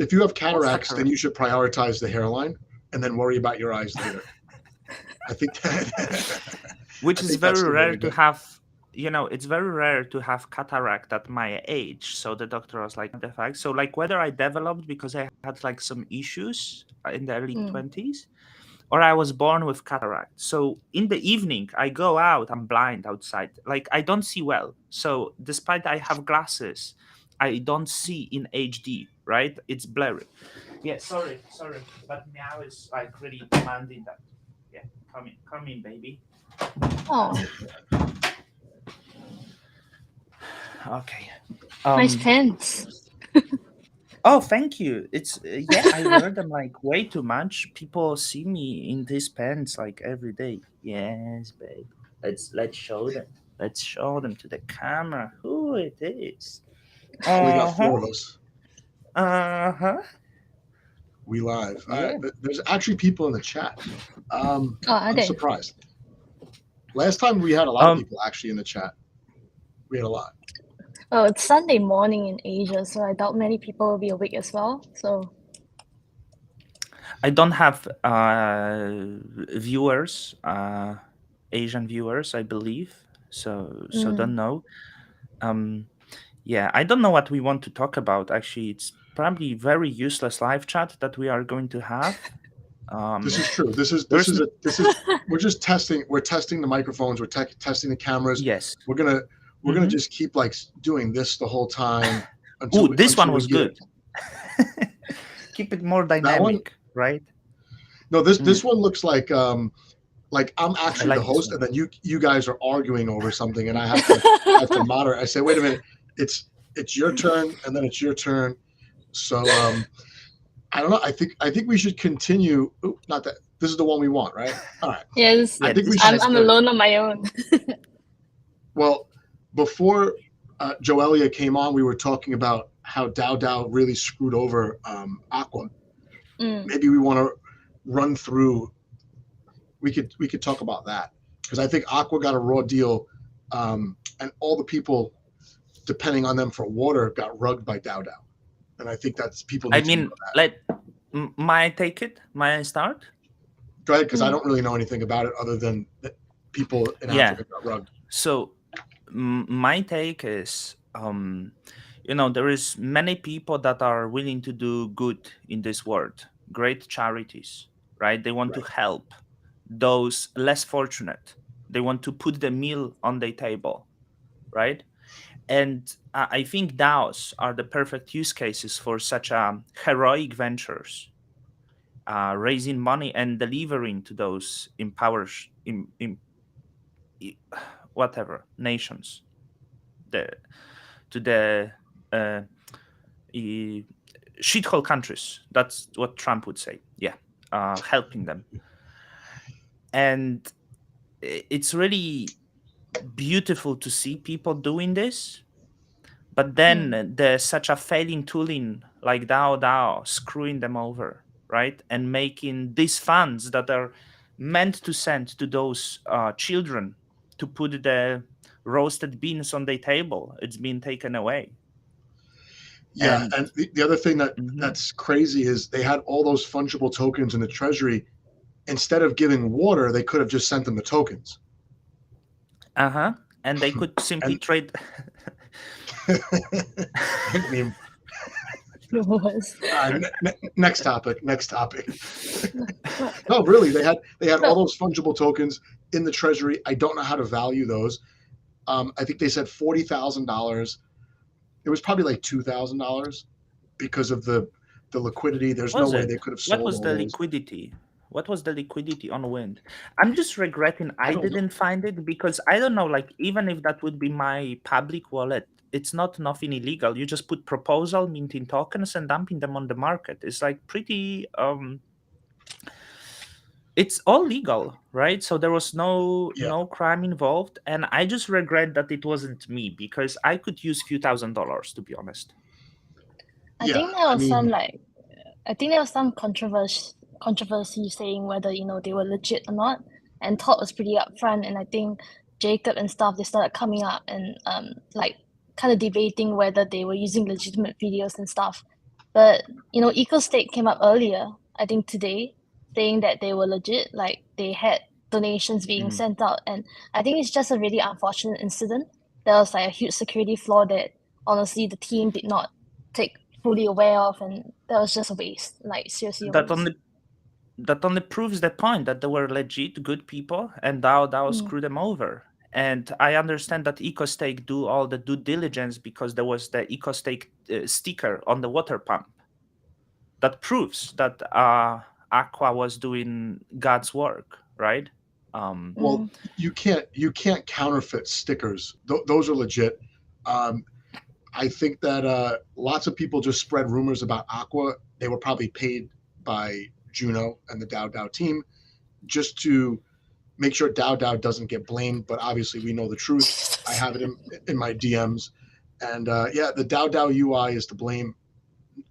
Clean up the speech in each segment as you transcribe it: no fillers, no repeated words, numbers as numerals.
If you have cataracts, then you should prioritize the hairline and then worry about your eyes later. I think that which is very rare to have. It's very rare to have cataract at my age. So the doctor was like, the fact. So like whether I developed because I had like some issues in the early 20s, or I was born with cataract. So in the evening, I go out, I'm blind outside. Like I don't see well. So despite I have glasses, I don't see in HD, right? It's blurry. Yeah, sorry. But Meow is like really demanding that. Yeah, come in, baby. Oh. Okay. Nice pants. Oh, thank you. It's I wear them like way too much. People see me in these pants like every day. Yes, babe. Let's show them. Let's show them to the camera who it is. We got 4 of us. We live. Yeah. There's actually people in the chat. I'm they? surprised. Last time we had a lot of people actually in the chat. We had a lot. Oh, it's Sunday morning in Asia, so I doubt many people will be awake as well. So I don't have viewers, Asian viewers, I believe. So don't know. Yeah, I don't know what we want to talk about. Actually, it's probably very useless live chat that we are going to have. This is true. We're just testing. We're testing the microphones. We're testing the cameras. Yes. We're gonna just keep like doing this the whole time. This one was good. Keep it more dynamic, right? No, this one looks like I'm actually the host, and then you guys are arguing over something, and I have to moderate. I say, wait a minute, it's your turn, and then it's your turn. So I don't know. I think we should continue. Not that this is the one we want, right? All right. Yes. I think I'm alone on my own. Well, before Joelia came on, we were talking about how DAO DAO really screwed over AQUA. Maybe we want to run through. We could talk about that because I think AQUA got a raw deal, and all the people depending on them for water got rugged by DAO DAO. And I think that's people. May I take it? May I start? Go ahead, because I don't really know anything about it other than that people in Africa got rugged. So my take is, there is many people that are willing to do good in this world, great charities, right? They want to help those less fortunate. They want to put the meal on the table, right? And I think DAOs are the perfect use cases for such heroic ventures, raising money and delivering to those whatever nations, to the shithole countries. That's what Trump would say. Yeah, helping them, and it's really beautiful to see people doing this. But then there's such a failing tooling like DAO DAO screwing them over, right? And making these funds that are meant to send to those children to put the roasted beans on the table, it's been taken away. Yeah, and the other thing that's crazy is they had all those fungible tokens in the treasury. Instead of giving water, they could have just sent them the tokens. And they could simply trade. Next topic. No, really, they had all those fungible tokens in the treasury. I don't know how to value those. I think they said $40,000. It was probably like $2,000 because of the liquidity. There's no way they could have sold. What was the liquidity? What was the liquidity on Wind? I'm just regretting I didn't find it, because I don't know, like, even if that would be my public wallet, it's not nothing illegal. You just put proposal, minting tokens, and dumping them on the market. It's like pretty it's all legal, right? So there was no crime involved, and I just regret that it wasn't me, because I could use few $1,000s, to be honest. I think there was some controversy saying whether they were legit or not, and Todd was pretty upfront, and I think Jacob and stuff, they started coming up and kind of debating whether they were using legitimate videos and stuff. But EcoState came up earlier, I think today, saying that they were legit, like they had donations being sent out, and I think it's just a really unfortunate incident. There was like a huge security flaw that honestly the team did not take fully aware of, and that was just a waste, like seriously a waste. That only proves the point that they were legit good people and DAO screwed them over. And I understand that EcoStake do all the due diligence because there was the EcoStake sticker on the water pump. That proves that AQUA was doing God's work, right? Well, you can't counterfeit stickers. Those are legit. I think that lots of people just spread rumors about AQUA. They were probably paid by Juno and the DAO DAO team just to make sure DAO DAO doesn't get blamed. But obviously, we know the truth. I have it in my DMs, and the DAO DAO UI is to blame.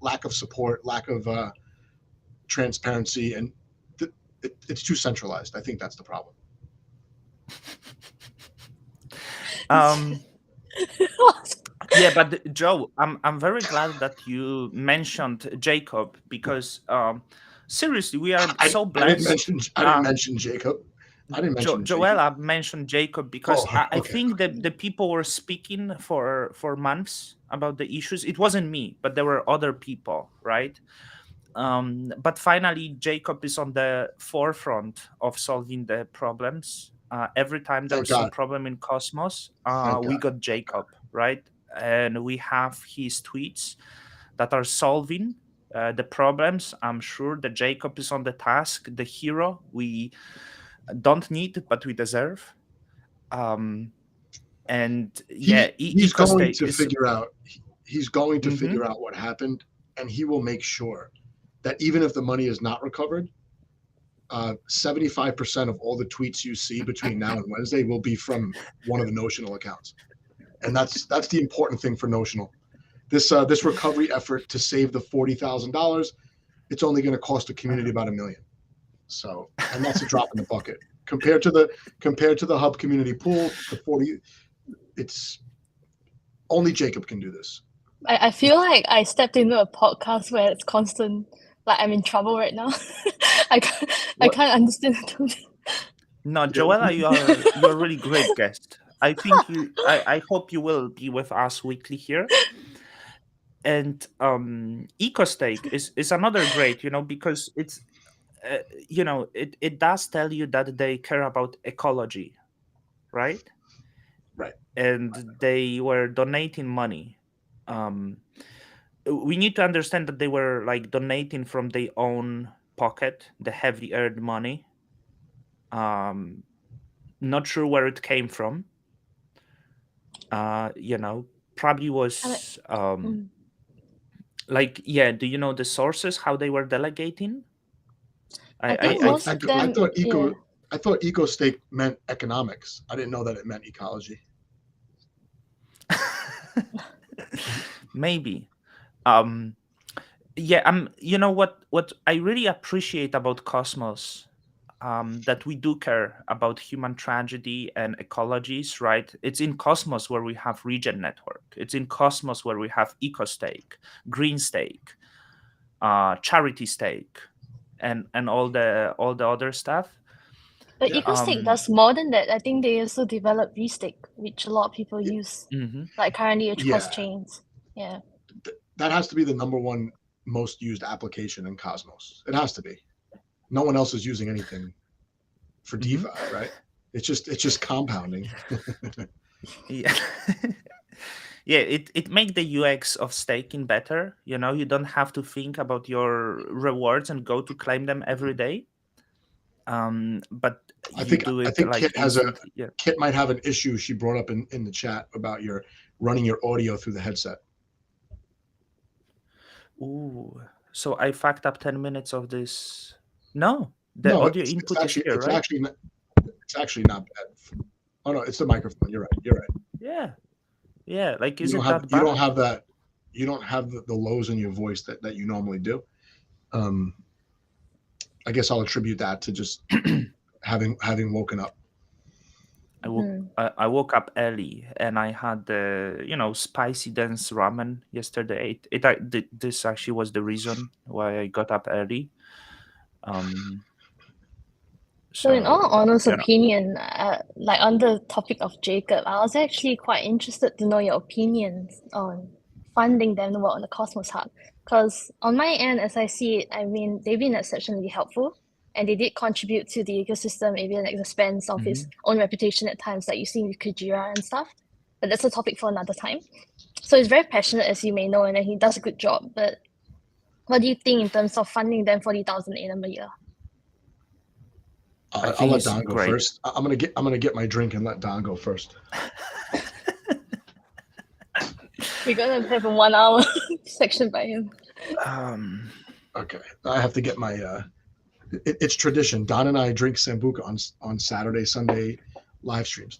Lack of support, lack of transparency, and it's too centralized. I think that's the problem. Yeah, but Joe, I'm very glad that you mentioned Jacob because seriously, we are so blessed. I didn't mention Jacob. I didn't mention Joella mentioned Jacob because I think that the people were speaking for months about the issues. It wasn't me, but there were other people, right? But finally, Jacob is on the forefront of solving the problems. Every time there's a problem in Cosmos, we got Jacob, right? And we have his tweets that are solving the problems. I'm sure that Jacob is on the task, the hero we don't need, but we deserve. And he's going to figure out. He's going to figure out what happened, and he will make sure that even if the money is not recovered, 75% of all the tweets you see between now and Wednesday will be from one of the Notional accounts. And that's the important thing for Notional. This recovery effort to save the $40,000, it's only going to cost the community about $1 million. So, and that's a drop in the bucket compared to the hub community pool. It's only Jacob can do this. I feel like I stepped into a podcast where it's constant. Like I'm in trouble right now. I can't understand. No, Joella, you're a really great guest. I think I hope you will be with us weekly here. And EcoStake is another great, because it's it does tell you that they care about ecology, right? Right. And they were donating money. We need to understand that they were like donating from their own pocket, the heavy earned money. Not sure where it came from. Probably was do you know the sources how they were delegating? I thought EcoStake meant economics. I didn't know that it meant ecology. Maybe. You know what I really appreciate about Cosmos, that we do care about human tragedy and ecologies, right? It's in Cosmos where we have Regen Network. It's in Cosmos where we have EcoStake, Green Stake, Charity Stake, and all the other stuff. But EcoStake does more than that. I think they also develop Restake, which a lot of people use, like currently across chains. Yeah. That has to be the number one most used application in Cosmos. It has to be. No one else is using anything for DeFi, right? It's just compounding. Yeah. Yeah, it makes the UX of staking better. You don't have to think about your rewards and go to claim them every day. But I think Kit might have an issue she brought up in the chat about your running your audio through the headset. Ooh, so I fucked up 10 minutes of this. No, audio input is here, right? It's actually not bad. Oh no, it's the microphone. You're right. Yeah. Like, is it that bad? You don't have the lows in your voice that you normally do. I guess I'll attribute that to just having woken up. I woke up early and I had the spicy dense ramen yesterday. This actually was the reason why I got up early. So in all honest you know. opinion, like on the topic of Jacob, I was actually quite interested to know your opinions on funding them to work on the Cosmos Hub. Because on my end, as I see it, I mean, they've been exceptionally helpful and they did contribute to the ecosystem, maybe at the expense of his own reputation at times, like you see with Kujira and stuff. But that's a topic for another time. So he's very passionate, as you may know, and he does a good job. But what do you think in terms of funding them 40,000 AUD a year? I'll let Don go first. I'm gonna get my drink and let Don go first. We're gonna have a 1 hour section by him. Okay, I have to get my. It's tradition. Don and I drink Sambuca on Saturday, Sunday live streams.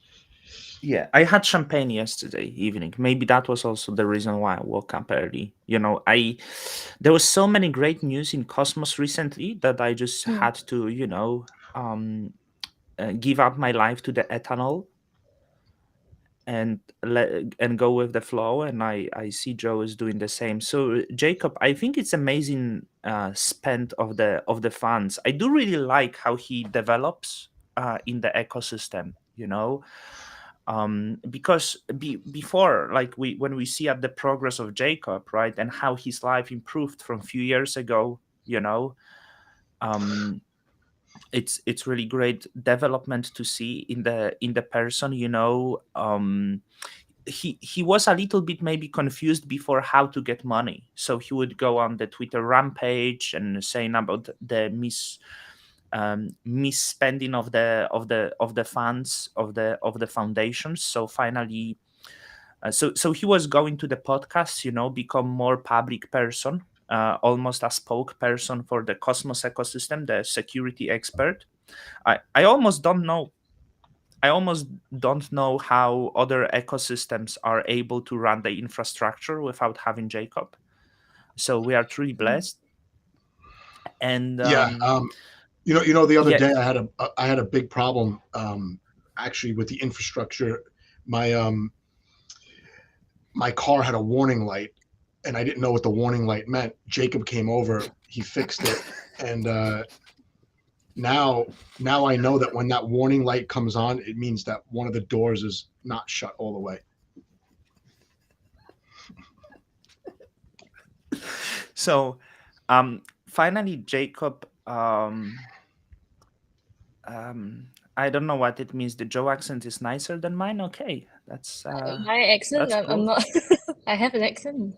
Yeah, I had champagne yesterday evening. Maybe that was also the reason why I woke up early. There was so many great news in Cosmos recently that I just had to, give up my life to the ethanol and go with the flow. And I see Joe is doing the same. So Jacob, I think it's amazing spend of the funds. I do really like how he develops in the ecosystem. Because before, like when we see at the progress of Jacob, right, and how his life improved from a few years ago, it's really great development to see in the person. He was a little bit maybe confused before how to get money, so he would go on the Twitter rampage and saying about the misspending of the funds of the foundations. So finally, so he was going to the podcast, become more public person, almost a spokesperson for the Cosmos ecosystem, the security expert. I almost don't know how other ecosystems are able to run the infrastructure without having Jacob. So we are truly blessed. And the other day I had a big problem actually with the infrastructure. My car had a warning light and I didn't know what the warning light meant. Jacob came over, he fixed it, and now I know that when that warning light comes on, it means that one of the doors is not shut all the way. So finally, Jacob, I don't know what it means. The Joe accent is nicer than mine. Okay, that's my accent. that's cool. I'm not. I have an accent.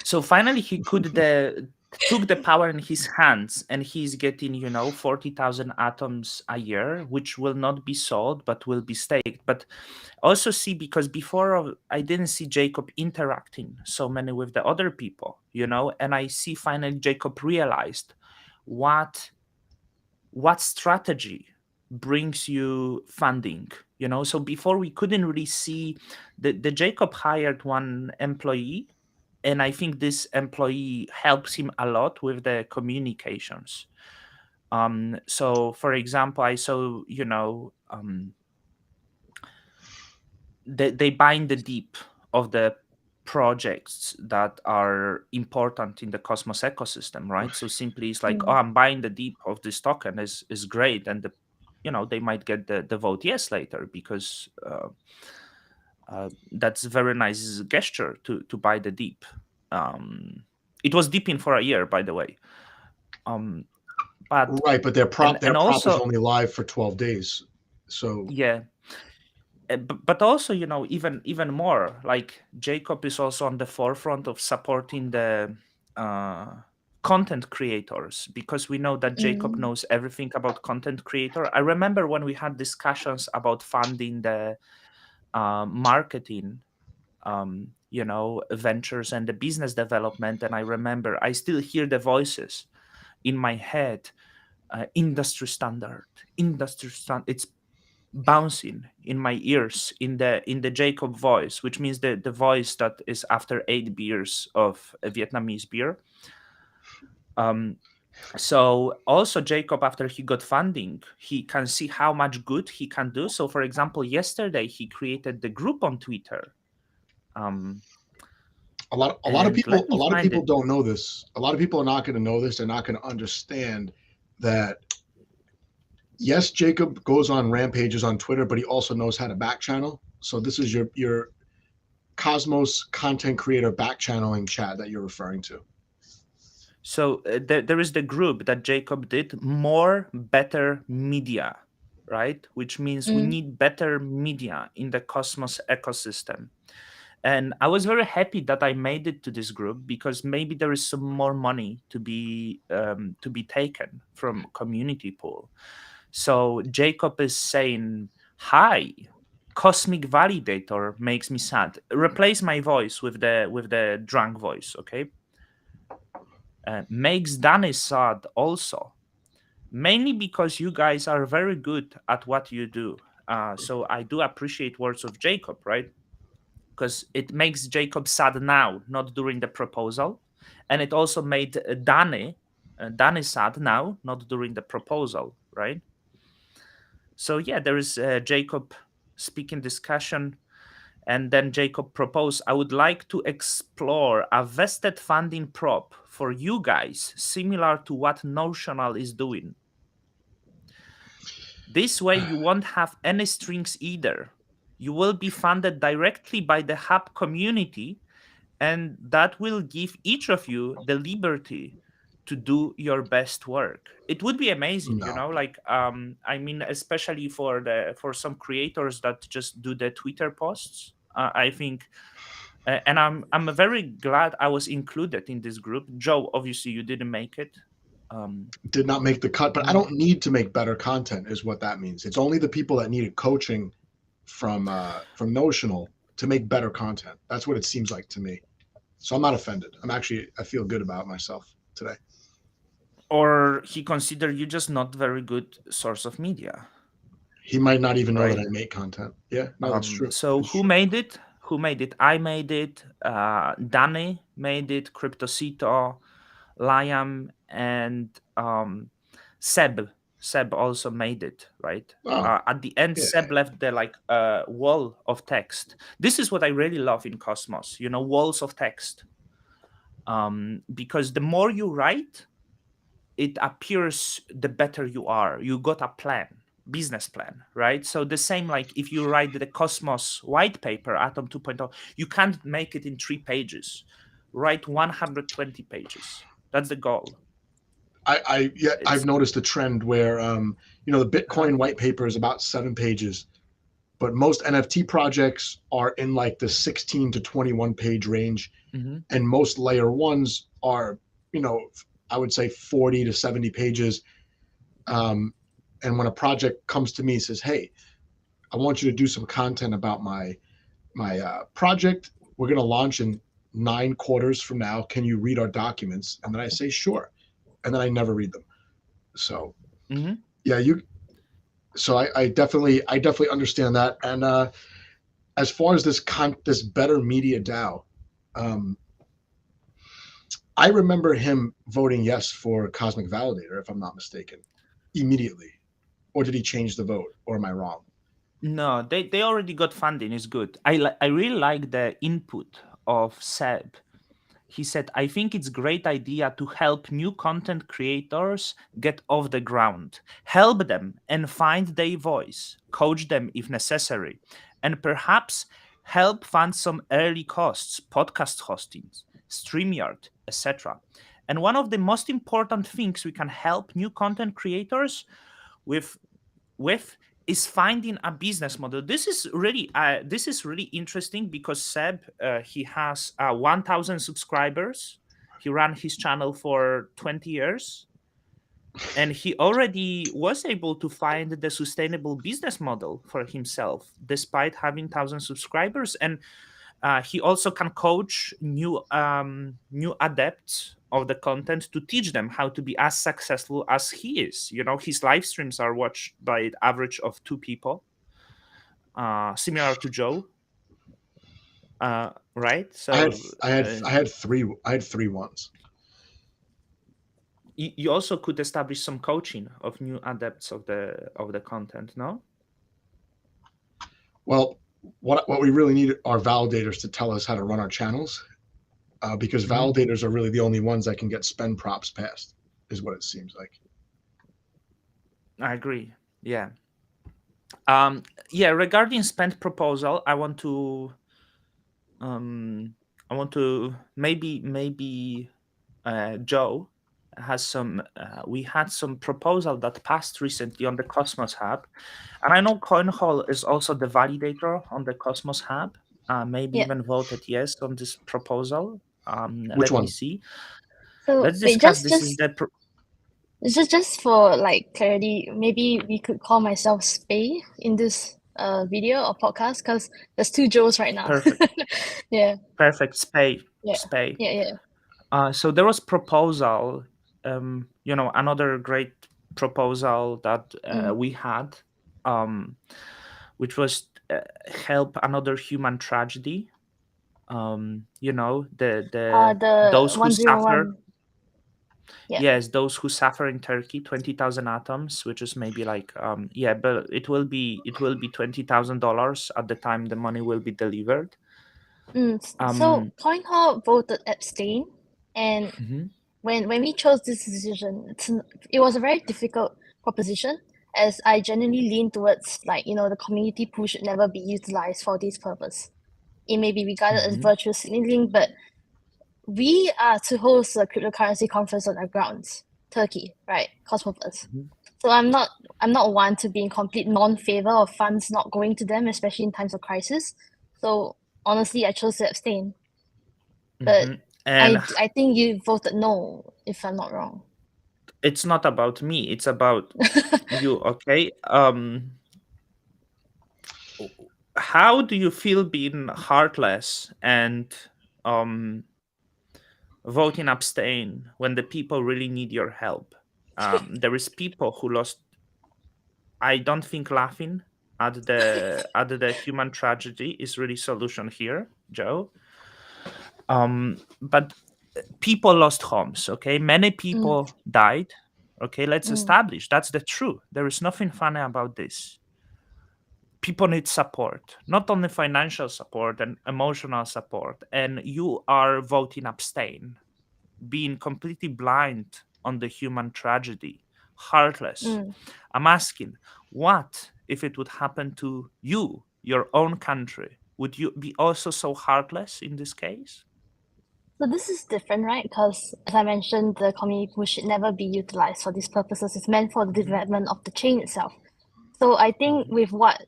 So finally, he took the power in his hands, and he's getting 40,000 atoms a year, which will not be sold but will be staked. But also see, because before I didn't see Jacob interacting so many with the other people, and I see finally Jacob realized what strategy brings you funding. So before we couldn't really see the Jacob hired one employee, and I think this employee helps him a lot with the communications. So for example, I saw they bind the deep of the projects that are important in the Cosmos ecosystem, right? So simply it's like, oh, I'm buying the deep of this token is great, and they might get the vote yes later, because that's a very nice gesture to buy the deep. It was deeping for a year, by the way. But their prop is only live for 12 days. So yeah. But also, even more, like Jacob is also on the forefront of supporting the content creators, because we know that Jacob knows everything about content creator. I remember when we had discussions about funding the marketing, ventures and the business development, and I remember I still hear the voices in my head, industry standard. It's bouncing in my ears in the Jacob voice, which means the voice that is after 8 beers of a Vietnamese beer. So also Jacob, after he got funding, he can see how much good he can do. So for example, yesterday he created the group on Twitter. A lot of people don't know this. A lot of people are not going to know this. They're not going to understand that. Yes, Jacob goes on rampages on Twitter, but he also knows how to back channel. So this is your Cosmos content creator back channeling chat that you're referring to. So there is the group that Jacob did, more better media, right? Which means we need better media in the Cosmos ecosystem. And I was very happy that I made it to this group, because maybe there is some more money to be taken from community pool. So Jacob is saying, "Hi, Cosmic Validator makes me sad. Replace my voice with the drunk voice, okay? Makes Danny sad also, mainly because you guys are very good at what you do. So I do appreciate words of Jacob, right? Because it makes Jacob sad now, not during the proposal, and it also made Danny sad now, not during the proposal, right? So yeah, there is Jacob speaking discussion, and then Jacob proposed, "I would like to explore a vested funding prop for you guys, similar to what Notional is doing. This way, you won't have any strings either. You will be funded directly by the hub community, and that will give each of you the liberty to do your best work." It would be amazing, like I mean, especially for some creators that just do the Twitter posts. I think, and I'm very glad I was included in this group. Joe, obviously you didn't make it. Did not make the cut, but I don't need to make better content, is what that means. It's only the people that needed coaching from Notional to make better content. That's what it seems like to me. So I'm not offended. I feel good about myself today. Or he considered you just not very good source of media. He might not even know that I make content. Yeah, no, that's true. So that's who true. made it? Who made it? I made it. Danny made it. Cryptocito, Liam, and Seb. Seb also made it, right? At the end, Seb left the wall of text. This is what I really love in Cosmos. Walls of text. Because the more you write, it appears the better you are. You got a plan, business plan, right? So the same, like if you write the Cosmos white paper, Atom 2.0, you can't make it in 3 pages. Write 120 pages. That's the goal. I've noticed a trend where the Bitcoin white paper is about 7 pages, but most NFT projects are in like the 16 to 21 page range, and most layer ones are, I would say 40 to 70 pages. And when a project comes to me and says, "Hey, I want you to do some content about my project. We're going to launch in 9 quarters from now. Can you read our documents?" And then I say, "Sure." And then I never read them. So so I definitely understand that. And as far as this Better Media DAO, I remember him voting yes for Cosmic Validator, if I'm not mistaken, immediately. Or did he change the vote? Or am I wrong? No, they already got funding. It's good. I really like the input of Seb. He said, "I think it's a great idea to help new content creators get off the ground, help them and find their voice, coach them if necessary, and perhaps help fund some early costs, podcast hostings, StreamYard, etc. And one of the most important things we can help new content creators with is finding a business model." This is really interesting, because Seb, he has 1,000 subscribers. He ran his channel for 20 years, and he already was able to find the sustainable business model for himself despite having 1,000 subscribers. And he also can coach new adepts of the content to teach them how to be as successful as he is. His live streams are watched by an average of 2 people, similar to Joe. Right? So I had 3 ones. you also could establish some coaching of new adepts of the content, no? Well, what we really need are validators to tell us how to run our channels, because validators are really the only ones that can get spend props passed, is what it seems like. I agree. Yeah. Regarding spend proposal, I want to maybe Joe has some. We had some proposal that passed recently on the Cosmos Hub, and I know CoinHall is also the validator on the Cosmos Hub. Maybe even voted yes on this proposal. Which let one? me see. So Let's wait, discuss. This is the. Just for like clarity, maybe we could call myself Spay in this video or podcast because there's two Joes right now. Perfect. Yeah. Perfect. Spay. Yeah. Spay. Yeah. So there was proposal. Another great proposal that we had, which was help another human tragedy. The those who 101. suffer. Yeah. Yes, those who suffer in Turkey, 20,000 atoms, which is maybe like but it will be $20,000 at the time the money will be delivered. So CoinHall voted abstain, and when we chose this decision, it was a very difficult proposition, as I generally lean towards the community pool should never be utilized for this purpose. It may be regarded as virtual signaling, but we are to host a cryptocurrency conference on our grounds, Turkey, right? Cosmoverse. So I'm not one to be in complete non-favor of funds not going to them, especially in times of crisis. So honestly, I chose to abstain. But I think you voted no, if I'm not wrong. It's not about me, it's about you, okay? How do you feel being heartless and voting abstain when the people really need your help? There is people who lost. I don't think laughing at the human tragedy is really solution here, Joe. But people lost homes, okay? Many people died. Okay, let's establish that's the truth. There is nothing funny about this. People need support, not only financial support and emotional support. And you are voting abstain, being completely blind on the human tragedy, heartless. I'm asking, what if it would happen to you, your own country? Would you be also so heartless in this case? So this is different, right? Because as I mentioned, the community pool should never be utilized for these purposes. It's meant for the development of the chain itself. So I think with what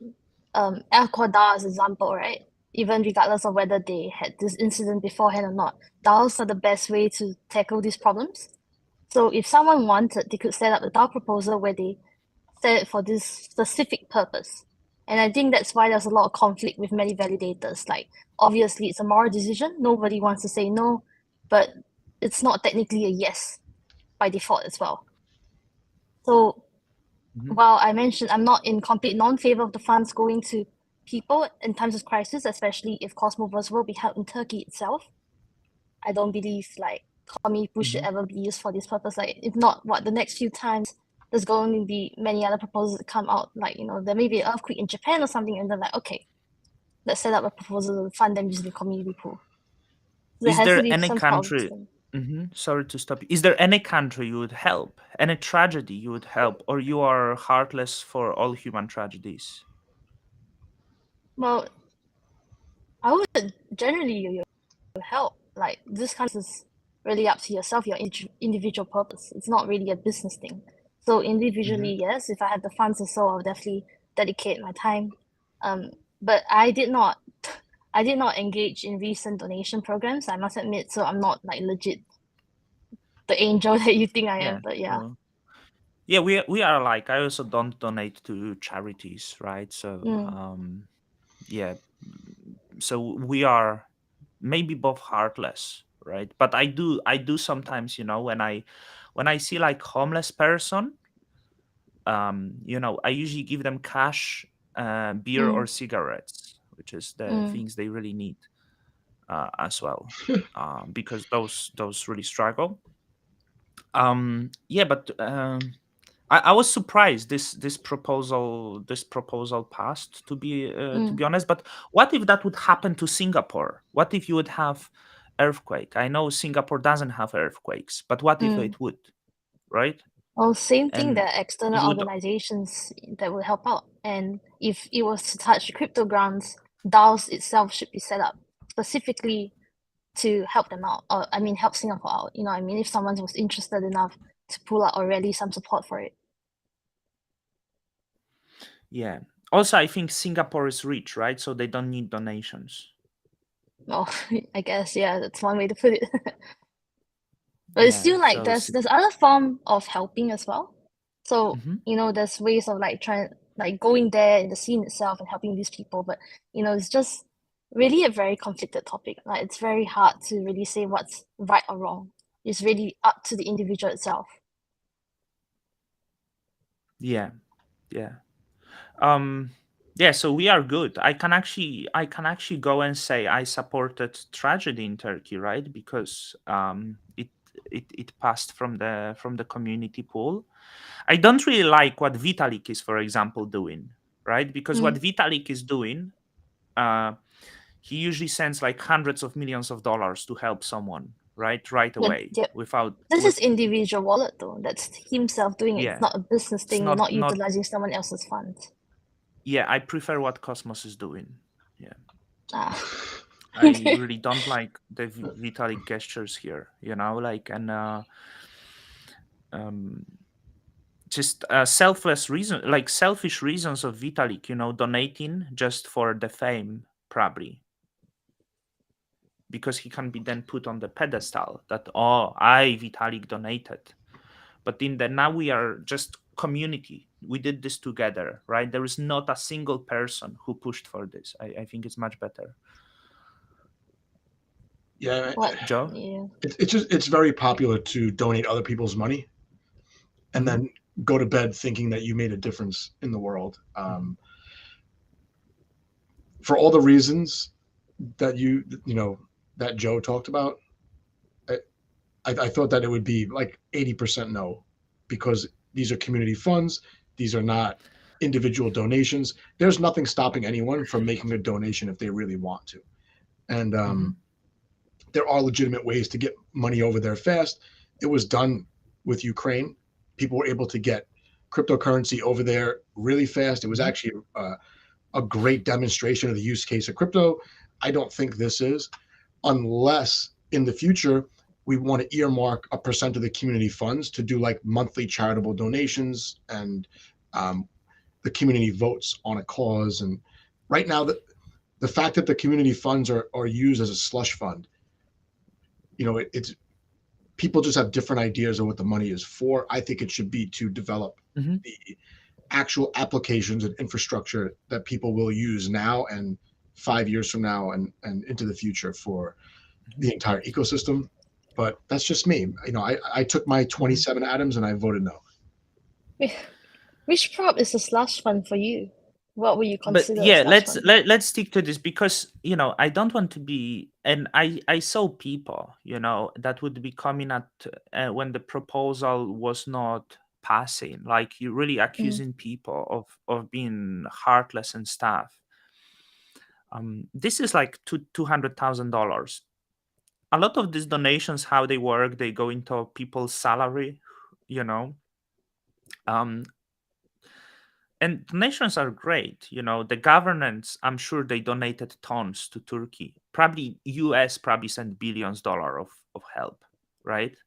AQUA DAO as example, right? Even regardless of whether they had this incident beforehand or not, DAOs are the best way to tackle these problems. So if someone wanted, they could set up a DAO proposal where they set it for this specific purpose. And I think that's why there's a lot of conflict with many validators. Like, obviously, it's a moral decision. Nobody wants to say no, but it's not technically a yes by default as well. So while I mentioned I'm not in complete non-favor of the funds going to people in times of crisis, especially if Cosmoverse will be held in Turkey itself, I don't believe community pool should ever be used for this purpose. Like, if not, the next few times there's going to be many other proposals that come out. Like, there may be an earthquake in Japan or something, and they're like, okay, let's set up a proposal to fund them using the community pool. So is there any country? Sorry to stop you. Is there any country you would help? Any tragedy you would help, or you are heartless for all human tragedies? Well, I would generally help. Like, this kind is really up to yourself, your individual purpose. It's not really a business thing. So individually, yes, if I had the funds or so, I'll definitely dedicate my time. But I did not engage in recent donation programs, I must admit. So I'm not legit the angel that you think I am. But yeah. Yeah, we are like, I also don't donate to charities, right? So yeah, so we are maybe both heartless, right? But I do sometimes, when I see like homeless person, I usually give them cash, beer or cigarettes, which is the things they really need as well, because those really struggle. Yeah, but I was surprised this proposal passed, to be honest. But what if that would happen to Singapore? What if you would have earthquake? I know Singapore doesn't have earthquakes, but what if it would, right? Well, same thing. And There are external you would, organizations that will help out, and if it was to touch crypto grounds, DAOs itself should be set up specifically to help them out, or I mean, help Singapore out. You know what I mean? If someone was interested enough to pull out or rally some support for it. yeah. Also, I think Singapore is rich, right? So they don't need donations. Well, I guess, yeah, that's one way to put it. But it's still like so there's other form of helping as well. So Mhm. you know, there's ways of like trying, like going there in the scene itself and helping these people. But you know, it's just really a very conflicted topic. Like it's very hard to really say what's right or wrong. It's really up to the individual itself. Yeah. Yeah, so we are good. I can actually go and say I supported tragedy in Turkey, right? Because it passed from the community pool. I don't really like what Vitalik is, for example, doing, right? Because what Vitalik is doing, he usually sends like hundreds of millions of dollars to help someone, right away, without. This is individual wallet though. That's himself doing it. Yeah, It's not a business thing. You're not utilizing someone else's funds. Yeah, I prefer what Cosmos is doing. Yeah. I really don't like the Vitalik gestures here, you know, like, and just selfish reasons of Vitalik, you know, donating just for the fame, probably, because he can be then put on the pedestal that, oh, I Vitalik donated. But now we are just community. We did this together, right? There is not a single person who pushed for this. I think it's much better. Yeah, Joe? Yeah. It's very popular to donate other people's money and then go to bed thinking that you made a difference in the world. For all the reasons that that Joe talked about, I thought that it would be like 80% no, because these are community funds. These are not individual donations. There's nothing stopping anyone from making a donation if they really want to. And there are legitimate ways to get money over there fast. It was done with Ukraine. People were able to get cryptocurrency over there really fast. It was actually a great demonstration of the use case of crypto. I don't think this is, unless in the future we want to earmark a percent of the community funds to do like monthly charitable donations, and the community votes on a cause. And right now, the fact that the community funds are used as a slush fund, you know, it's people just have different ideas of what the money is for. I think it should be to develop the actual applications and infrastructure that people will use now and 5 years from now and into the future for the entire ecosystem. But that's just me. You know, I took my 27 atoms and I voted no. Which prop is a slush fund for you? What would you consider? But yeah, let's stick to this, because you know I don't want to be, and I saw people, you know, that would be coming at when the proposal was not passing, like you really accusing people of being heartless and stuff. This is like $200,000. A lot of these donations, how they work, they go into people's salary, you know. And donations are great. You know, the governments, I'm sure they donated tons to Turkey. Probably US probably sent billions dollars of help, right?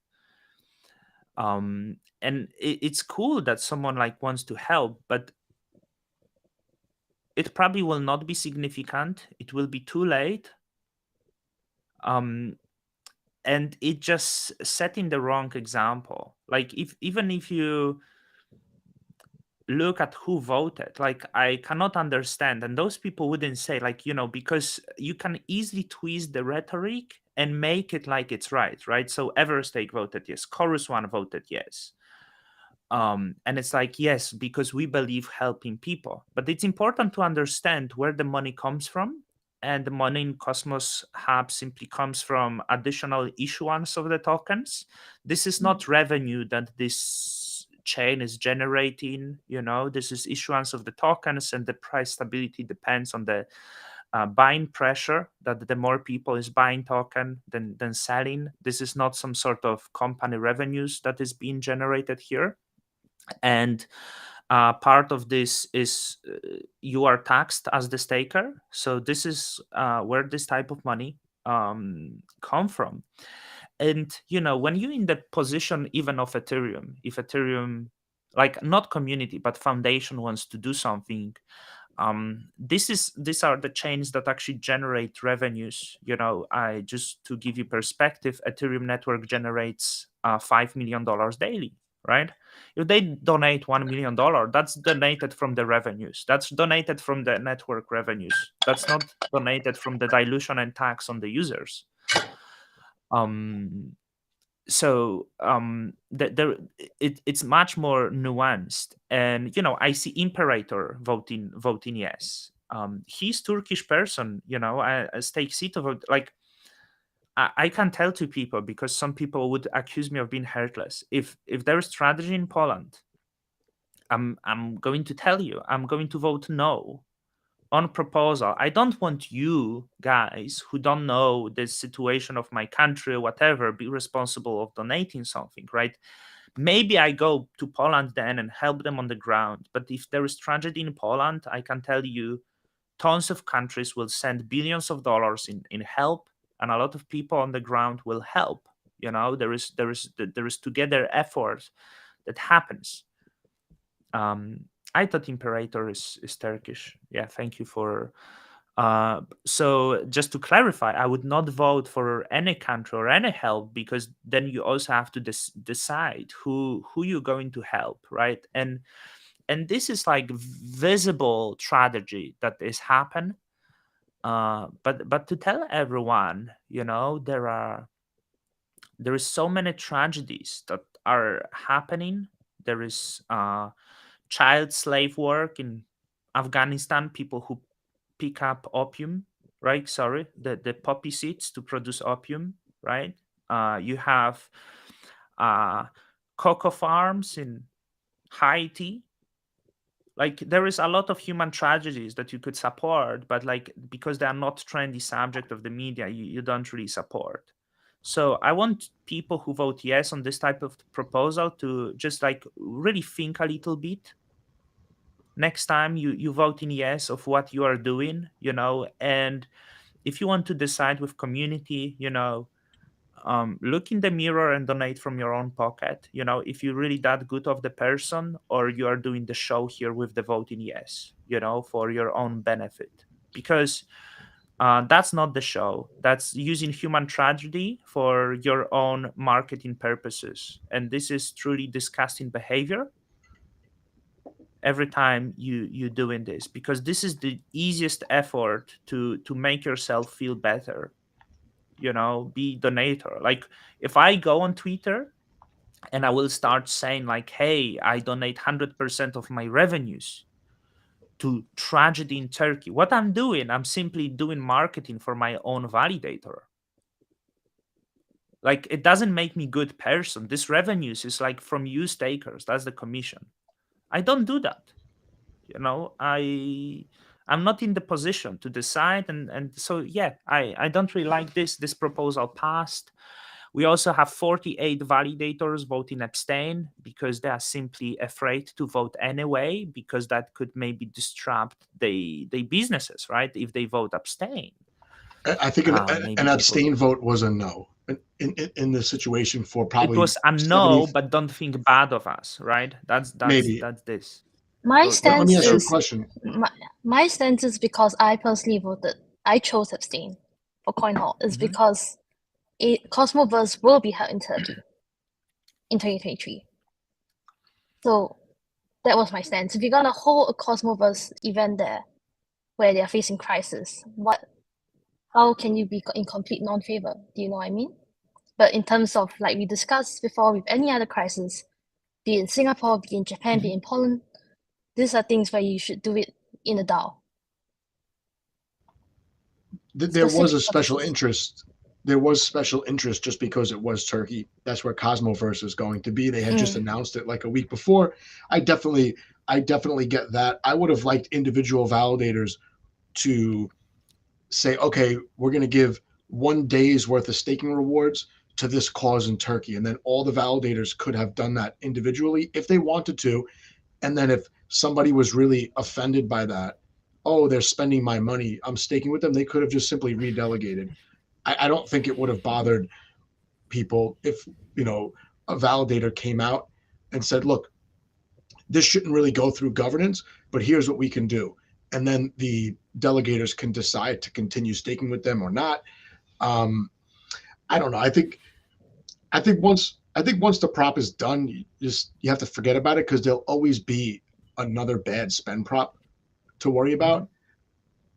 And it's cool that someone like wants to help, but it probably will not be significant. It will be too late. And it just setting the wrong example. Like even if you look at who voted, like I cannot understand, and those people wouldn't say, like, you know, because you can easily twist the rhetoric and make it like it's right. So Everstake voted yes, Chorus One voted yes, and it's like, yes, because we believe helping people. But it's important to understand where the money comes from and the money in Cosmos Hub simply comes from additional issuance of the tokens. This is not revenue that this chain is generating, this is issuance of the tokens, and the price stability depends on the buying pressure, that the more people is buying token than selling. This is not some sort of company revenues that is being generated here. And part of this is you are taxed as the staker. So this is where this type of money come from. And when you're in the position even of Ethereum, if Ethereum, like not community but foundation, wants to do something, these are the chains that actually generate revenues. I just to give you perspective, Ethereum network generates $5 million daily, right? If they donate $1 million, that's donated from the revenues. That's donated from the network revenues. That's not donated from the dilution and tax on the users. So it's much more nuanced. And I see Imperator voting yes. He's Turkish person, a stake seat of like, I can tell to people, because some people would accuse me of being heartless. If there is strategy in Poland, I'm going to tell you, I'm going to vote no on proposal. I don't want you guys who don't know the situation of my country or whatever be responsible of donating something, right? Maybe I go to Poland then and help them on the ground. But if there is tragedy in Poland, I can tell you tons of countries will send billions of dollars in help, and a lot of people on the ground will help. There is together effort that happens. I thought Imperator is Turkish. Yeah, thank you for. So just to clarify, I would not vote for any country or any help, because then you also have to decide who you're going to help, right? And this is like visible tragedy that is happen. But to tell everyone, there is so many tragedies that are happening. There is child slave work in Afghanistan, people who pick up opium, right? Sorry, the poppy seeds to produce opium, right? You have cocoa farms in Haiti. Like, there is a lot of human tragedies that you could support, but like, because they are not trendy subject of the media, you don't really support. So I want people who vote yes on this type of proposal to just like really think a little bit next time you vote in yes of what you are doing, and if you want to decide with community, look in the mirror and donate from your own pocket, if you're really that good of the person, or you are doing the show here with the voting yes, for your own benefit. Because that's not the show. That's using human tragedy for your own marketing purposes. And this is truly disgusting behavior every time you doing this, because this is the easiest effort to make yourself feel better. Be donator. Like, if I go on Twitter and I will start saying like, hey, I donate 100% of my revenues to tragedy in Turkey, what I'm doing, I'm simply doing marketing for my own validator. Like, it doesn't make me good person. This revenues is like from you stakers. That's the commission. I don't do that. I'm not in the position to decide, and so yeah, I don't really like this proposal passed. We also have 48 validators voting abstain, because they are simply afraid to vote anyway, because that could maybe disrupt the businesses, right? If they vote abstain. I think an abstain vote was a no in the situation for probably. It was a no, but don't think bad of us, right? That's this. My stance let me ask you a is question. My stance is because I personally I chose abstain for CoinHall is because Cosmoverse will be held in Turkey in 2023. So that was my stance. If you're gonna hold a Cosmoverse event there where they are facing crisis, how can you be in complete non-favor? Do you know what I mean? But in terms of, like we discussed before, with any other crisis, be it in Singapore, be it in Japan, be it in Poland, these are things where you should do it in a DAO. There was a special interest. There was special interest just because it was Turkey. That's where Cosmoverse is going to be. They had just announced it like a week before. I definitely get that. I would have liked individual validators to say, okay, we're going to give 1 day's worth of staking rewards to this cause in Turkey. And then all the validators could have done that individually if they wanted to. And then if somebody was really offended by that, oh, they're spending my money, I'm staking with them, they could have just simply redelegated. I don't think it would have bothered people if, a validator came out and said, look, this shouldn't really go through governance, but here's what we can do. And then the delegators can decide to continue staking with them or not. I don't know. I think once the prop is done, you have to forget about it, because there'll always be another bad spend prop to worry about.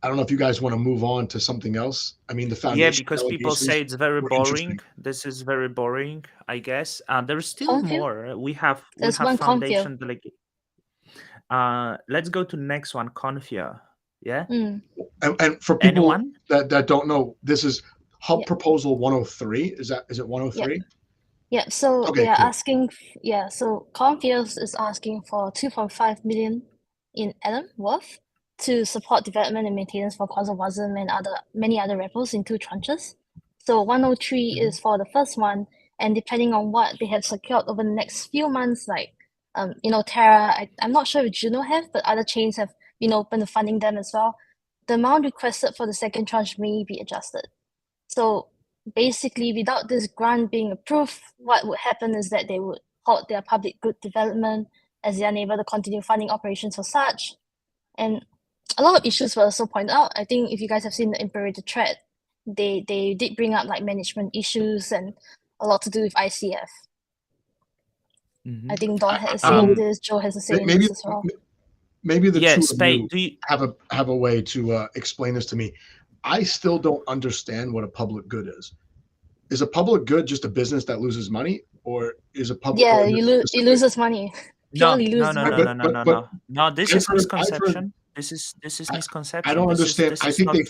I don't know if you guys want to move on to something else. I mean, the foundation. Yeah, because people say it's very boring. This is very boring, I guess. There's still more. We have foundation delegate. Let's go to the next one, Confia. Yeah. And for people that don't know, this is Hub Proposal 103. Is it 103? Yeah. So they are asking. Yeah. So Confiance is asking for 2.5 million in annum worth to support development and maintenance for CosmoWasm and many other repos in 2 tranches. So 103 is for the first one, and depending on what they have secured over the next few months, like Terra, I'm not sure if Juno have, but other chains have been open to funding them as well. The amount requested for the second tranche may be adjusted. So basically, without this grant being approved, what would happen is that they would halt their public good development as they are unable to continue funding operations for such. And a lot of issues were also pointed out. I think if you guys have seen the Imperator thread, they did bring up like management issues and a lot to do with ICF. I think Don has saying this, Joe has the same this as well. Maybe the two of you have a way to explain this to me. I still don't understand what a public good is. Is a public good just a business that loses money, or is a public? Yeah, it loses money. No. This is misconception. This is misconception. I don't understand. I think they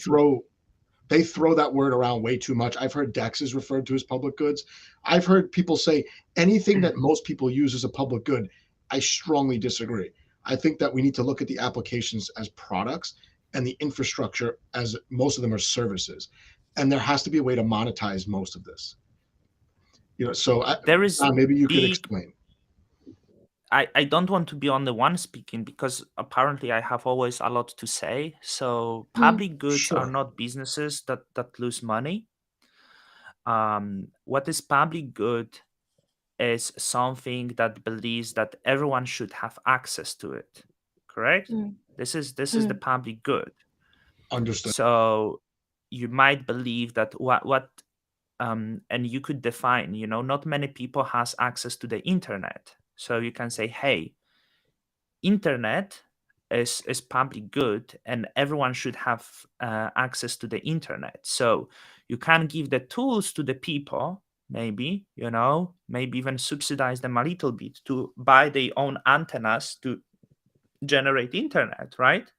throw that word around way too much. I've heard DEX is referred to as public goods. I've heard people say anything that most people use as a public good. I strongly disagree. I think that we need to look at the applications as products and the infrastructure as most of them are services. And there has to be a way to monetize most of this. So maybe you could explain. I don't want to be on the one speaking, because apparently I have always a lot to say. So public goods are not businesses that lose money. What is public good is something that believes that everyone should have access to it. Correct? This is the public good. Understood. So you might believe that and you could define, not many people has access to the internet. So you can say, hey, internet is public good and everyone should have access to the internet. So you can give the tools to the people, maybe even subsidize them a little bit to buy their own antennas to generate internet, right?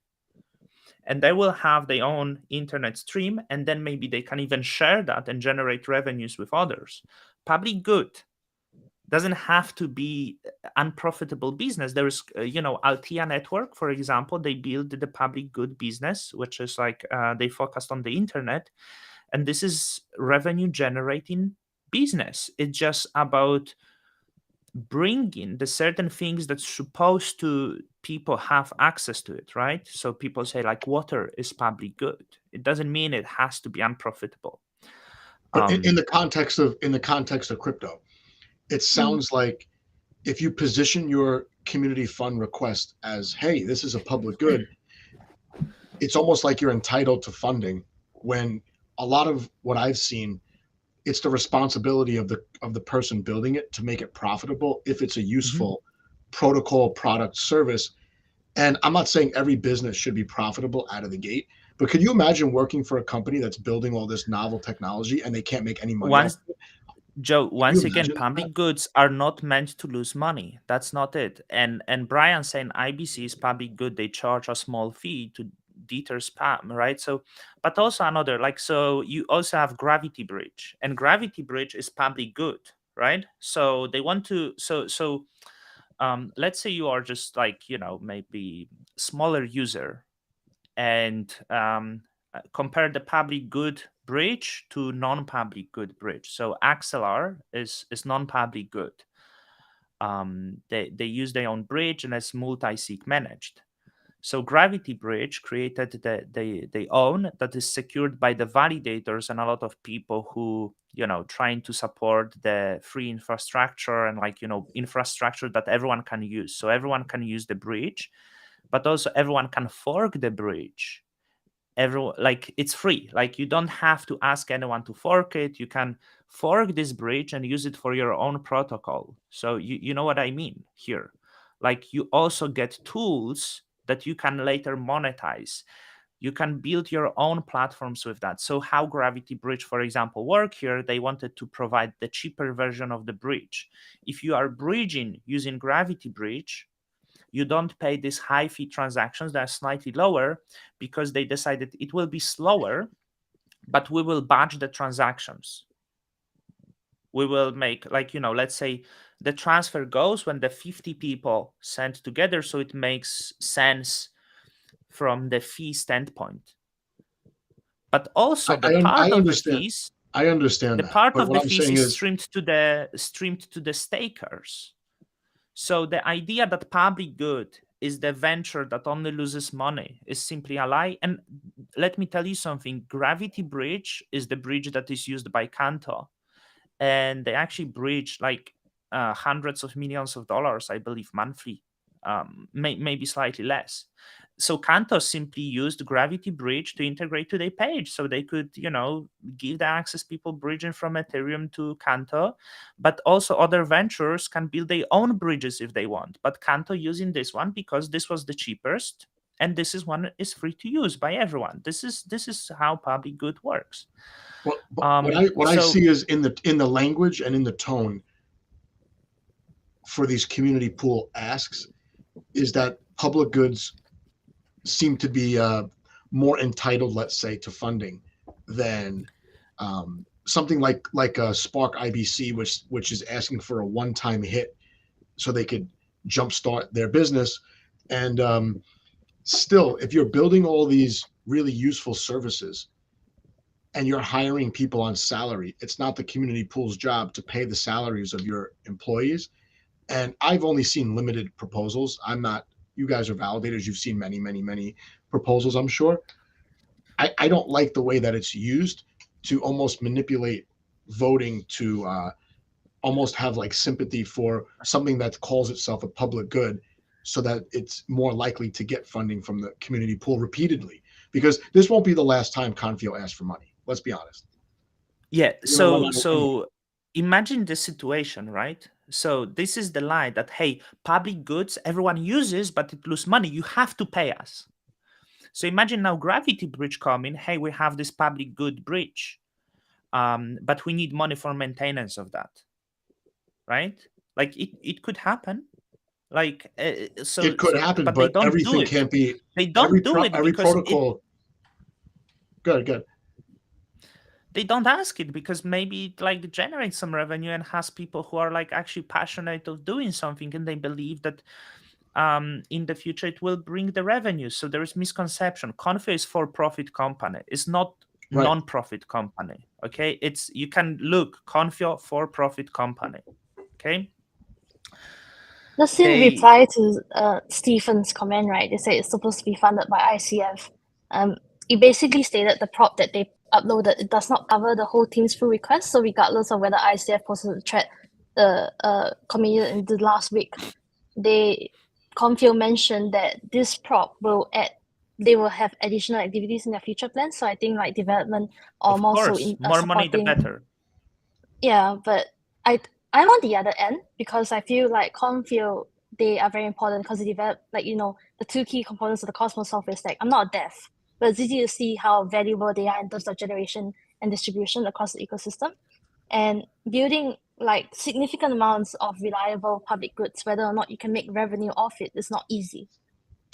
And they will have their own internet stream, and then maybe they can even share that and generate revenues with others. Public good doesn't have to be unprofitable business. There is, Altea Network, for example, they build the public good business, which is like they focused on the internet, and this is revenue generating business. It's just about bringing the certain things that's supposed to people have access to it, right? So people say like water is public good. It doesn't mean it has to be unprofitable. But in the context of crypto, it sounds like if you position your community fund request as, hey, this is a public good, it's almost like you're entitled to funding, when a lot of what I've seen, it's the responsibility of the person building it to make it profitable if it's a useful protocol, product, service. And I'm not saying every business should be profitable out of the gate, but could you imagine working for a company that's building all this novel technology and they can't make any money? Joe, once again, public goods are not meant to lose money. That's not it. And Brian saying IBC is public good, they charge a small fee to deter spam, right? So, but also another, like, so you also have Gravity Bridge, and Gravity Bridge is public good, right? So they want to, let's say you are just like, maybe smaller user, and compare the public good bridge to non-public good bridge. So Axelar is non-public good. They use their own bridge and it's multi-sig managed. So Gravity Bridge created they own, that is secured by the validators and a lot of people who, trying to support the free infrastructure and infrastructure that everyone can use. So everyone can use the bridge, but also everyone can fork the bridge. It's free. Like, you don't have to ask anyone to fork it. You can fork this bridge and use it for your own protocol. So you know what I mean here. Like, you also get tools that you can later monetize. You can build your own platforms with that. So how Gravity Bridge, for example, work here, they wanted to provide the cheaper version of the bridge. If you are bridging using Gravity Bridge, you don't pay these high fee transactions that are slightly lower, because they decided it will be slower, but we will batch the transactions. We will make, let's say the transfer goes when the 50 people send together, so it makes sense from the fee standpoint. But also the part of the fees, I understand the that. part But of what the I'm fees saying is streamed to the stakers. So the idea that public good is the venture that only loses money is simply a lie. And let me tell you something. Gravity Bridge is the bridge that is used by Canto, and they actually bridge hundreds of millions of dollars, I believe, monthly, maybe slightly less. So Canto simply used Gravity Bridge to integrate to their page, so they could, give the access people bridging from Ethereum to Canto. But also other ventures can build their own bridges if they want. But Canto using this one because this was the cheapest, and this is one is free to use by everyone. This is how public good works. Well, what I see is in the language and in the tone for these community pool asks is that public goods seem to be more entitled, let's say, to funding than something like a Spark IBC, which is asking for a one-time hit so they could jumpstart their business. And still, if you're building all these really useful services and you're hiring people on salary, it's not the community pool's job to pay the salaries of your employees. And I've only seen limited proposals. You guys are validators. You've seen many, many, many proposals, I'm sure. I don't like the way that it's used to almost manipulate voting to almost have like sympathy for something that calls itself a public good, so that it's more likely to get funding from the community pool repeatedly. Because this won't be the last time Confio asks for money. Let's be honest. Yeah. So imagine the situation, right? So this is the lie that, hey, public goods everyone uses, but it loses money. You have to pay us. So imagine now Gravity Bridge coming. Hey, we have this public good bridge, but we need money for maintenance of that, right? Like it could happen. Like so it could happen, but they don't everything do it. can't be. They don't do it every because protocol. Good. They don't ask it because maybe it generates some revenue and has people who are actually passionate of doing something, and they believe that in the future it will bring the revenue. So there is misconception. Confio is for-profit company. It's not non-profit company. Okay, you can look Confio for-profit company. Okay. Just in reply to Stephen's comment, right? They say it's supposed to be funded by ICF. It basically stated the prop that they uploaded, it does not cover the whole team's pull request. So regardless of whether ICF posted the thread committed in the last week, Confio mentioned that this prop they will have additional activities in their future plans. So I think development or of more course, so in more money the better. Yeah, but I'm on the other end because I feel like Confio, they are very important because they develop the two key components of the Cosmos software stack. I'm not a dev, but it's easy to see how valuable they are in terms of generation and distribution across the ecosystem. And building significant amounts of reliable public goods, whether or not you can make revenue off it, is not easy.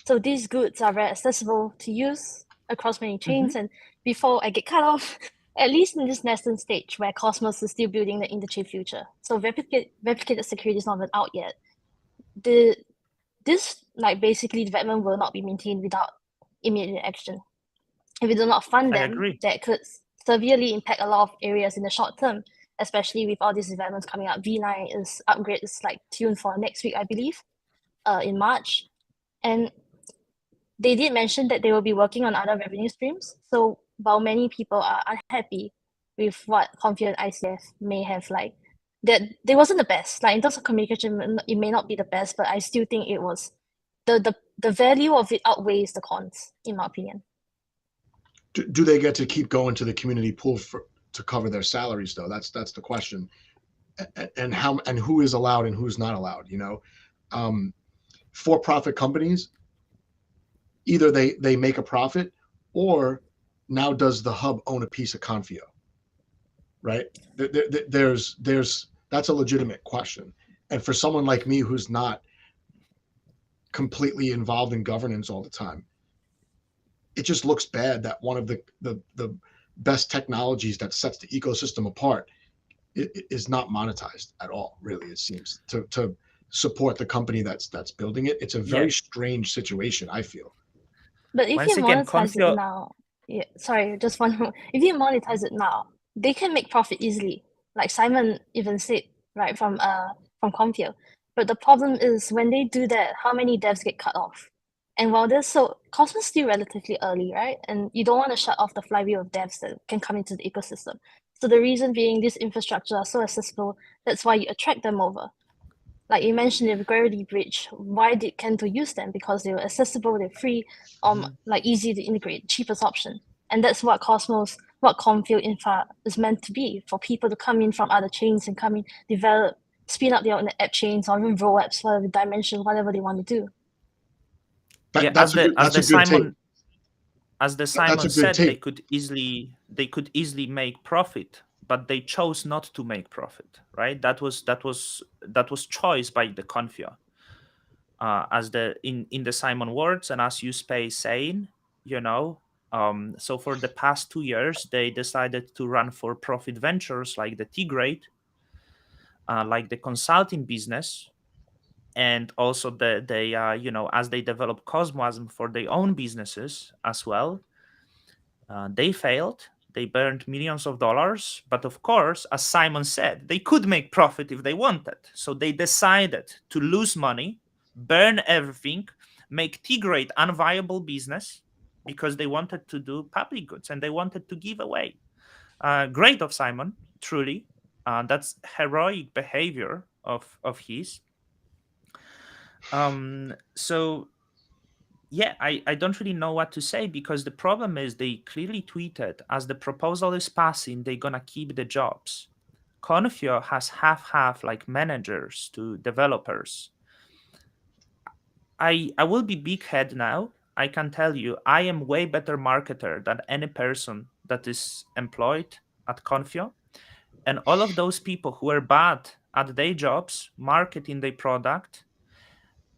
So these goods are very accessible to use, across many chains. And before I get cut off, at least in this nascent stage where Cosmos is still building the interchain future, so replicated security is not even out yet. This like basically development will not be maintained without immediate action. If we do not fund them, that could severely impact a lot of areas in the short term, especially with all these developments coming up. V9 upgrade is like tuned for next week, I believe, in March. And they did mention that they will be working on other revenue streams. So while many people are unhappy with what Confio and ICF may have that they wasn't the best. Like in terms of communication, it may not be the best, but I still think it was the value of it outweighs the cons, in my opinion. Do they get to keep going to the community pool to cover their salaries though? That's the question. And who is allowed and who's not allowed, for-profit companies, either they make a profit, or now does the hub own a piece of Confio, right? That's a legitimate question. And for someone like me who's not completely involved in governance all the time, it just looks bad that one of the best technologies that sets the ecosystem apart is not monetized at all, really, it seems, to support the company that's building it. It's a very strange situation, I feel. But if you monetize it now, just one more. If you monetize it now, they can make profit easily. Like Simon even said, right, from Confio. But the problem is when they do that, how many devs get cut off? And while Cosmos is still relatively early, right? And you don't want to shut off the flywheel of devs that can come into the ecosystem. So the reason being, these infrastructure are so accessible, that's why you attract them over. Like you mentioned, the Gravity Bridge, why did Kento use them? Because they were accessible, they're free, easy to integrate, cheapest option. And that's what Confio Infra is meant to be, for people to come in from other chains and come in, develop, spin up their own app chains or even roll apps, whatever dimension, whatever they want to do. As the Simon said, they could easily make profit, but they chose not to make profit, right? That was choice by the Confio. As in the Simon words, and as you saying, so for the past 2 years, they decided to run for profit ventures like the T-Grade, like the consulting business, and also as they develop Cosmosm for their own businesses as well. They failed. They burned millions of dollars, but of course, as Simon said, they could make profit if they wanted. So they decided to lose money, burn everything, make T-Grade unviable business because they wanted to do public goods and they wanted to give away. Great of Simon, truly. That's heroic behavior of his. So yeah, I don't really know what to say, because the problem is they clearly tweeted, as the proposal is passing, they're gonna keep the jobs. Confio has half like managers to developers. I will be big head now. I can tell you, I am way better marketer than any person that is employed at Confio. And all of those people who are bad at their jobs, marketing their product,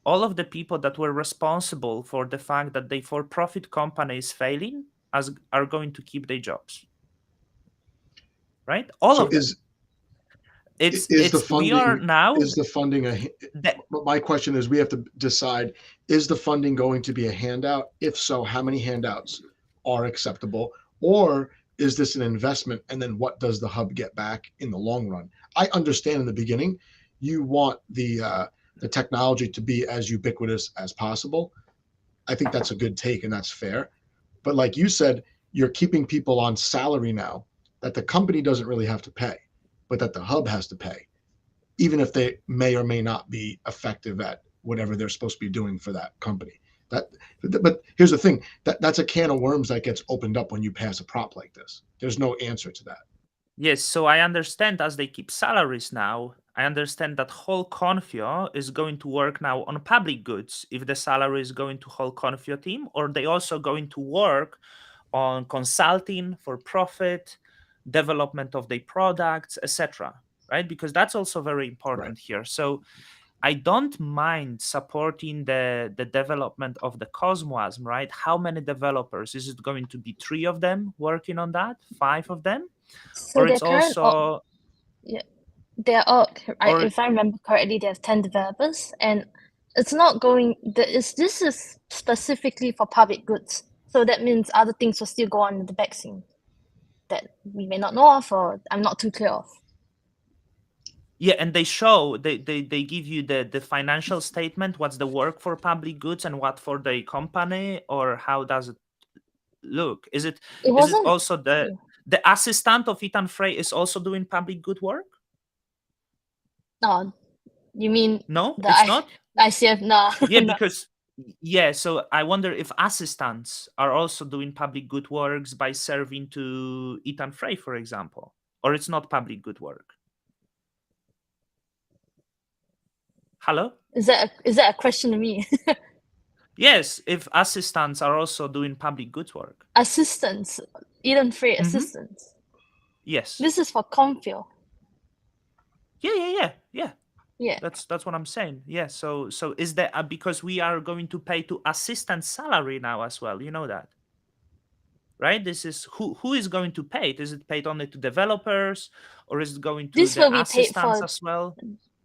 all of the people that were responsible for the fact that the for-profit company is failing are going to keep their jobs. Right? All of them. Is the funding my question is, we have to decide, is the funding going to be a handout? If so, how many handouts are acceptable? Or is this an investment, and then what does the hub get back in the long run? I understand in the beginning you want the technology to be as ubiquitous as possible. I think that's a good take, and that's fair. But like you said, you're keeping people on salary now that the company doesn't really have to pay, but that the hub has to pay, even if they may or may not be effective at whatever they're supposed to be doing for that company. But here's the thing, that's a can of worms that gets opened up when you pass a prop like this. There's no answer to that. Yes, so I understand, as they keep salaries now, I understand that whole Confio is going to work now on public goods, if the salary is going to whole Confio team, or they also going to work on consulting for profit, development of their products, etc. Right? Because that's also very important here. So I don't mind supporting the development of the Cosmosm, right? How many developers? Is it going to be 3 of them working on that? 5 of them? So Or it's also... Yeah, they're all, Or if I remember correctly, they have 10 developers, and it's not going, this is specifically for public goods. So that means other things will still go on in the back scene that we may not know of, or I'm not too clear of. yeah, and they show, they give you the financial statement, what's the work for public goods and what for the company, or how does it look? Is it also the assistant of Ethan Frey is also doing public good work? No, you mean no, it's not. ICF? No. Yeah, no. because so I wonder if assistants are also doing public good works by serving to Ethan Frey, for example, or it's not public good work. Hello? Is that a question to me? Yes, if assistants are also doing public good work. Assistants, Ethan Frey assistants. Yes. This is for Confio. Yeah. Yeah. That's what I'm saying. Yeah. So is that because we are going to pay to assistant salary now as well? You know that, right? This is who is going to pay it? Is it paid only to developers, or is it going to the assistants as well?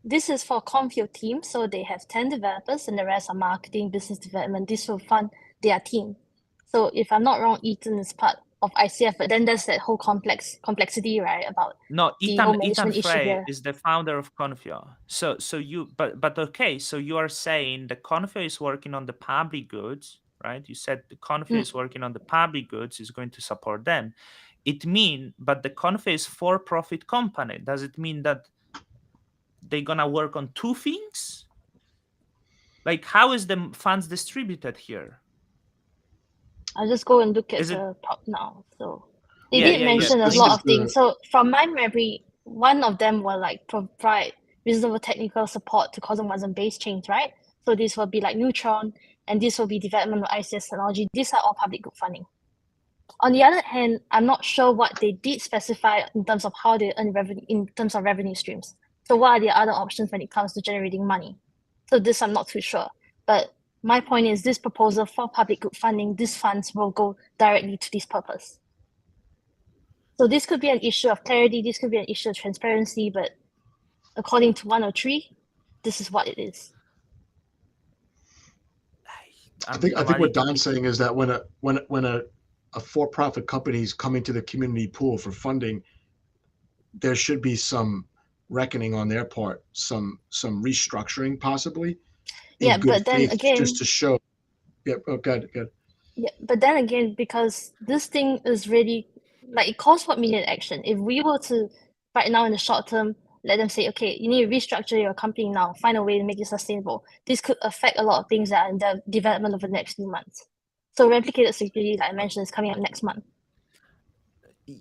This is for Confio team, so they have 10 developers and the rest are marketing, business development. This will fund their team. So if I'm not wrong, Ethan is part of ICF, but then there's that whole complexity, right? About Ethan Frey is the founder of Confio. So you but okay, so you are saying the Confio is working on the public goods, right? You said the Confio is working on the public goods, is going to support them. But the Confio is for-profit company. Does it mean that they're gonna work on 2 things? Like, how is the funds distributed here? I'll just go and look at the top now. So they did mention a lot of things. So from my memory, one of them will like provide reasonable technical support to Cosmosm base chains, right? So this will be like Neutron, and this will be development of ICS technology. These are all public good funding. On the other hand, I'm not sure what they did specify in terms of how they earn revenue, in terms of revenue streams. So what are the other options when it comes to generating money? So this I'm not too sure. But my point is this proposal for public good funding, these funds will go directly to this purpose. So this could be an issue of clarity, this could be an issue of transparency, but according to 103, this is what it is. I think what Don's saying is that when a for-profit company is coming to the community pool for funding, there should be some reckoning on their part, some restructuring possibly. Yeah, but then again, just to show. Yeah, good. Yeah, but then again, because this thing is really like it calls for immediate action. If we were to right now in the short term, let them say, okay, you need to restructure your company now, find a way to make it sustainable. This could affect a lot of things that are in the development over the next few months. So replicated security, like I mentioned, is coming up next month.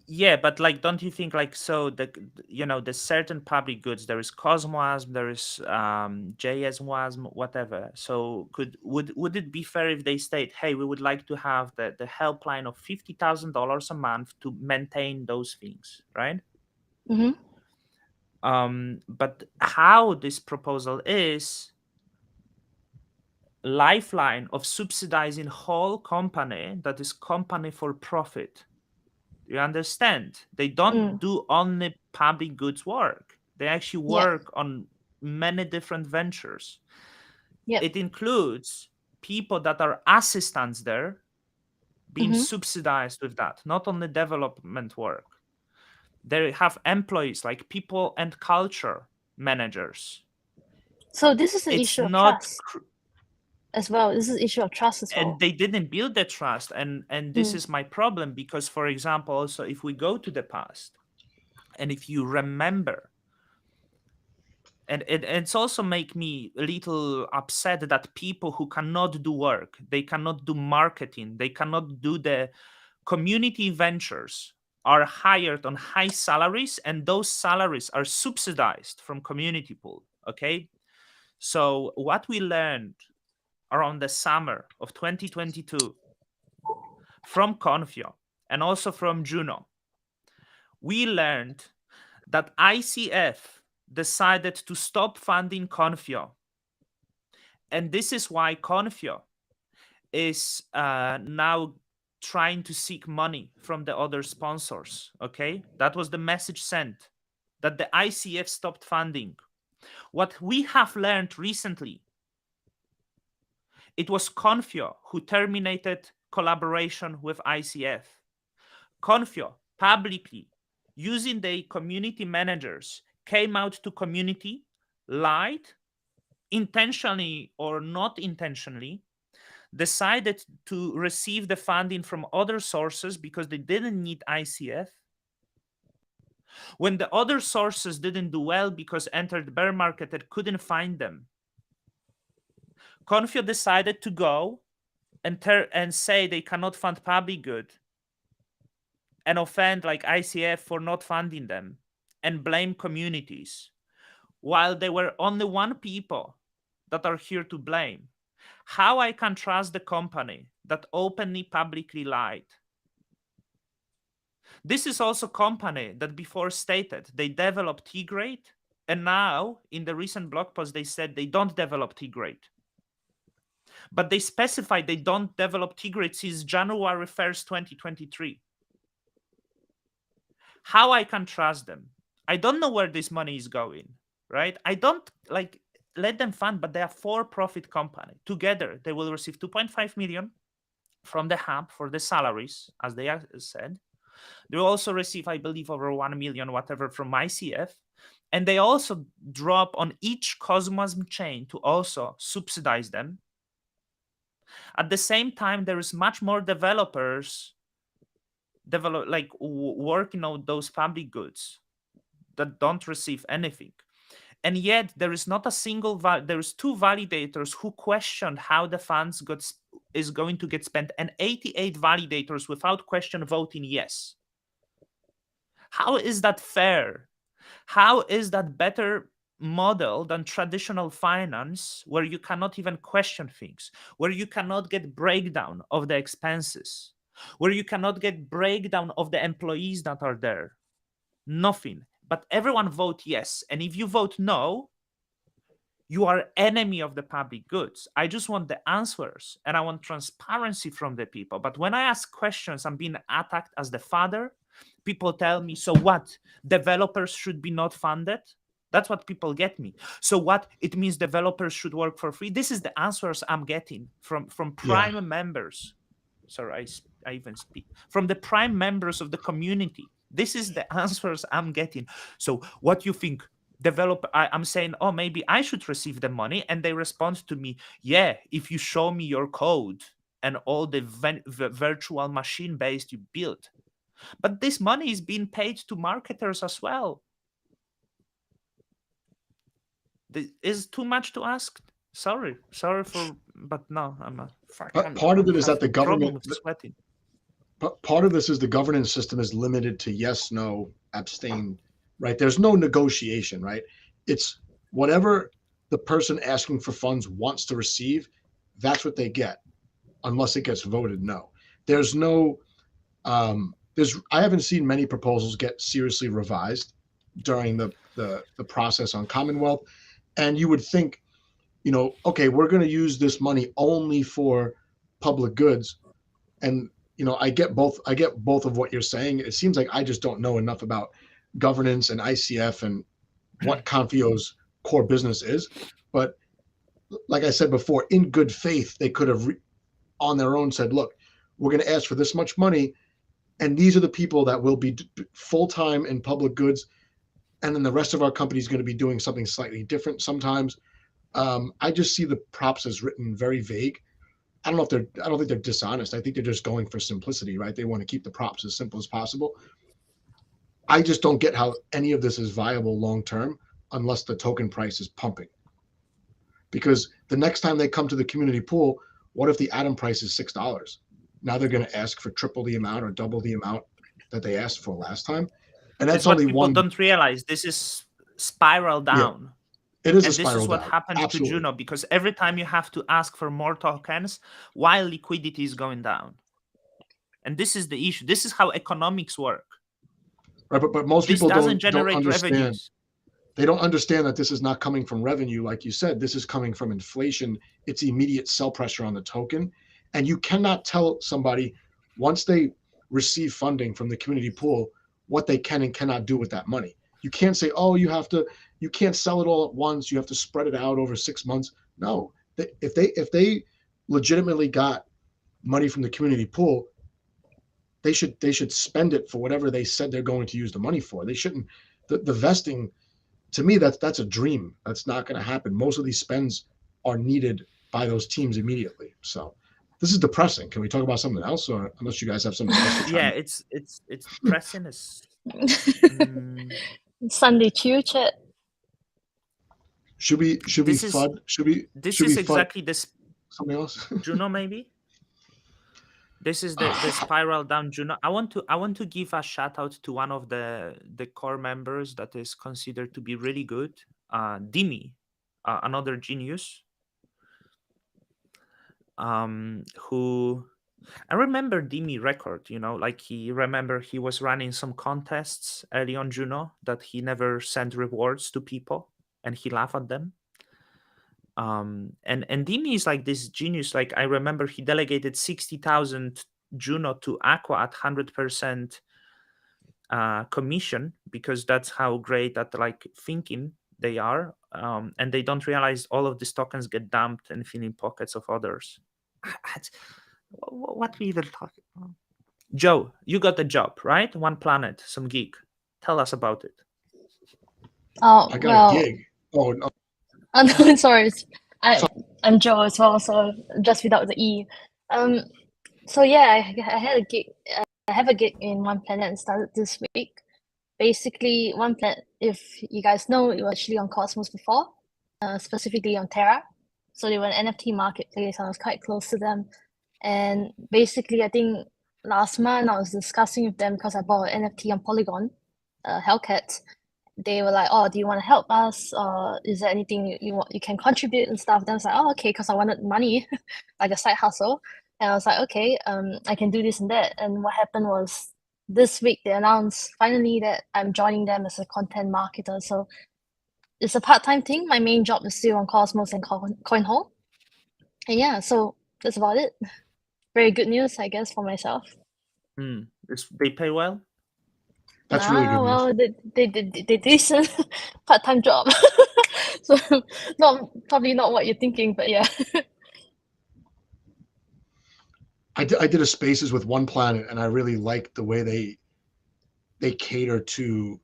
Yeah, but like, don't you think like, so the certain public goods, there is Cosmosm, there is JSWASM, whatever. So would it be fair if they state, hey, we would like to have the helpline of $50,000 a month to maintain those things, right? But how this proposal is lifeline of subsidizing whole company that is company for profit. You understand? They don't do only public goods work. They actually work on many different ventures. It includes people that are assistants there being subsidized with that, not only development work. They have employees like people and culture managers. So this is an issue of trust as well. This is an issue of trust as well. And they didn't build the trust. And this is my problem, because, for example, also if we go to the past, and if you remember, and it's also make me a little upset that people who cannot do work, they cannot do marketing, they cannot do the community ventures, are hired on high salaries, and those salaries are subsidized from community pool. Okay, so what we learned around the summer of 2022 from Confio and also from Juno, we learned that ICF decided to stop funding Confio And this is why Confio is now trying to seek money from the other sponsors. Okay, that was the message sent, that the ICF stopped funding. What we have learned recently, it was Confio who terminated collaboration with ICF. Confio publicly, using the community managers, came out to community, lied, intentionally or not intentionally, decided to receive the funding from other sources because they didn't need ICF. When the other sources didn't do well because entered the bear market and couldn't find them, Confio decided to go and say they cannot fund public good and offend like ICF for not funding them and blame communities, while there were only one people that are here to blame. How I can trust the company that openly, publicly lied? This is also a company that before stated they developed T-grade, and now in the recent blog post they said they don't develop T-grade. But they specified they don't develop T-grade since January 1st, 2023. How I can trust them? I don't know where this money is going, right? I don't like let them fund, but they are for-profit company. Together, they will receive 2.5 million from the hub for the salaries, as they said. They will also receive, I believe, over 1 million, whatever, from ICF. And they also drop on each Cosmos chain to also subsidize them. At the same time, there is much more developers working on those public goods that don't receive anything. And yet there is not a single, there is 2 validators who questioned how the funds is going to get spent, and 88 validators without question voting yes. How is that fair? How is that better model than traditional finance, where you cannot even question things, where you cannot get breakdown of the expenses, where you cannot get breakdown of the employees that are there? Nothing. But everyone vote yes. And if you vote no, you are enemy of the public goods. I just want the answers and I want transparency from the people. But when I ask questions, I'm being attacked as the father. People tell me, so what? Developers should be not funded? That's what people get me. So what? It means developers should work for free? This is the answers I'm getting from prime members. Sorry, I even speak. From the prime members of the community. This is the answers I'm getting. So what you think? I'm saying, oh, maybe I should receive the money. And they respond to me, yeah, if you show me your code and all the virtual machine based you built. But this money is being paid to marketers as well. Is too much to ask? Sorry for, but no, I'm not. But part of it is that the government, part of this is the governance system is limited to yes, no, abstain, right? There's no negotiation, right? It's whatever the person asking for funds wants to receive, that's what they get, unless it gets voted no. There's no, I haven't seen many proposals get seriously revised during the process on Commonwealth. And you would think, okay, we're going to use this money only for public goods. And, I get both of what you're saying. It seems like I just don't know enough about governance and ICF and what Confio's core business is. But like I said before, in good faith, they could have on their own said, look, we're going to ask for this much money. And these are the people that will be full-time in public goods. And then the rest of our company is going to be doing something slightly different sometimes. I just see the props as written very vague. I don't think they're dishonest. I think they're just going for simplicity, right? They want to keep the props as simple as possible. I just don't get how any of this is viable long-term unless the token price is pumping. Because the next time they come to the community pool, what if the atom price is $6? Now they're going to ask for triple the amount or double the amount that they asked for last time. And that's only people don't realize. This is spiral down. Yeah. It is and a spiral down. This is what happened Absolutely. to Juno, because every time you have to ask for more tokens while liquidity is going down. And this is the issue. This is how economics work. Right, but most people don't understand. Revenues. They don't understand that this is not coming from revenue. Like you said, this is coming from inflation. It's immediate sell pressure on the token. And you cannot tell somebody once they receive funding from the community pool what they can and cannot do with that money. You can't say, oh, you can't sell it all at once. You have to spread it out over 6 months. No, if they legitimately got money from the community pool, they should spend it for whatever they said they're going to use the money for. They shouldn't. The vesting, to me, that's a dream. That's not going to happen. Most of these spends are needed by those teams immediately. So this is depressing. Can we talk about something else, or unless you guys have something else? Yeah, it's depressing. Sunday chill chat. Should we FUD? This is exactly this. Something else. Juno, maybe. This is the spiral down Juno. I want to give a shout out to one of the core members that is considered to be really good, Dimi, another genius. Who I remember Dimi record, like he was running some contests early on Juno that he never sent rewards to people and he laughed at them. And Dimi is like this genius. Like I remember he delegated 60,000 Juno to AQUA at 100% commission, because that's how great at like thinking they are. And they don't realize all of these tokens get dumped and fill in pockets of others. What we even talking about? Joe, you got a job, right? One Planet, some gig. Tell us about it. Oh, I got a gig. Oh no. Oh, no, sorry. I'm Joe as well, so just without the E. So yeah, I had a gig. I have a gig in One Planet and started this week. Basically, One Planet, if you guys know, it was actually on Cosmos before, specifically on Terra. So they were an NFT marketplace, and I was quite close to them. And basically, I think last month I was discussing with them because I bought an NFT on Polygon, Hellcat. They were like, "Oh, do you want to help us? Or is there anything you can contribute and stuff?" Then I was like, "Oh, okay," because I wanted money, like a side hustle. And I was like, "Okay, I can do this and that." And what happened was this week they announced finally that I'm joining them as a content marketer. So it's a part-time thing. My main job is still on Cosmos and CoinHole. And yeah, so that's about it. Very good news, I guess, for myself. They pay well? That's really good news. Well, they decent part-time job. So probably not what you're thinking, but yeah. I did a spaces with One Planet, and I really liked the way they cater to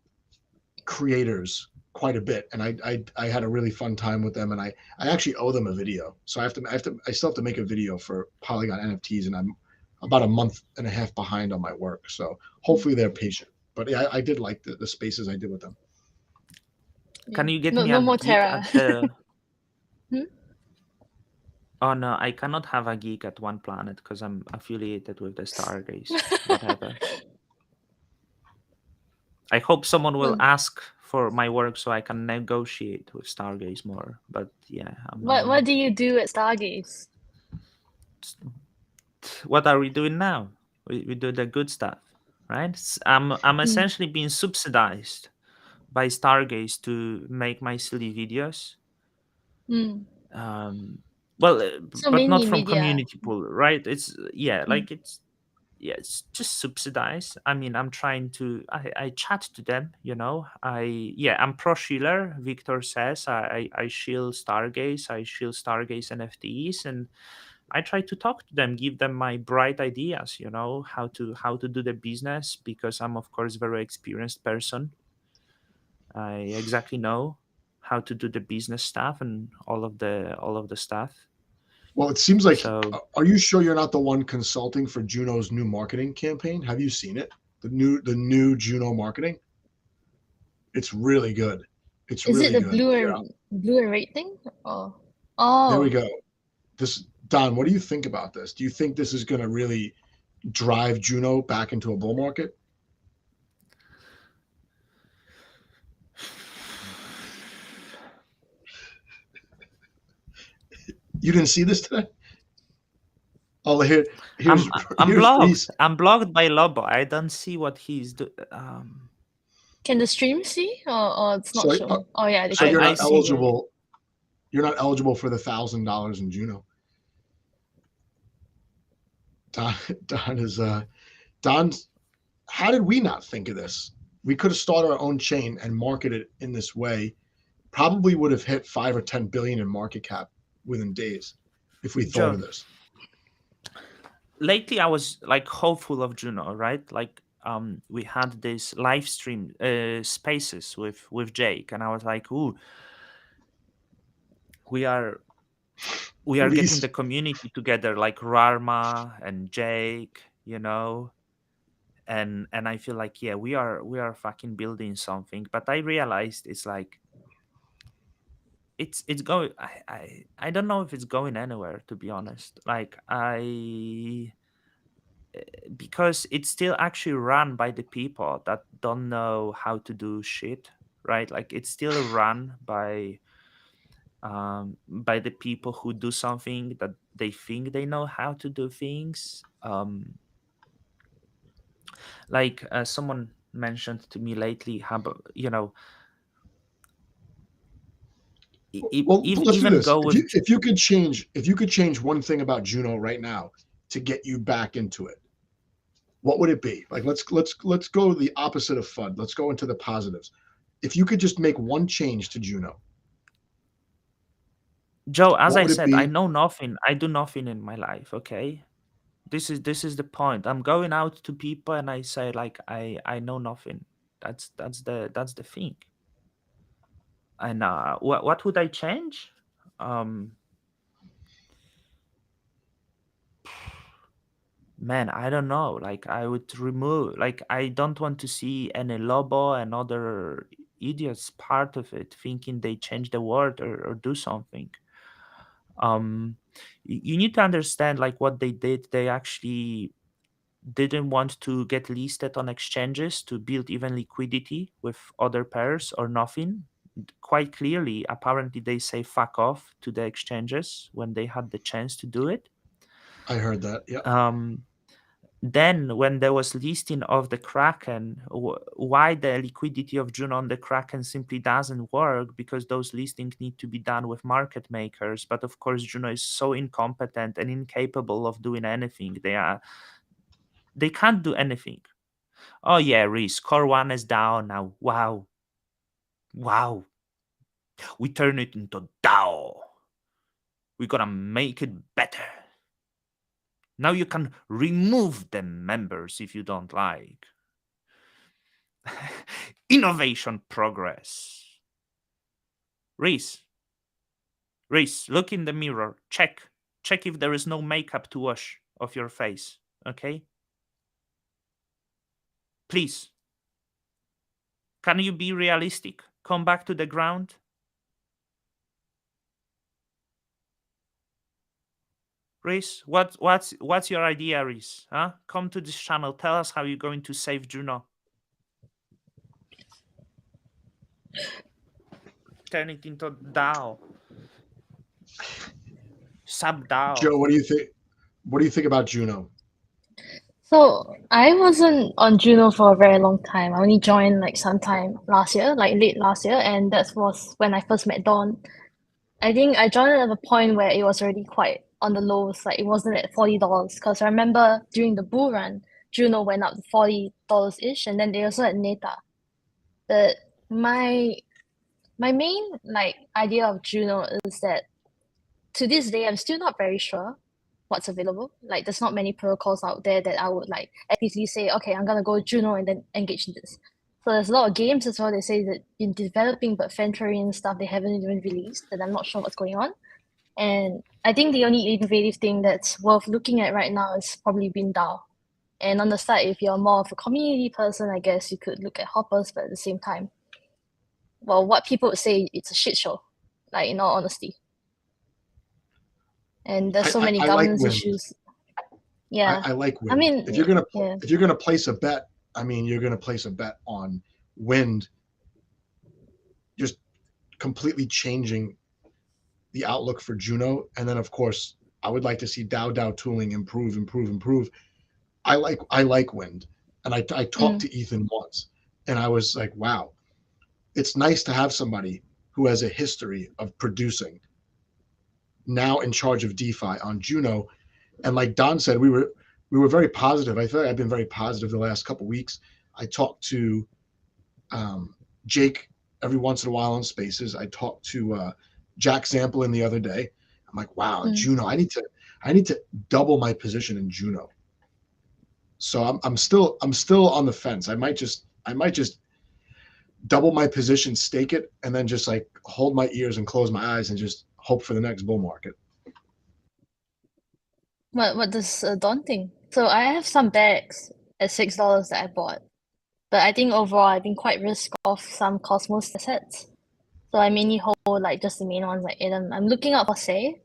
creators quite a bit, and I had a really fun time with them, and I actually owe them a video, so I still have to make a video for Polygon NFTs, and I'm about a month and a half behind on my work, so hopefully they're patient. But yeah, I did like the spaces I did with them. Can you get me no more Terra? Oh no, I cannot have a geek at One Planet because I'm affiliated with the Stargaze. Whatever. I hope someone will ask for my work so I can negotiate with Stargaze more. But yeah. What do you do at Stargaze? What are we doing now? We do the good stuff, right? I'm essentially being subsidized by Stargaze to make my silly videos. Well, so but not from community pool, right? It's it's just subsidized. I mean, I'm trying to I chat to them, I'm pro Schiller. Victor says I shield Stargaze, I shield Stargaze NFTs, and I try to talk to them, give them my bright ideas, how to do the business, because I'm of course a very experienced person. I exactly know how to do the business stuff and all of the stuff. Well, it seems like. Are you sure you're not the one consulting for Juno's new marketing campaign? Have you seen it? The new Juno marketing. It's really good. Is really it the good. blue and red thing? Oh. There we go. Don, what do you think about this? Do you think this is going to really drive Juno back into a bull market? You didn't see this today? Oh, here's I'm blocked. I'm blocked by Lobo. I don't see what he's doing. Can the stream see, or it's not shown? Oh yeah, so you're not eligible. You're not eligible for the $1,000 in Juno. Don is Don's. How did we not think of this? We could have started our own chain and marketed it in this way. Probably would have hit 5 or 10 billion in market cap within days if we thought of this. Lately, I was like hopeful of Juno, right? Like we had this live stream spaces with Jake, and I was like, ooh, we are getting the community together, like Rarma and Jake, you know. And I feel like, yeah, we are fucking building something. But I realized it's like it's going, I don't know if it's going anywhere, to be honest. Like because it's still actually run by the people that don't know how to do shit, right? Like it's still run by the people who do something that they think they know how to do things. Like someone mentioned to me lately, how you know, let's do this. If you could change one thing about Juno right now to get you back into it, what would it be? Like let's go the opposite of FUD. Let's go into the positives. If you could just make one change to Juno, Joe, as I said, I know nothing. I do nothing in my life. Okay, this is the point. I'm going out to people and I say like I know nothing. That's the thing. And what would I change? Man, I don't know. Like I would remove. Like I don't want to see any Lobo and other idiots part of it, thinking they change the world or do something. You need to understand like what they did. They actually didn't want to get listed on exchanges to build even liquidity with other pairs or nothing. Quite clearly, apparently they say fuck off to the exchanges when they had the chance to do it. I heard that. Yeah. Then when there was listing of the Kraken, why the liquidity of Juno on the Kraken simply doesn't work, because those listings need to be done with market makers. But of course, Juno is so incompetent and incapable of doing anything. They can't do anything. Oh yeah, Reese, Core 1 is down now. Wow. We turn it into DAO. We're gonna make it better. Now you can remove the members if you don't like. Innovation progress. Reese, look in the mirror. Check if there is no makeup to wash off your face. Okay? Please. Can you be realistic? Come back to the ground. Reese, what's your idea, Reese? Huh? Come to this channel. Tell us how you're going to save Juno. Turn it into DAO. Sub DAO. Joe, what do you think? What do you think about Juno? So I wasn't on Juno for a very long time. I only joined like sometime last year, like late last year, and that was when I first met Dawn. I think I joined at a point where it was already quite on the lows, like it wasn't at $40. Because I remember during the bull run, Juno went up to $40-ish, and then they also had Neta. But my main like idea of Juno is that to this day I'm still not very sure what's available. Like there's not many protocols out there that I would like actively say, okay, I'm gonna go Juno and then engage in this. So there's a lot of games as well. They say that in developing, but Fentrarian stuff they haven't even released, that I'm not sure what's going on. And I think the only innovative thing that's worth looking at right now is probably Bin DAO. And on the side, if you're more of a community person, I guess you could look at Hoppers, but at the same time, well, what people would say, it's a shit show, like in all honesty. And there's so many governance issues. Yeah, I like Wind. I mean, if you're gonna place a bet, I mean, you're gonna place a bet on Wind, just completely changing the outlook for Juno. And then of course, I would like to see DAO DAO tooling improve. I like Wind, and I talked to Ethan once, And I was like, wow, it's nice to have somebody who has a history of producing now in charge of DeFi on Juno. And like Don said, we were very positive. I feel like I've been very positive the last couple of weeks. I talked to Jake every once in a while on Spaces. I talked to Jack Zamplin the other day. I'm like, wow, Juno. I need to double my position in Juno. So I'm still on the fence. I might just double my position, stake it, and then just like hold my ears and close my eyes and just hope for the next bull market. What does Don think? So I have some bags at $6 that I bought, but I think overall I've been quite risk off some Cosmos assets. So I mainly hold like just the main ones like Adam. I'm looking out for Say.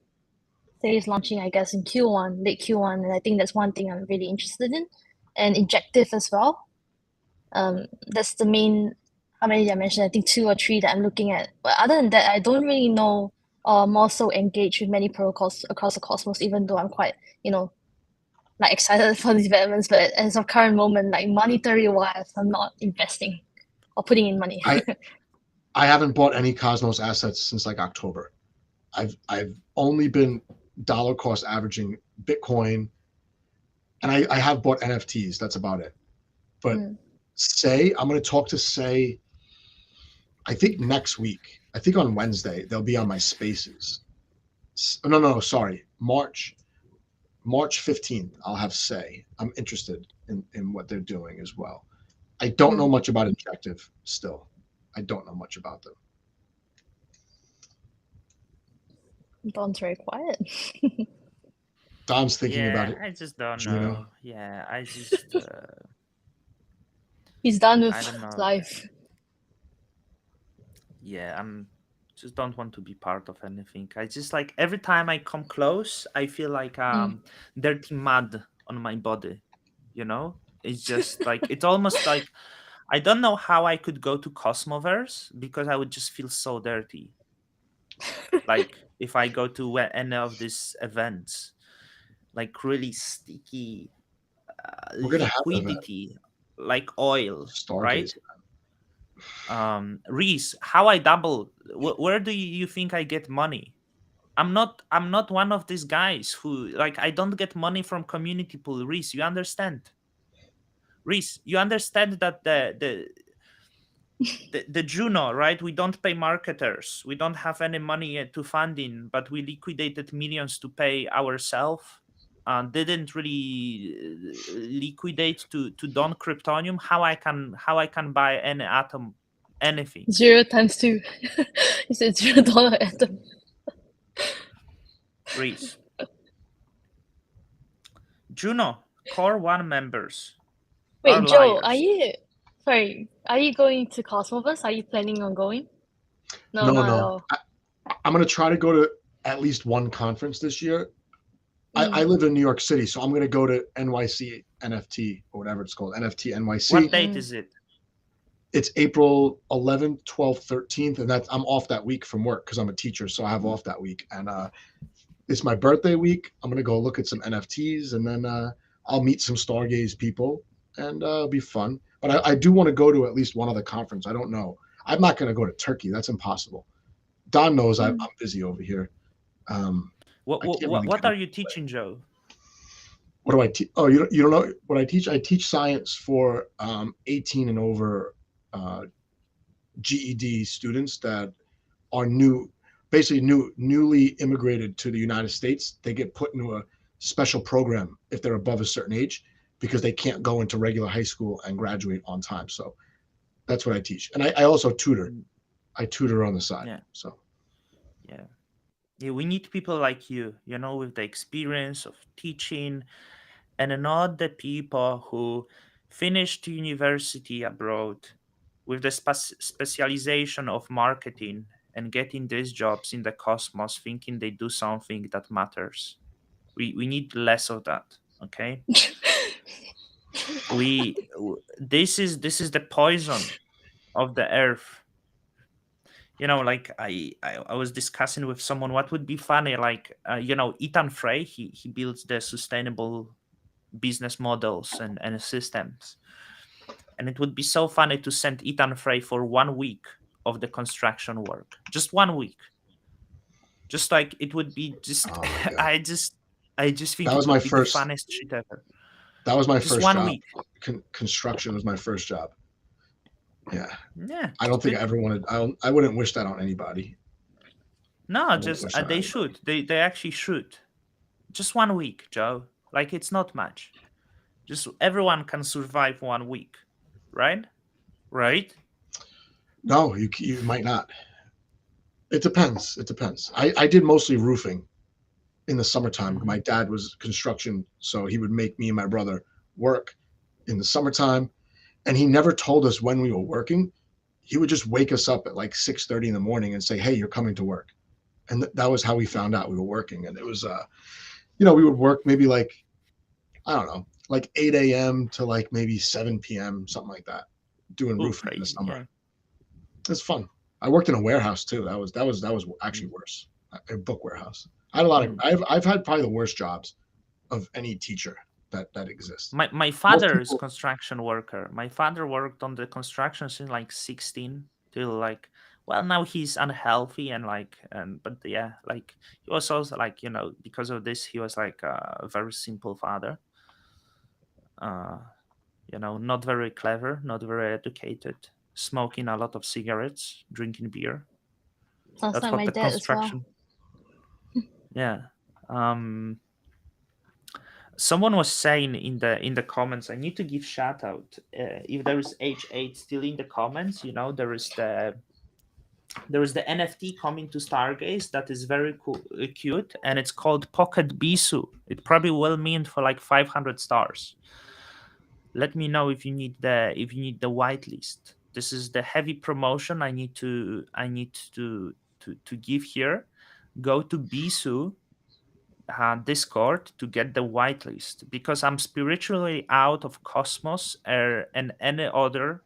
Say is launching, I guess, in Q1, late Q1, and I think that's one thing I'm really interested in. And Injective as well. That's the main. How many did I mention? I think 2 or 3 that I'm looking at. But other than that, I don't really know or more so engaged with many protocols across the Cosmos, even though I'm quite, like excited for the developments. But as of current moment, like monetary wise, I'm not investing or putting in money. I haven't bought any Cosmos assets since like October. I've only been dollar cost averaging Bitcoin, and I have bought NFTs. That's about it. But Say, I'm going to talk to Say, I think next week. I think on Wednesday they'll be on my Spaces. No, sorry, March 15th. I'll have Say. I'm interested in what they're doing as well. I don't know much about Injective still. I don't know much about them. Don's very quiet. Don's thinking about it. I just don't know. Yeah, I just. He's done with life. Yeah, I'm just don't want to be part of anything. I just like every time I come close, I feel like dirty mud on my body. It's just like it's almost like I don't know how I could go to Cosmoverse because I would just feel so dirty. Like if I go to any of these events, like really sticky liquidity, like oil, right? Reese, how I double? Where do you think I get money? I'm not one of these guys who like I don't get money from community pool. Reese, you understand? Reese, you understand that the Juno, right? We don't pay marketers. We don't have any money to funding, but we liquidated millions to pay ourselves. Didn't really liquidate to Don Kryptonium. How I can buy any atom, anything? 0 times 2. You said $0 atom. Reese. Juno Core 1 members. Wait, Joe, are you going to Cosmoverse? Are you planning on going? No, not at all. I'm going to try to go to at least one conference this year. I live in New York City, so I'm going to go to NYC NFT or whatever it's called, NFT NYC. What date is it? It's April 11th, 12th, 13th, and I'm off that week from work because I'm a teacher, so I have off that week. And it's my birthday week. I'm going to go look at some NFTs, and then I'll meet some Stargaze people, and it'll be fun. But I do want to go to at least one other conference. I don't know. I'm not going to go to Turkey. That's impossible. Don knows I'm busy over here. What are you teaching, Joe? What do I teach? Oh, you don't know what I teach? I teach science for 18 and over GED students that are newly immigrated to the United States. They get put into a special program if they're above a certain age because they can't go into regular high school and graduate on time. So that's what I teach. And I also tutor. I tutor on the side. Yeah. So yeah, we need people like you, with the experience of teaching, and not the people who finished university abroad with the specialization of marketing and getting these jobs in the Cosmos, thinking they do something that matters. We need less of that, okay? This is the poison of the earth. Like I was discussing with someone what would be funny, like Ethan Frey, he builds the sustainable business models and systems. And it would be so funny to send Ethan Frey for 1 week of the construction work. Just 1 week. Just like it would be just I just think that was it would my be first, the funnest shit ever. That was my Just first 1 job. week. Construction was my first job. Yeah. Yeah. I don't think I ever wanted, I wouldn't wish that on anybody. No, just they should. They actually should. Just 1 week, Joe. Like, it's not much. Just everyone can survive 1 week, right? Right? No, you might not. It depends. It depends. I did mostly roofing in the summertime. My dad was construction, so he would make me and my brother work in the summertime, and he never told us when we were working. He would just wake us up at like 6:30 in the morning and say, "Hey, you're coming to work," and that was how we found out we were working. And it was, we would work maybe like, I don't know, like 8 a.m. to like maybe 7 p.m., something like that, doing roofing in the summer. Yeah. It's fun. I worked in a warehouse too. That was actually worse. A book warehouse. I had a lot of. I've had probably the worst jobs of any teacher that exists. My father is construction worker. My father worked on the construction since like 16 till like, well, now he's unhealthy but yeah, like he was also like, because of this he was like a very simple father. Not very clever, not very educated, smoking a lot of cigarettes, drinking beer. Sounds like my dad as well. Yeah. Someone was saying in the comments, I need to give shout out. If there is H8 still in the comments, there is the NFT coming to Stargaze that is very cool, cute, and it's called Pocket Bisu. It probably will mint for like 500 stars. Let me know if you need the whitelist. This is the heavy promotion I need to give here. Go to Bisu Discord to get the whitelist, because I'm spiritually out of Cosmos and any other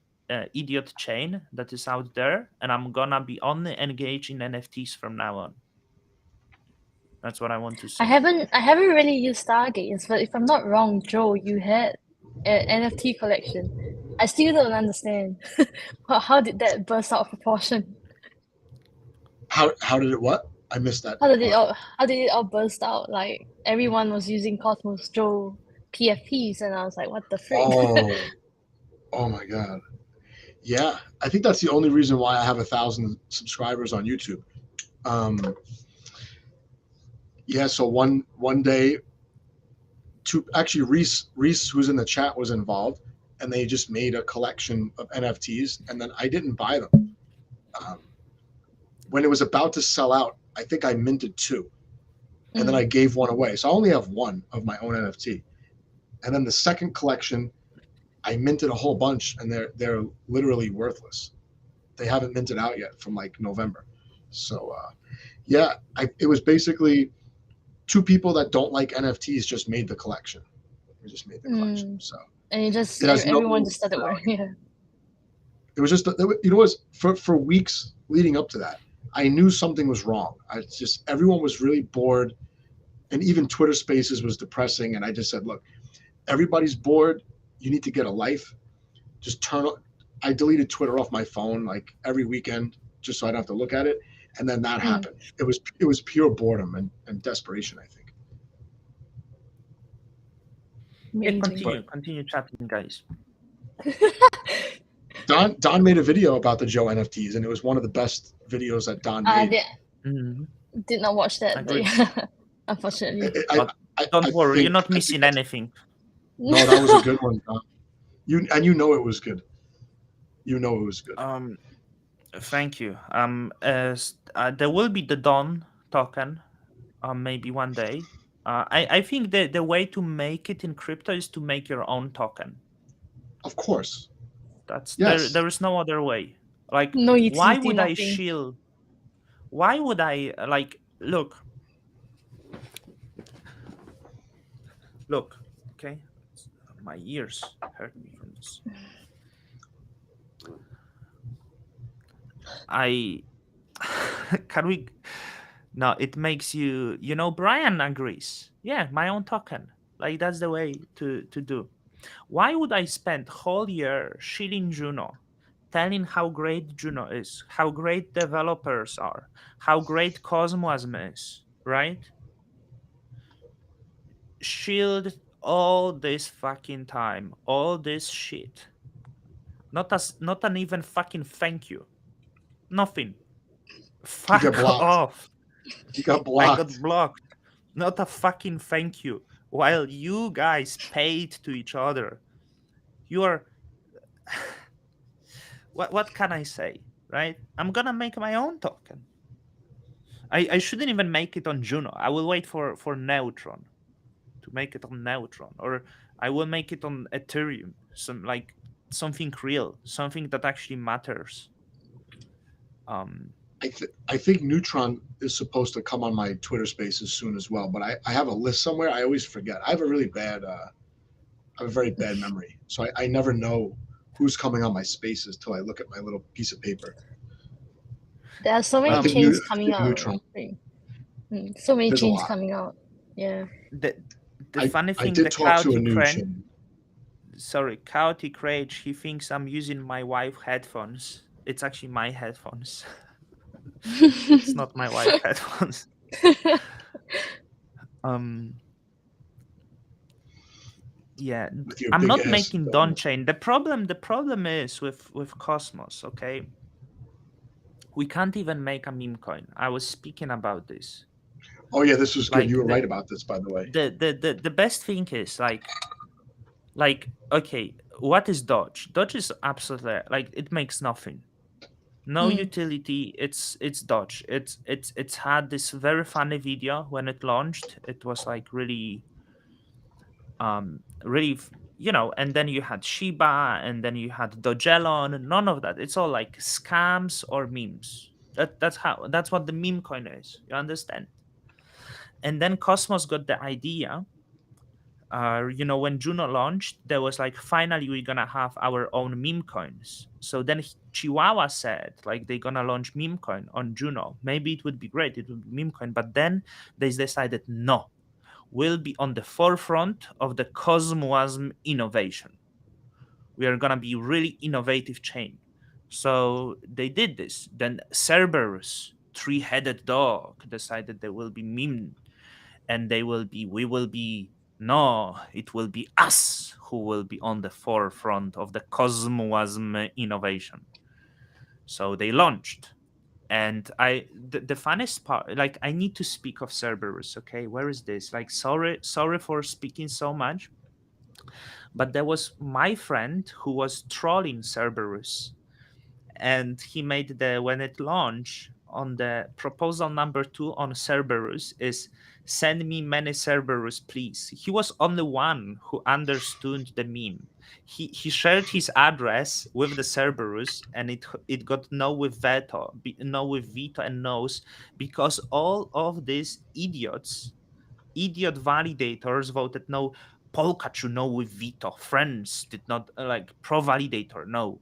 idiot chain that is out there, and I'm gonna be only engaged in NFTs from now on. That's what I want to say. I haven't really used Stargaze, but if I'm not wrong, Joe, you had an NFT collection. I still don't understand. How did that burst out of proportion? How did it what? I missed that. How did it all burst out? Like everyone was using Cosmos Joe PFPs, and I was like, what the frick? Oh my god. Yeah, I think that's the only reason why I have 1,000 subscribers on YouTube. Yeah, so one day, Reese, who's in the chat, was involved, and they just made a collection of NFTs, and then I didn't buy them. When it was about to sell out, I think I minted 2, and then I gave one away. So I only have 1 of my own NFT. And then the second collection, I minted a whole bunch, and they're literally worthless. They haven't minted out yet from like November. So it was basically 2 people that don't like NFTs just made the collection. They just made the collection. So and everyone just started working. It was just for weeks leading up to that, I knew something was wrong. Everyone was really bored, and even Twitter Spaces was depressing. And I just said, look, everybody's bored. You need to get a life. Just I deleted Twitter off my phone like every weekend just so I don't have to look at it. And then that happened. It was pure boredom and desperation, I think. Yeah, continue chatting, guys. Don made a video about the Joe NFTs, and it was one of the best videos that Don made. Did not watch that, unfortunately. Don't worry, you're not missing anything. No, that was a good one, Don. You know it was good. You know it was good. Thank you. There will be the Dawn token, maybe one day. I think the way to make it in crypto is to make your own token. Of course. There is no other way. Like, why would I shield? Why would I look? Okay, my ears hurt me from this. Can we? No, it makes you. Brian agrees. Yeah, my own token. Like, that's the way to do. Why would I spend whole year shilling Juno, telling how great Juno is, how great developers are, how great Cosmos is, right? Shield all this fucking time, all this shit. Not an even fucking thank you. Nothing. Fuck off. You got blocked. I got blocked. Not a fucking thank you. While you guys paid to each other. You are what can I say, right? I'm gonna make my own token. I shouldn't even make it on Juno. I will wait for Neutron to make it on Neutron, or I will make it on Ethereum. Something real, something that actually matters. I think Neutron is supposed to come on my Twitter Spaces soon as well, but I have a list somewhere. I always forget. I have a really bad, I have a very bad memory, so I never know who's coming on my Spaces till I look at my little piece of paper. There are so many chains coming out. Neutron. So many chains coming out. Yeah. The funny thing, the Chaotic Rage, he thinks I'm using my wife headphones. It's actually my headphones. It's not my wife headphones. Yeah, I'm not making Don Chain. The problem is with Cosmos, okay? We can't even make a meme coin. I was speaking about this. Oh yeah, this was good. You were right about this, by the way. The best thing is like okay, what is Doge? Doge is absolutely it makes nothing. No utility. It's Doge. It's had this very funny video when it launched. It was really and then you had Shiba, and then you had Dogelon. None of that. It's all scams or memes. That's what the meme coin is. You understand? And then Cosmos got the idea. When Juno launched, there was finally we're gonna have our own meme coins. So then Chihuahua said they're gonna launch meme coin on Juno. Maybe it would be great. It would be meme coin, but then they decided no. Will be on the forefront of the Cosmosm innovation. We are gonna be really innovative chain. So they did this. Then Cerberus, three-headed dog, decided there will be meme, and it will be us who will be on the forefront of the Cosmosm innovation. So they launched. And the funniest part, I need to speak of Cerberus, okay? Where is this? Sorry for speaking so much, but there was my friend who was trolling Cerberus, and he made when it launched on the proposal number 2 on Cerberus is send me many Cerberus, please. He was only one who understood the meme. He shared his address with the Cerberus, and it got no with veto and no's, because all of these idiot validators voted no. Polkachu no with veto. Friends did not pro validator no.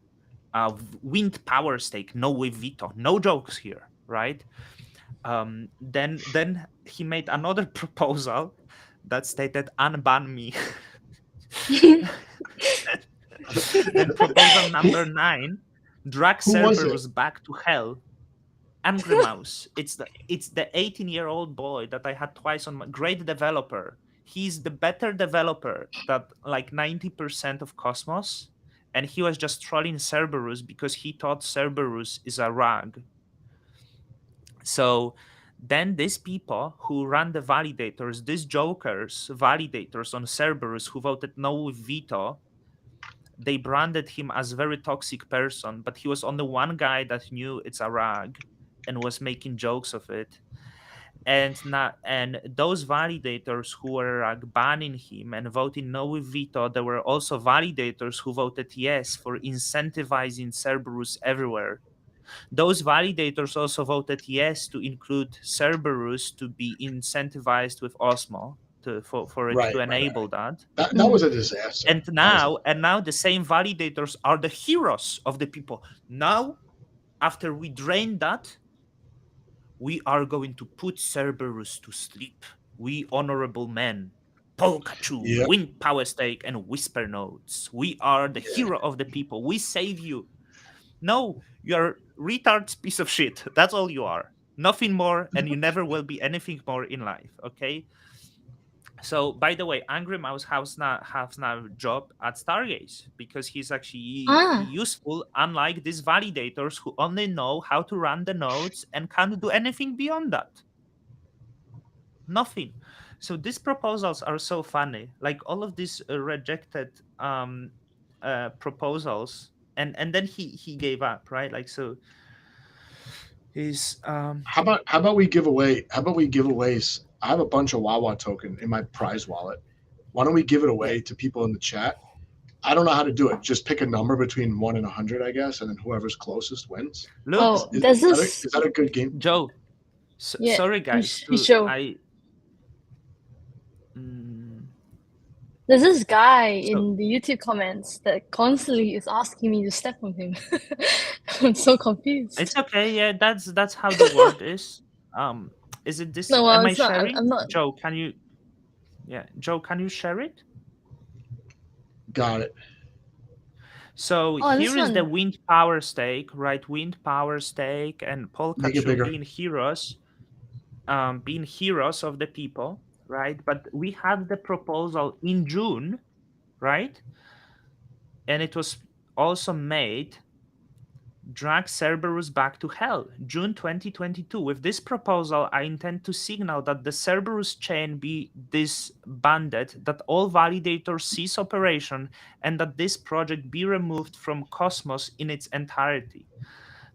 Wind power stake no with veto. No jokes here, right? Then he made another proposal that stated unban me. Then proposal number 9, drag Cerberus back to hell. Angry Mouse. It's the 18-year-old boy that I had twice on my great developer. He's the better developer that 90% of Cosmos, and he was just trolling Cerberus because he thought Cerberus is a rag. So then these people who run the validators, these jokers, validators on Cerberus who voted no with veto, they branded him as a very toxic person, but he was only one guy that knew it's a rag and was making jokes of it. And those validators who were banning him and voting no with veto, there were also validators who voted yes for incentivizing Cerberus everywhere. Those validators also voted yes to include Cerberus to be incentivized with Osmo for it to enable that. That was a disaster. And now the same validators are the heroes of the people. Now, after we drain that, we are going to put Cerberus to sleep. We honorable men. Polkachu, Wind Power Stake, and Whisper Nodes. We are the hero of the people. We save you. No, you're retarded piece of shit. That's all you are. Nothing more, and you never will be anything more in life. Okay. So, by the way, Angry Mouse has now a job at Stargaze because he's actually useful, unlike these validators who only know how to run the nodes and can't do anything beyond that. Nothing. So these proposals are so funny. Like all of these rejected proposals, and then he gave up, right? Like so. He's How about we give away? How about we give away? I have a bunch of Wawa token in my prize wallet. Why don't we give it away to people in the chat? I don't know how to do it. Just pick a number between 1 and 100, I guess, and then whoever's closest wins. Look, is that a good game? Joe, sorry guys. There's this guy in the YouTube comments that constantly is asking me to step on him. I'm so confused. It's okay. Yeah, that's how the world is. Is it this? No, am I it's not. sharing? I'm not. Joe, can you? Yeah, Joe, can you share it? Got it. So here is the Wind Power Stake, right? Wind Power Stake and Polkachu being heroes of the people, right? But we had the proposal in June, right? And it was also made drag Cerberus back to hell, June 2022. With this proposal, I intend to signal that the Cerberus chain be disbanded, that all validators cease operation, and that this project be removed from Cosmos in its entirety.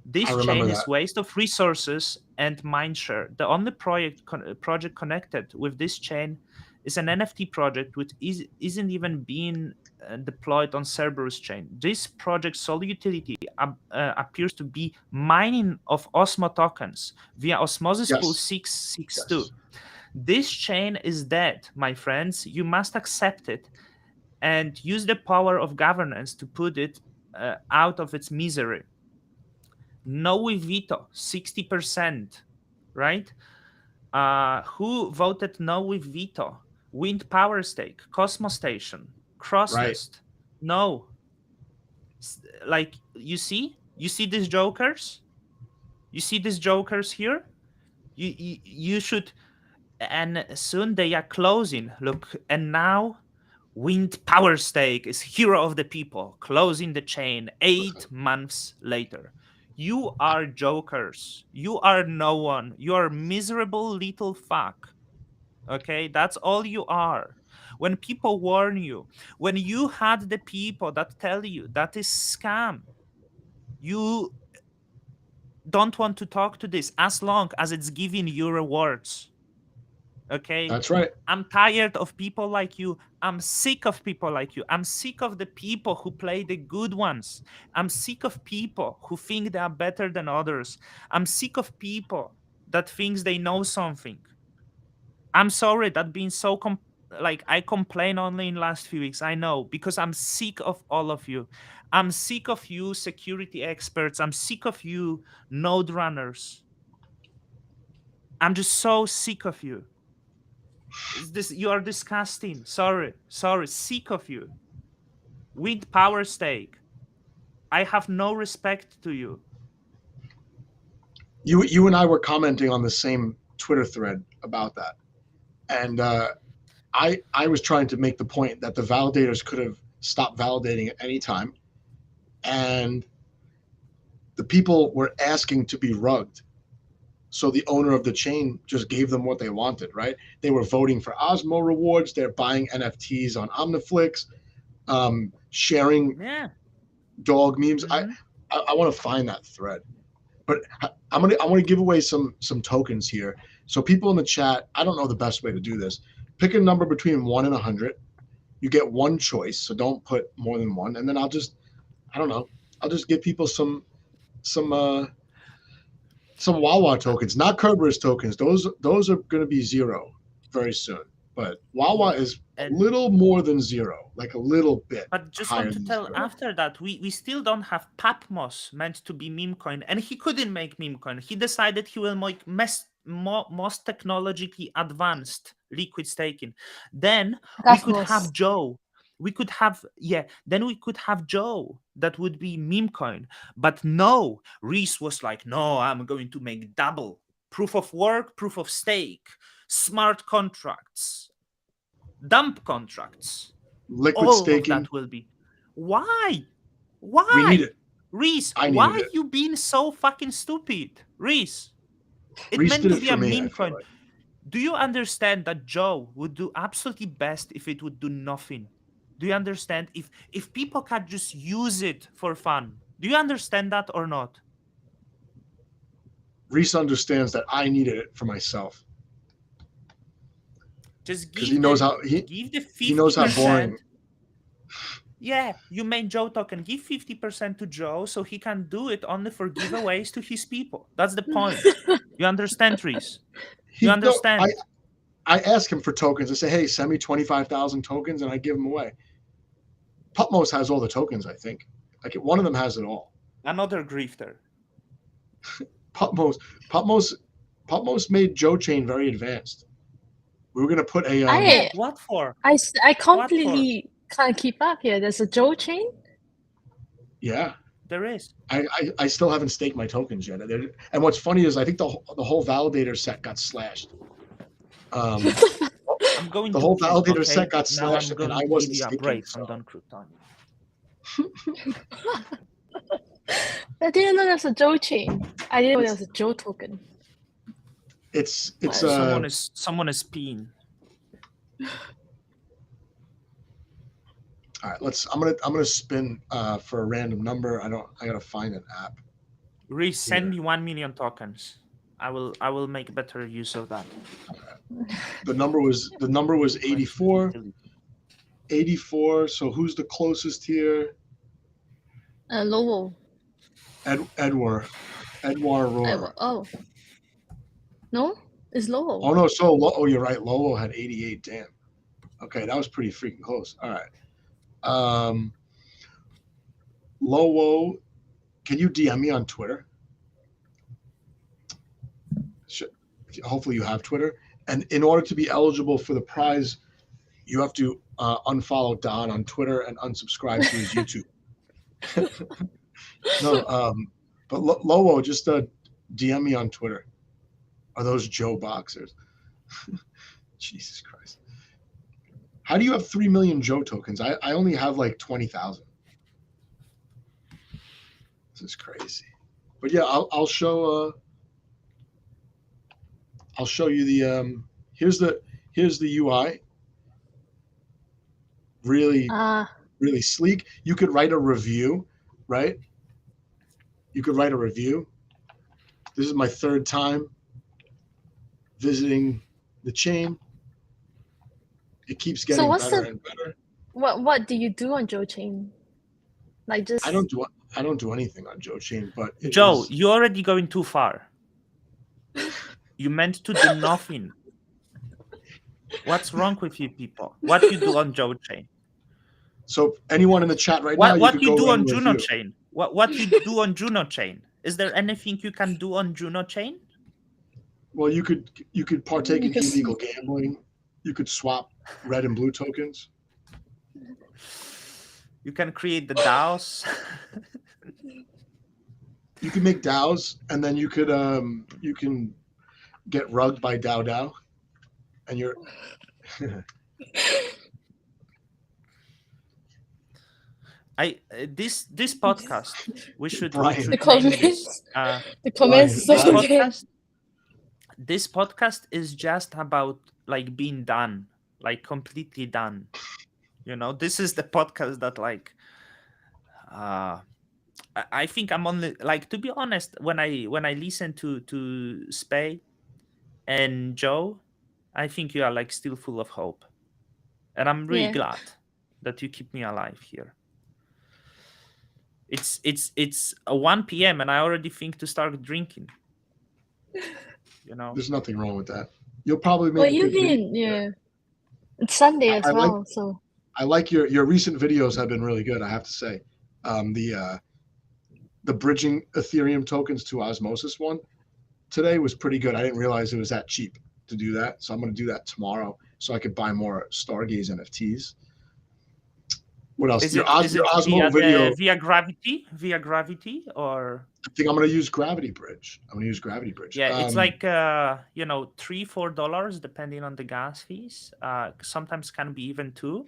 This chain is waste of resources and mindshare. The only project connected with this chain is an NFT project which isn't even being deployed on Cerberus chain. This project's sole utility appears to be mining of Osmo tokens via Osmosis Pool 662. Yes. This chain is dead, my friends. You must accept it and use the power of governance to put it out of its misery. No with veto, 60%, right? Who voted no with veto? Wind Power Stake, Cosmos Station, Crossnest. Right. No. Like, you see these jokers? You see these jokers here? You should, and soon they are closing. Look, and now Wind Power Stake is hero of the people, closing the chain 8 months later. You are jokers. You are no one. You are miserable little fuck. Okay, that's all you are. When people warn you, when you had the people that tell you that is scam, you don't want to talk to this as long as it's giving you rewards. Okay, that's right. I'm tired of people like you. I'm sick of people like you. I'm sick of the people who play the good ones. I'm sick of people who think they are better than others. I'm sick of people that thinks they know something. I'm sorry that being so I complain only in last few weeks. I know, because I'm sick of all of you. I'm sick of you security experts. I'm sick of you node runners. I'm just so sick of you. You are disgusting. Sorry, sick of you. Wind Power Stake. I have no respect to you. You and I were commenting on the same Twitter thread about that, and I was trying to make the point that the validators could have stopped validating at any time, and the people were asking to be rugged. So the owner of the chain just gave them what they wanted, right? They were voting for Osmo rewards. They're buying NFTs on Omniflix, sharing dog memes. Mm-hmm. I want to find that thread, but I want to give away some tokens here. So people in the chat, I don't know the best way to do this. Pick a number between 1 and 100. You get one choice, so don't put more than one. And then I'll just give people some Wawa tokens, not Kerberos tokens. Those are going to be 0 very soon. But Wawa is a little more than 0, like a little bit. But just want to tell, 0. after that, we still don't have Patmos meant to be meme coin, and he couldn't make meme coin. He decided he will make most technologically advanced liquid staking. Then we could have Joe. We could have, then we could have Joe. That would be meme coin. But no, Reese was like, no, I'm going to make double. Proof of work, proof of stake, smart contracts, dump contracts. Liquid all staking. Of that will be. Why? Why? We need it. Reese, why you being so fucking stupid? Reese, it meant to be a meme coin. Like. Do you understand that Joe would do absolutely best if it would do nothing? Do you understand? If people can just use it for fun. Do you understand that or not? Reese understands that I needed it for myself. Just give he knows how give the 50%. He knows how boring. Yeah, you made Joe token. Give 50% to Joe so he can do it only for giveaways to his people. That's the point. You understand, Reese? You understand? No, I ask him for tokens. I say, hey, send me 25,000 tokens, and I give them away. Putmos has all the tokens, I think. Like one of them has it all. Another grifter. Putmos made Joe chain very advanced. We were gonna put a. What for? I completely can't keep up here. There's a Joe chain. Yeah, there is. I still haven't staked my tokens yet. And what's funny is I think the whole validator set got slashed. I'm going. The whole validator set got slashed, and I wasn't staking. So. I'm done crypton. I didn't know there was a Joe chain. I didn't know there was a Joe token. It's someone is peeing. All right, I'm gonna spin for a random number. I gotta find an app. Reese, send me 1 million tokens. I will make better use of that. Okay. The number was 84. 84. So who's the closest here? Lowell. Edward Roar. Oh. No, it's Lowell. Oh no, you're right. Lowell had 88. Damn. Okay, that was pretty freaking close. All right. Lowell, can you DM me on Twitter? Hopefully you have Twitter. And in order to be eligible for the prize, you have to unfollow Don on Twitter and unsubscribe to his YouTube. No, but Lowell, just DM me on Twitter. Are those Joe boxers? Jesus Christ. How do you have 3 million Joe tokens? I only have like 20,000. This is crazy. But yeah, I'll show you the here's the UI. Really sleek. You could write a review, right? You could write a review. This is my third time visiting the chain. It keeps getting better and better. What do you do on Joe chain? Like just I don't do anything on Joe chain, but Joe, you're already going too far. You meant to do nothing. What's wrong with you people? What you do on Joe chain? So anyone in the chat right now, what you do on Juno chain? What you do on Juno chain? Is there anything you can do on Juno chain? Well, you could partake in illegal gambling. You could swap red and blue tokens. You can create the DAOs. You can make DAOs, and then you can get rugged by DAO DAO, and you're. This podcast we should the comments. The comments. This podcast is just about like being done, like completely done. You know, this is the podcast that like I think I'm only like, to be honest, when I listen to Spay and Joe, I think you are like still full of hope. And I'm really glad that you keep me alive here. It's 1 p.m. and I already think to start drinking. You know, there's nothing wrong with that. You'll probably make. It's Sunday as well, so I like your recent videos have been really good. I have to say, the bridging Ethereum tokens to Osmosis one today was pretty good. I didn't realize it was that cheap to do that, so I'm going to do that tomorrow so I could buy more Stargaze NFTs. What else? Is Your it Osmo video. via gravity or? I think I'm going to use Gravity Bridge. Yeah, it's like $3-4 depending on the gas fees. Sometimes can be even $2.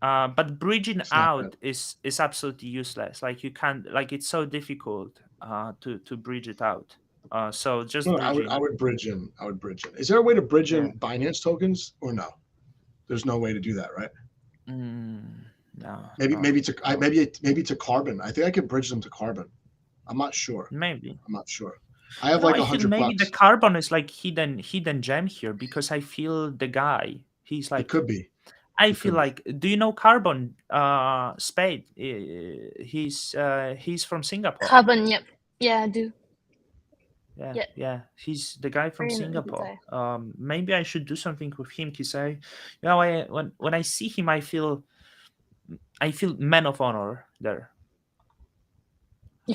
But bridging out is absolutely useless. Like you can't, like it's so difficult to bridge it out. So just bridging. I would bridge in. Is there a way to bridge in Binance tokens or no? There's no way to do that, right? No. Maybe to Carbon. I think I could bridge them to Carbon. I'm not sure. Maybe. I'm not sure. I have like $100. Maybe the Carbon is like hidden gem here because I feel the guy. He's like. It could be. I feel like. Do you know Carbon? Spade. He's from Singapore. Carbon. Yep. Yeah, I do. Yeah. He's the guy from Singapore. Maybe I should do something with him because when I see him, I feel man of honor there.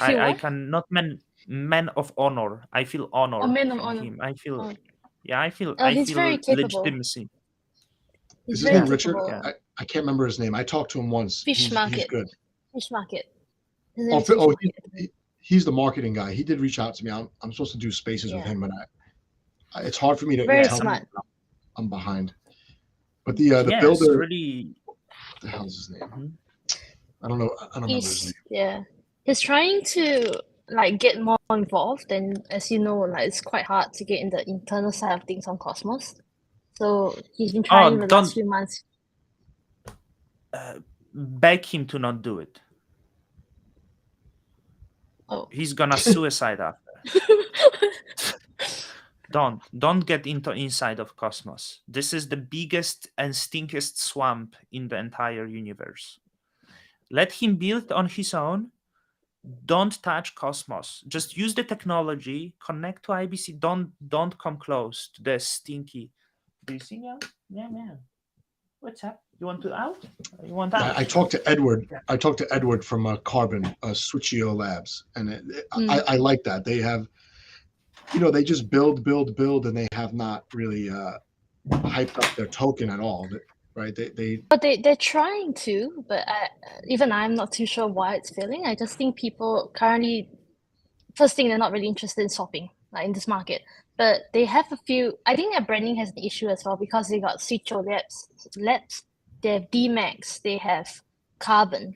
I cannot man of honor. I feel honor from him. I feel I feel very capable. legitimacy. Is his name Richard? Yeah. I can't remember his name. I talked to him once. Fish Market. He's good. Fish Market. He's the marketing guy. He did reach out to me. I'm supposed to do spaces with him, but it's hard for me to very tell smart. him I'm behind. But the builder. Really... What the hell is his name? Mm-hmm. I don't know. I don't remember his name. Yeah, he's trying to like get more involved, and as you know, like it's quite hard to get in the internal side of things on Cosmos. So he's been trying the last few months. Beg him to not do it. Oh, he's gonna suicide after. Don't get inside of Cosmos. This is the biggest and stinkiest swamp in the entire universe. Let him build on his own. Don't touch Cosmos. Just use the technology. Connect to IBC. Don't come close to the stinky. Do you see now? Yeah, man. What's up? You want to out? You want out? I talked to Edward. I talked to Edward from Carbon, Switchio Labs, and I like that. They have, they just build, and they have not really hyped up their token at all, right? But they're trying to, but even I'm not too sure why it's failing. I just think people currently, first thing, they're not really interested in swapping like in this market. But they have a few. I think their branding has an issue as well because they got Switcho Labs. They have DMAX. They have Carbon,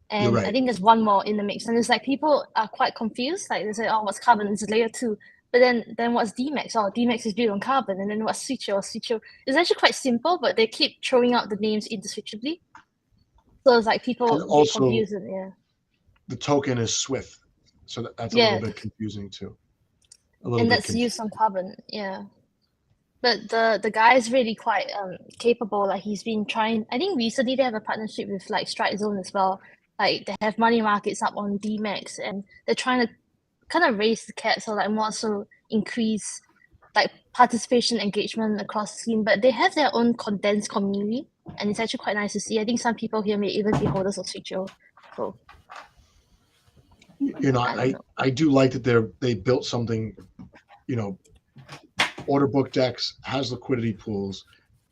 and right. I think there's one more in the mix. And it's like people are quite confused. Like they say, "Oh, what's Carbon? It's layer 2." But then what's DMAX? Oh, DMAX is built on Carbon. And then what's Switcho? Switcho. It's actually quite simple, but they keep throwing out the names interchangeably. So it's like people get confused. Yeah. The token is Swift, so that's a little bit confusing too. And that's used on Carbon, yeah. But the guy is really quite capable. Like he's been trying. I think recently they have a partnership with like Strike Zone as well. Like they have money markets up on DMAX, and they're trying to kind of raise the cap, so like more so increase like participation engagement across the scene. But they have their own condensed community, and it's actually quite nice to see. I think some people here may even be holders of Switcho. So. I do like that they built something, order book decks, has liquidity pools.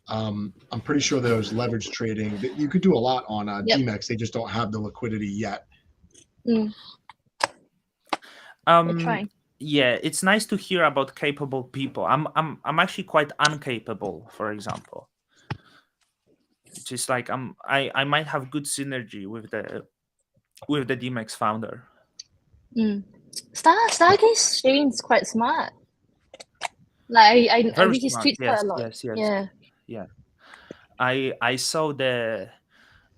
I'm pretty sure there's leverage trading. You could do a lot on DMAX. They just don't have the liquidity yet. Yeah, it's nice to hear about capable people. I'm actually quite incapable, for example. Just like I might have good synergy with the DMAX founder. Stargaze stream's quite smart. Like I read his tweets quite a lot. Yes. Yeah. I saw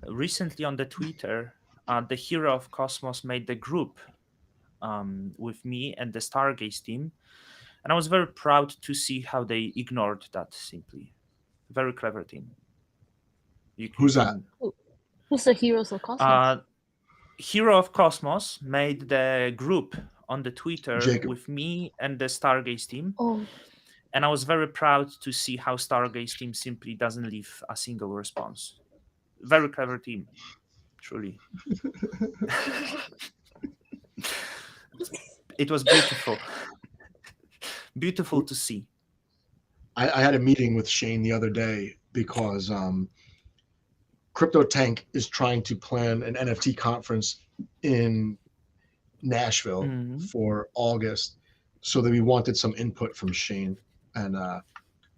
recently on the Twitter, the Hero of Cosmos made the group with me and the Stargaze team, and I was very proud to see how they ignored that simply. Very clever team. Who's that? Who's the Heroes of Cosmos? Hero of Cosmos made the group on the Twitter with me and the Stargaze team. And I was very proud to see how Stargaze team simply doesn't leave a single response. Very clever team, truly. It was beautiful. beautiful to see. I had a meeting with Shane the other day because CryptoTank is trying to plan an NFT conference in Nashville for August, so that we wanted some input from Shane, and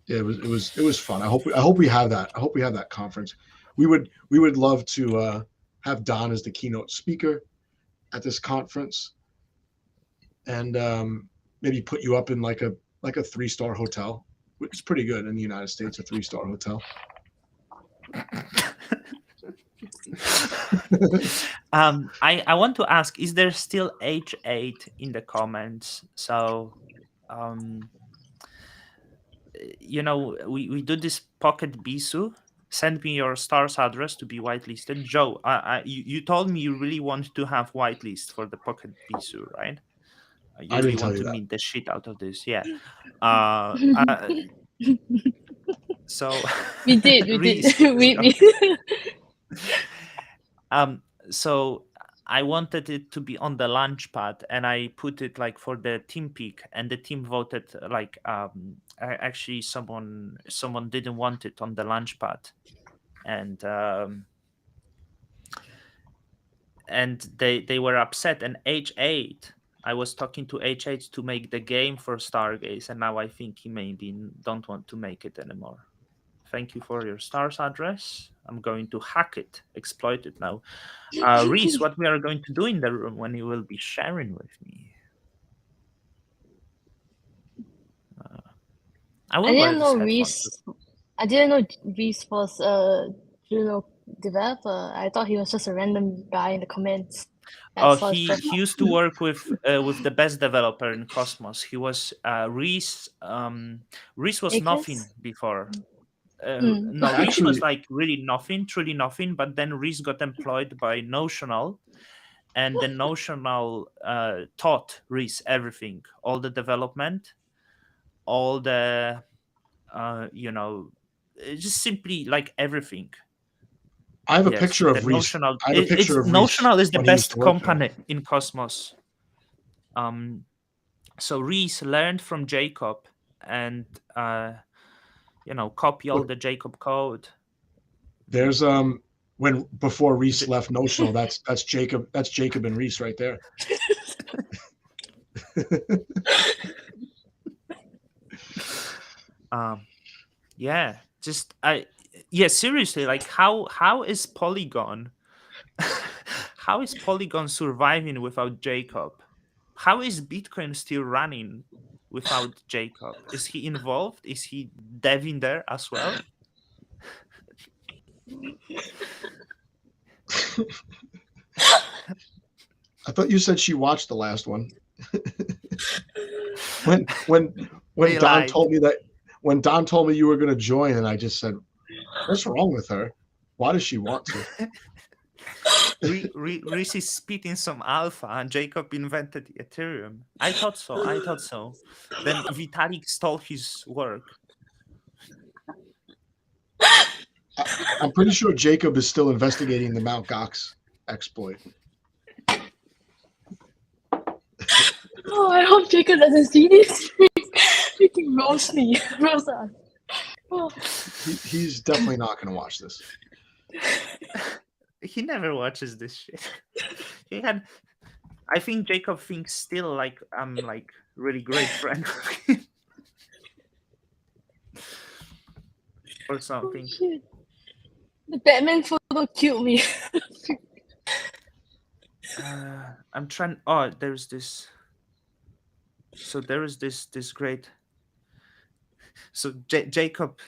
it was fun. I hope we have that. I hope we have that conference. We would love to have Don as the keynote speaker at this conference, and maybe put you up in like a 3-star hotel, which is pretty good in the United States, a 3-star hotel. I want to ask, is there still H8 in the comments? So we do this pocket Bisu. Send me your stars address to be whitelisted. Joe, you told me you really want to have whitelist for the pocket Bisu, right? You really want to meet the shit out of this, yeah. So we did. So I wanted it to be on the launch pad, and I put it like for the team pick, and the team voted like actually someone didn't want it on the launch pad, and they were upset. And H8, I was talking to H8 to make the game for Stargaze, and now I think he maybe don't want to make it anymore. Thank you for your stars address. I'm going to hack it, exploit it now. Reese, what we are going to do in the room when you will be sharing with me? I didn't know Reese was a Juno developer. I thought he was just a random guy in the comments. He used to work with the best developer in Cosmos. He was Reese. Reese was nothing before. No, Reese was like really nothing, truly nothing. But then Reese got employed by Notional, and then Notional taught Reese everything, all the development, all the just simply like everything. I have a picture of Reese. Notional is the best company in Cosmos. So Reese learned from Jacob and copy all the Jacob code. There's before Reese left Notional, that's Jacob and Reese right there. Seriously, like how is Polygon how is Polygon surviving without Jacob? How is Bitcoin still running without Jacob? Is he involved? Is he deving there as well? I thought you said she watched the last one. when Don told me that, when Don told me you were going to join, and I just said, what's wrong with her? Why does she want to? Reese is spitting some alpha, and Jacob invented Ethereum. I thought so. Then Vitalik stole his work. I'm pretty sure Jacob is still investigating the Mt. Gox exploit. Oh, I hope Jacob doesn't see this. Freaking roast me. Oh. He's definitely not going to watch this. He never watches this shit. I think Jacob thinks still like I'm like really great friend with him. Or something. Oh, the Batman photo killed me. I'm trying. There's this. So there is this great. So Jacob.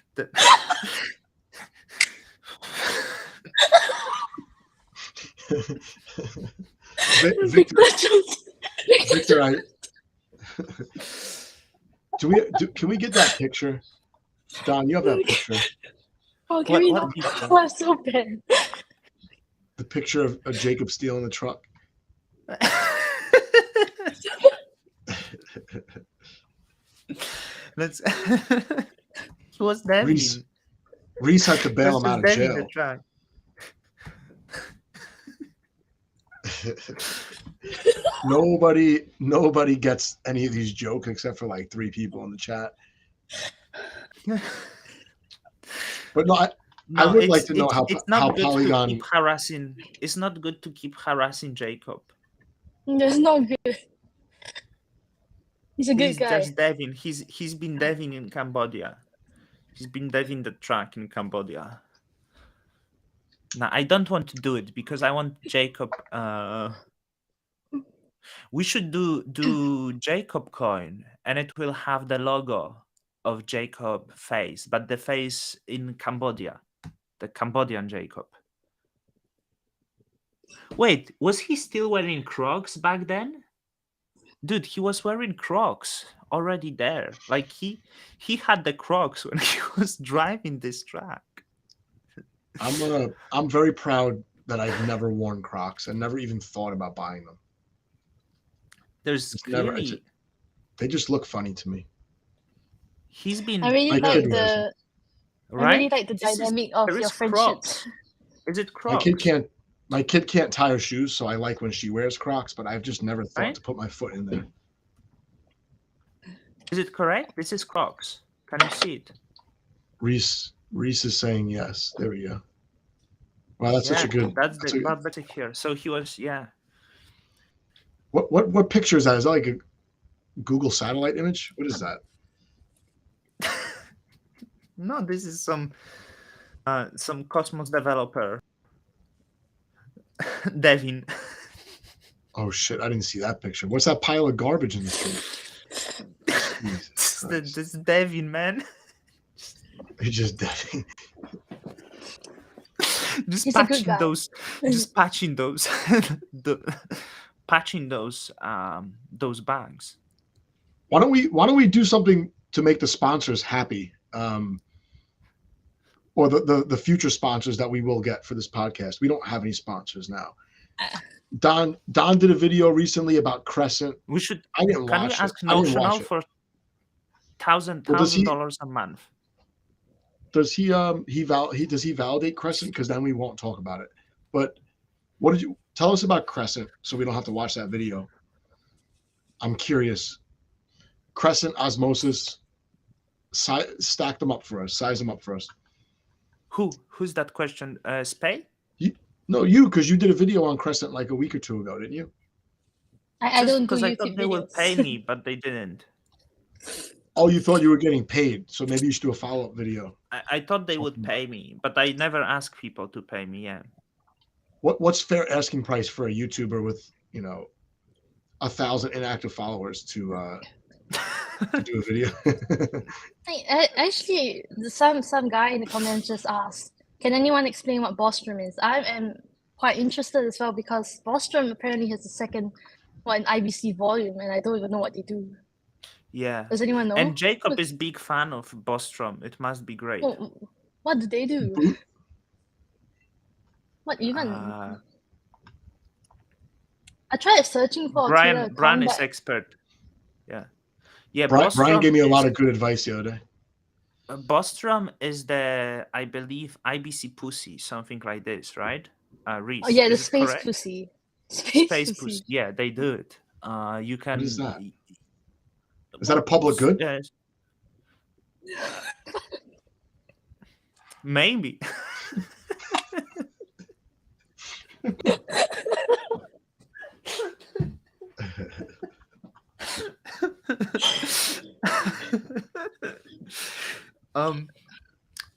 Victor, can we get that picture? Don, you have that picture. Oh, can we not? That's so bad. The picture of Jacob stealing the truck. Let's. He was there. Reese had to bail him out of jail. Nobody gets any of these jokes except for like 3 people in the chat. But no, I would like to know how Polygon. To keep harassing. It's not good to keep harassing Jacob. That's not good. He's a good guy. He's just deving. He's been deving in Cambodia. He's been deving the track in Cambodia. Now I don't want to do it because I want Jacob. We should do Jacob coin, and it will have the logo of Jacob face, but the face in Cambodia, the Cambodian Jacob. Wait, was he still wearing Crocs back then? Dude, he was wearing Crocs already there. Like he had the Crocs when he was driving this track. I'm very proud that I've never worn Crocs and never even thought about buying them. There's clearly they just look funny to me. He's been. I really like the dynamic of your friendship. Is it Crocs? My kid can't tie her shoes, so I like when she wears Crocs, but I've just never thought to put my foot in there. Is it correct? This is Crocs. Can you see it? Reese is saying yes. There we go. Wow, that's such a good. That's the better here. So he was, yeah. What picture is that? Is that like a Google satellite image? What is that? No, this is some Cosmos developer. Devin. Oh shit! I didn't see that picture. What's that pile of garbage in the street? This is Devin, man. He's just Devin. Just patching those. Patching those bags. Why don't we do something to make the sponsors happy? Or the future sponsors that we will get for this podcast. We don't have any sponsors now. Don did a video recently about Crescent. We should. I didn't watch it. Can we ask Notional for $1,000 a month? Does he validate Crescent? Because then we won't talk about it. But what did you tell us about Crescent so we don't have to watch that video? I'm curious. Crescent, Osmosis, stack them up for us. Size them up for us. Who's that question? Spay? No, you, because you did a video on Crescent like a week or 2 ago, didn't you? I don't do YouTube videos. Because I thought they would pay me, but they didn't. Oh, you thought you were getting paid, so maybe you should do a follow-up video. I thought they would pay me, but I never ask people to pay me. Yeah. What's fair asking price for a YouTuber with 1,000 inactive followers to do a video? Actually, some guy in the comments just asked, can anyone explain what Bostrom is? I am quite interested as well because Bostrom apparently has the second in IBC volume, and I don't even know what they do. Yeah. Does anyone know? And Jacob is big fan of Bostrom. It must be great. What do they do? What even? I tried searching for Brian is expert. Yeah. Yeah, Brian gave me a lot of good advice the other day. Bostrom is I believe, IBC Pussy, something like this, right? Reese, oh yeah, the Space Pussy. Space Pussy. Yeah, they do it. You can. What is that? Is that a public good? Yes. Maybe.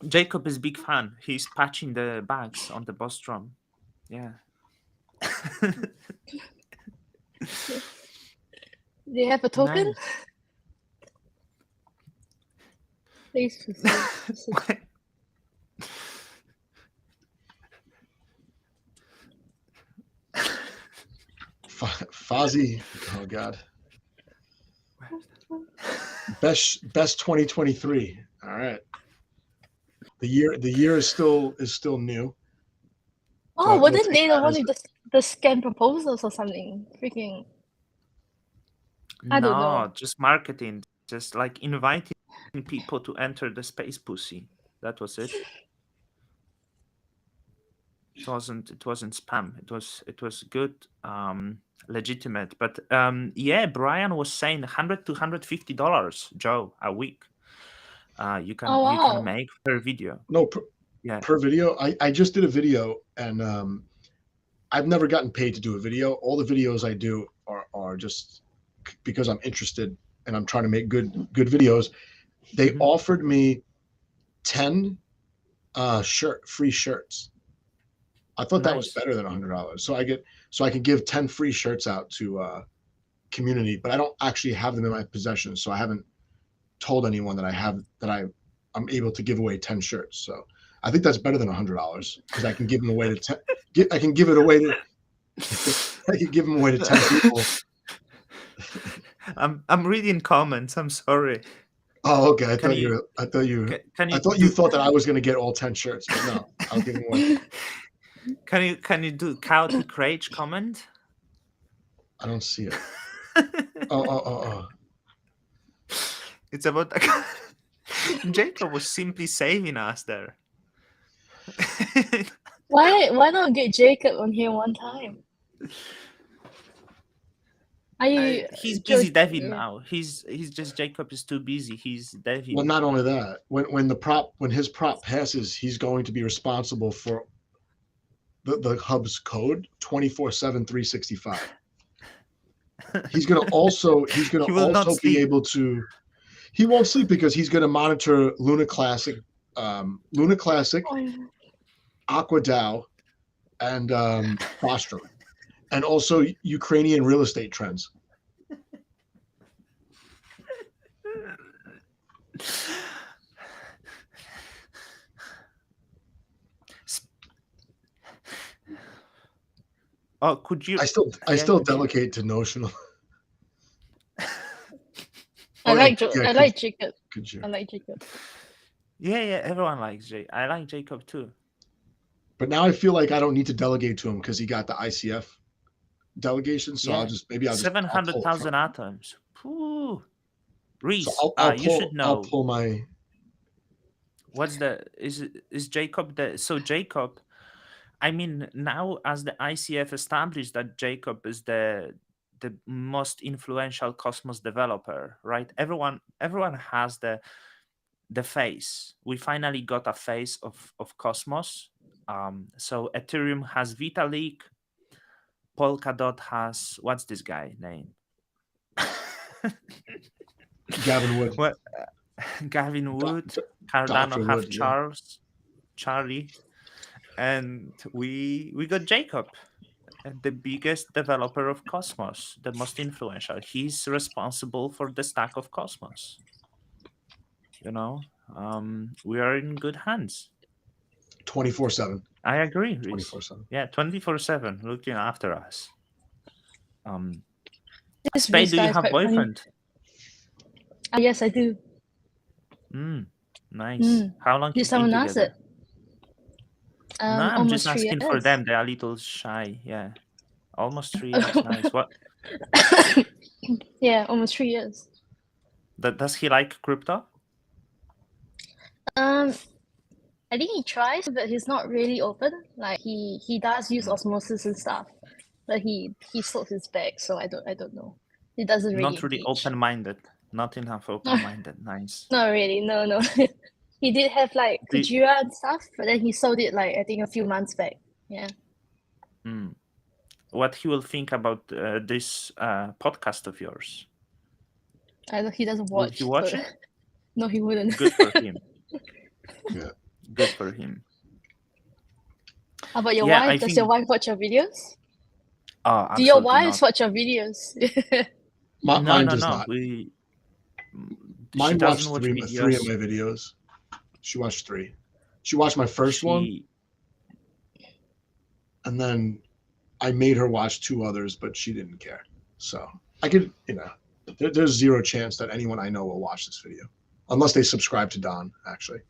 Jacob is big fan. He's patching the bags on the Bostrom. Yeah. They have a token? Nice. Please. Fozzie, oh god. Best 2023. All right. The year is still new. Oh, wasn't they the one with the scam proposals or something? Freaking. I don't know. Just marketing, just like inviting people to enter the Space Pussy. That was it. It wasn't spam. It was good, legitimate. But yeah, Brian was saying $100 to $150, Joe, a week. You can make per video. No, per video. I just did a video, and I've never gotten paid to do a video. All the videos I do are just because I'm interested and I'm trying to make good videos. They offered me 10 free shirts. I thought that was better than $100. So I can give 10 free shirts out to community, but I don't actually have them in my possession. So I haven't told anyone that I'm able to give away 10 shirts. So I think that's better than $100 because I can give them away to I can give them away to 10 people. I'm reading comments. I'm sorry. Oh, okay. I thought you thought that I was going to get all 10 shirts, but no, I'll give them away. Can you do chaotic rage comment? I don't see it. Oh. It's about Jacob was simply saving us there. Why not get Jacob on here one time? He's busy deving now. He's just Jacob is too busy. He's deving. Well, not only that, when his prop passes, he's going to be responsible for the hub's code 24/7, 365. He's going to also be able to. He won't sleep because he's going to monitor Luna Classic, AQUA DAO, and Bostrom, and also Ukrainian real estate trends. Oh, could you? I still delegate to Notional. I like Jacob. I like Jacob. Yeah, everyone likes Jay. I like Jacob too. But now I feel like I don't need to delegate to him because he got the ICF delegation. So I'll just 700,000 atoms. Ooh. Reese, so you should know. I'll pull my. Is Jacob the? So Jacob, I mean, now as the ICF established that Jacob is the most influential Cosmos developer, right? Everyone has the face. We finally got a face of Cosmos. So Ethereum has Vitalik, Polkadot has what's this guy name? Gavin Wood. What? Gavin Wood. Cardano have Charlie, and we got Jacob, the biggest developer of Cosmos, the most influential. He's responsible for the stack of Cosmos. We are in good hands. 24/7. I agree. 24/7. Yeah, 24/7, looking after us. Spade, do you have boyfriend? Yes, I do. Nice. How long? Did someone ask it? No, I'm just asking for them. They're a little shy. Yeah, almost 3 years. Nice. What? Yeah, almost 3 years. Does he like crypto? I think he tries, but he's not really open. Like he does use osmosis and stuff, but he slopes his back, so I don't know. He doesn't really. Not really open-minded. Not enough open-minded. Nice. Not really. No. He did have like Kujira and stuff, but then he sold it like I think a few months back. Yeah. What he will think about this podcast of yours? He doesn't watch. Would you watch it? No, he wouldn't. Good for him. Yeah. Good for him. How about your wife? Does your wife watch your videos? Oh, do your wives watch your videos? Mine does not. Mine watched three of my videos. She watched 3. She watched my first one, and then I made her watch 2 others, but she didn't care. So I could, there's zero chance that anyone I know will watch this video, unless they subscribe to Don, actually.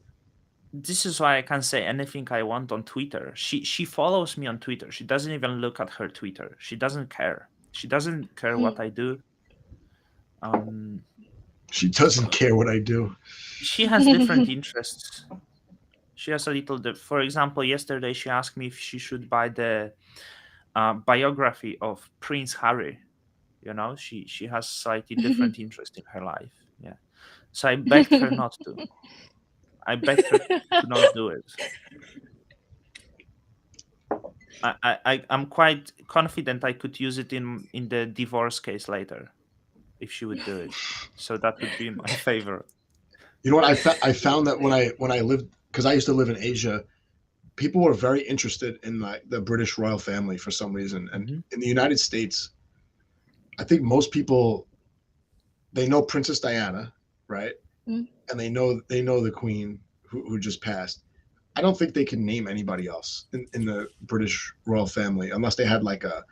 This is why I can say anything I want on Twitter. She follows me on Twitter. She doesn't even look at her Twitter. She doesn't care. She doesn't care what I do. She doesn't care what I do. She has different interests. She has a little. For example, yesterday she asked me if she should buy the biography of Prince Harry. You know, she has slightly different interest in her life. Yeah, so I begged her not to. I begged her to not do it. I'm quite confident I could use it in the divorce case later, if she would do it. So that would be my favorite. You know what? I found that when I lived, because I used to live in Asia, people were very interested in like the British royal family for some reason, and in the United States, I think most people, they know Princess Diana, right? And they know the Queen who just passed. I don't think they can name anybody else in the British royal family unless they had like a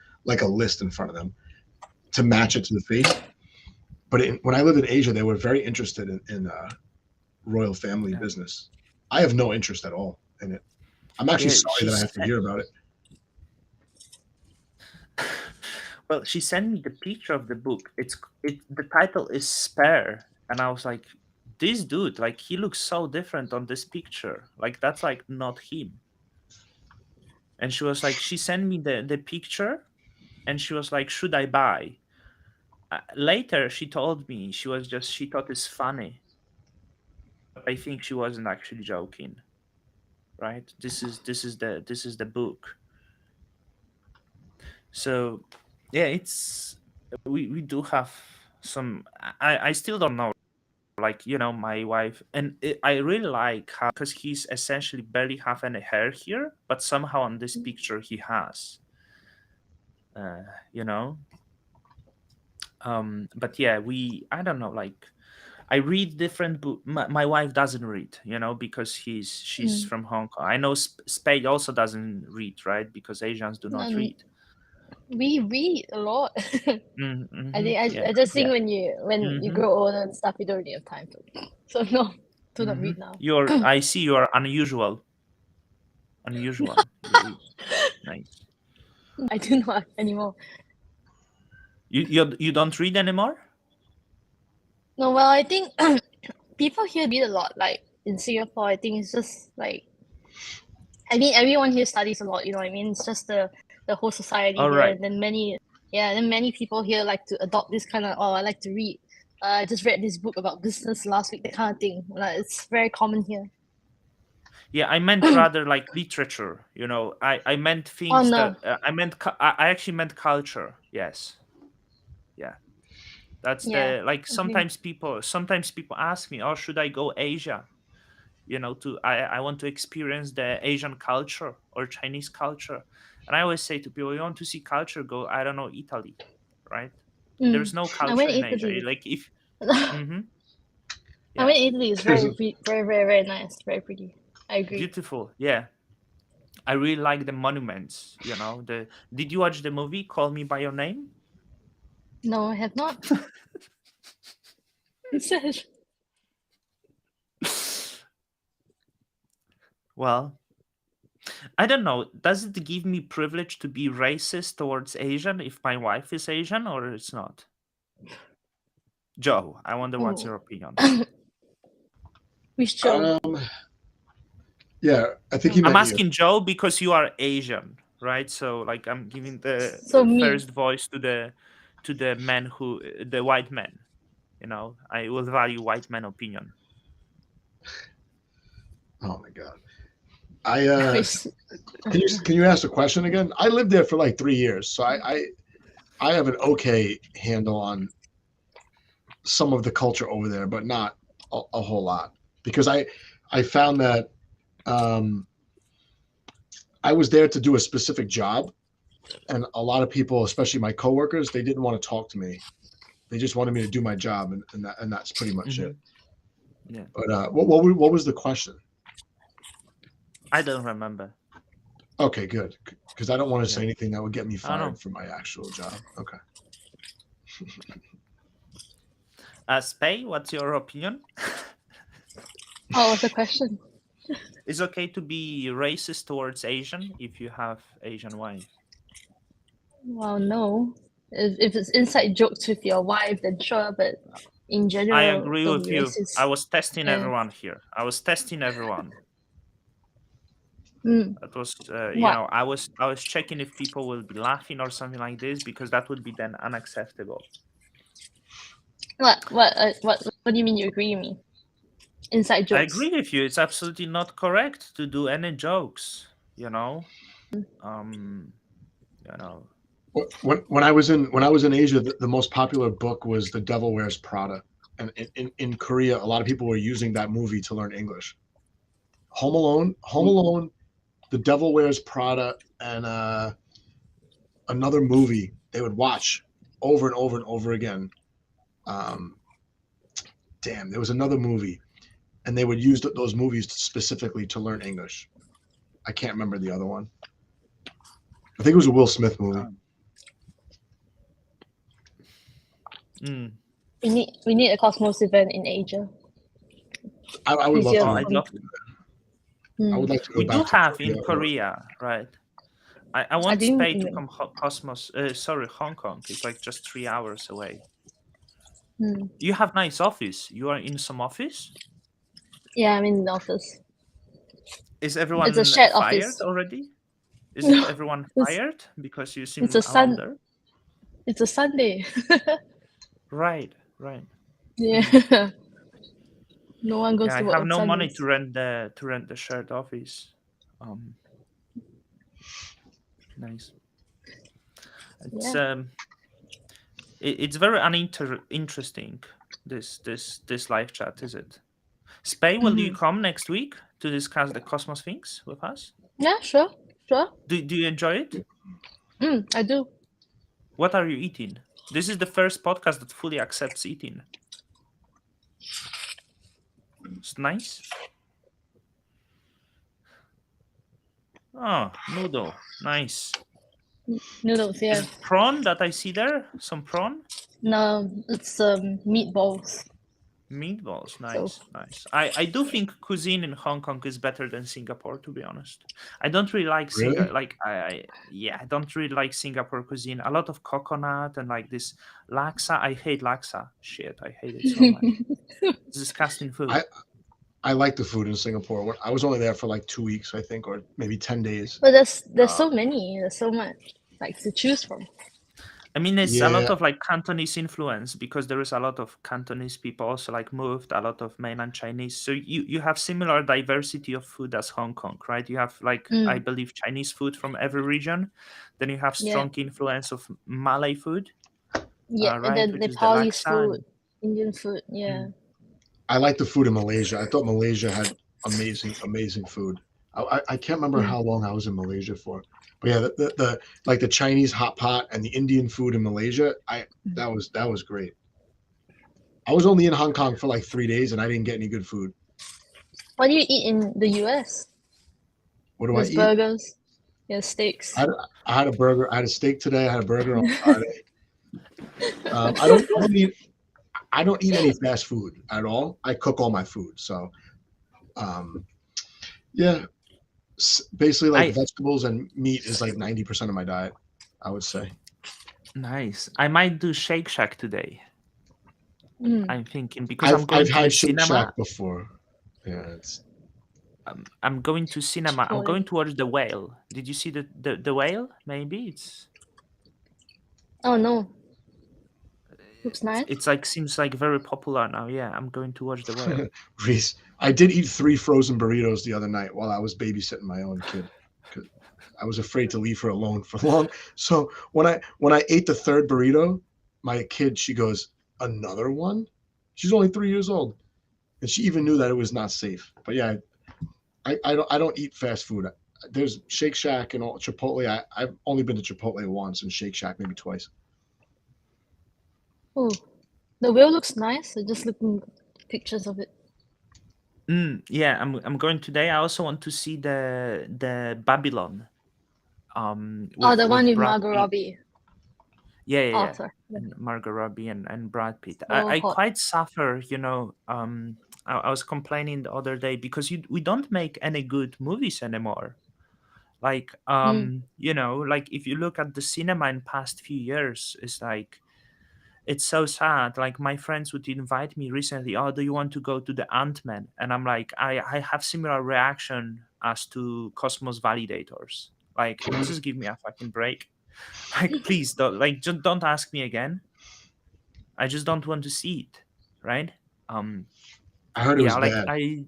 list in front of them to match it to the face. But when I lived in Asia, they were very interested in royal family business. I have no interest at all in it. I'm actually sorry that I have to hear about it. Well, she sent me the picture of the book. The title is Spare, and I was like, this dude, like, he looks so different on this picture. Like, that's like not him. And she was like, she sent me the picture, and she was like, should I buy? Later, she told me she thought it's funny. But I think she wasn't actually joking. Right? This is the book. So yeah, we do have some. I still don't know, like, you know, my wife, and I really like how, because he's essentially barely have any hair here, but somehow on this picture he has, you know. But yeah, I don't know, like, I read different books. My wife doesn't read, you know, because she's from Hong Kong. I know Spade also doesn't read, right? Because Asians do not read. We read a lot. I just think when you grow older and stuff, you don't really have time to. So no, do not read now. I see you are unusual. Unusual. Nice. I do not anymore. You don't read anymore? No, well, I think people here read a lot. Like in Singapore, I think it's just like, I mean, everyone here studies a lot. You know what I mean? It's just the whole society here, right. and then many people here like to adopt this kind of, I like to read. I just read this book about business last week, that kind of thing. Like, it's very common here. Yeah, I meant rather like literature. You know, I meant things that I actually meant culture. Yes. Yeah. That's like sometimes people ask me, oh, should I go Asia? You know, I want to experience the Asian culture or Chinese culture. And I always say to people, you want to see culture, go, I don't know, Italy, right? There's no culture in Asia. Like if I went Italy. It's very, very, very, very nice, very pretty. I agree. Beautiful, yeah. I really like the monuments, you know. Did you watch the movie Call Me by Your Name? No, I have not. It says. Well, I don't know. Does it give me privilege to be racist towards Asian if my wife is Asian, or it's not? Joe, I wonder what's your opinion. Which Joe? Yeah, I think I'm asking Joe because you are Asian, right? So like I'm giving the first voice to the men the white men. You know, I will value white men opinion. Oh my God. Can you ask the question again? I lived there for like 3 years, so I have an okay handle on some of the culture over there, but not a whole lot, because I found that I was there to do a specific job, and a lot of people, especially my coworkers, they didn't want to talk to me. They just wanted me to do my job, and that's pretty much it. Yeah. But what was the question? I don't remember. Okay, good, because I don't want to say anything that would get me fired from my actual job. Okay. Spay, what's your opinion? What's the question? It's okay to be racist towards Asian if you have Asian wife? Well, no. If it's inside jokes with your wife, then sure. But in general, I agree with you. racist. I was testing everyone here. I was testing everyone. That was, I was checking if people will be laughing or something like this, because that would be then unacceptable. What do you mean you agree with me? Inside jokes. I agree with you. It's absolutely not correct to do any jokes. When I was in Asia, the most popular book was The Devil Wears Prada, and in Korea, a lot of people were using that movie to learn English. Home Alone, The Devil Wears Prada, and another movie they would watch over and over and over again. There was another movie, and they would use those movies specifically to learn English. I can't remember the other one. I think it was a Will Smith movie. We need a Cosmos event in Asia. I would love to. I'd love to. I would like to go we back do to have Korea in Korea, right? I want Spain to come Hong Kong. It's like just 3 hours away. You have nice office. You are in some office? Yeah, I'm in the office. Is everyone it's a shared fired office. already? Is everyone fired? Because you seem around there? It's a Sunday. Right. Yeah. No one goes to work. I have no Sundays. money to rent the shared office. Nice. It's it's very interesting, this live chat, is it? Spay, will you come next week to discuss the Cosmos things with us? Yeah, sure. Do you enjoy it? I do. What are you eating? This is the first podcast that fully accepts eating. It's nice. Oh, noodle. Nice. Noodles, yeah. Is it prawn that I see there? Some prawn? No, it's meatballs. Meatballs, nice. I do think cuisine in Hong Kong is better than Singapore, to be honest. I don't really like Singapore. I don't really like Singapore cuisine. A lot of coconut and like this laksa. I hate laksa. Shit, I hate it so much. It's disgusting food. I like the food in Singapore. I was only there for like 2 weeks, I think, or maybe 10 days. But there's so many. There's so much to choose from. I mean, it's a lot of like Cantonese influence, because there is a lot of Cantonese people also like moved, a lot of mainland Chinese. So you have similar diversity of food as Hong Kong, right? You have like, I believe, Chinese food from every region. Then you have strong influence of Malay food. Yeah, right? and then Nepalese food, Indian food, I like the food in Malaysia. I thought Malaysia had amazing food. I can't remember how long I was in Malaysia for. But yeah, the Chinese hot pot and the Indian food in Malaysia, that was great. I was only in Hong Kong for like 3 days, and I didn't get any good food. What do you eat in the US? What do I eat? Burgers, steaks. I had a burger. I had a steak today. I had a burger on Friday. I don't eat any fast food at all. I cook all my food. So, basically like vegetables and meat is like 90% of my diet, I would say. Nice. I might do Shake Shack today. I'm thinking, because I've had Shake Shack before. Yeah, I'm going to cinema. I'm going to watch The Whale. Did you see the Whale? Maybe it's. Oh no. Looks nice. It's like seems like very popular now. Yeah, I'm going to watch The Whale. Reese, I did eat 3 frozen burritos the other night while I was babysitting my own kid. I was afraid to leave her alone for long. So when I ate the 3rd burrito, my kid, she goes, "Another one?" She's only 3 years old, and she even knew that it was not safe. But yeah, I don't eat fast food. There's Shake Shack and Chipotle. I've only been to Chipotle once, and Shake Shack maybe twice. Oh, the whale looks nice. I'm just looking at pictures of it. Yeah, I'm going today. I also want to see the Babylon. The one with Margot Robbie. Yeah. Margot Robbie and Brad Pitt. I quite suffer, I was complaining the other day because we don't make any good movies anymore. Like, like if you look at the cinema in past few years, it's so sad. Like my friends would invite me recently, "Oh, do you want to go to the Ant-Man?" And I'm like, I have similar reaction as to Cosmos validators. Like, just give me a fucking break. Like, please just don't ask me again. I just don't want to see it, right? I heard it was bad.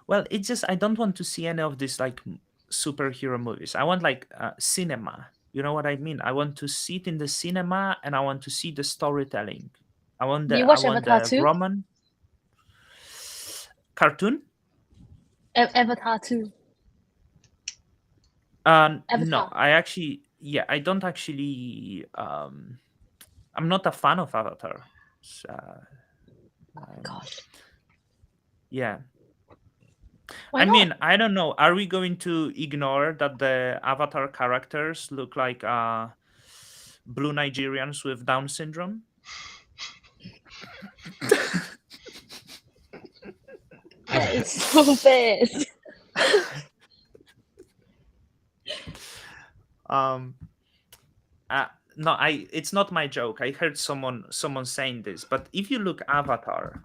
Well, it's just I don't want to see any of these like superhero movies. I want like cinema. You know what I mean? I want to sit in the cinema and I want to see the storytelling. I want the Avatar 2? Roman cartoon. Avatar 2. No, I don't actually. I'm not a fan of Avatar. Gosh. Yeah. Why not? mean, I don't know. Are we going to ignore that the Avatar characters look like blue Nigerians with Down syndrome? That is so bad. No, it's not my joke. I heard someone saying this, but if you look Avatar,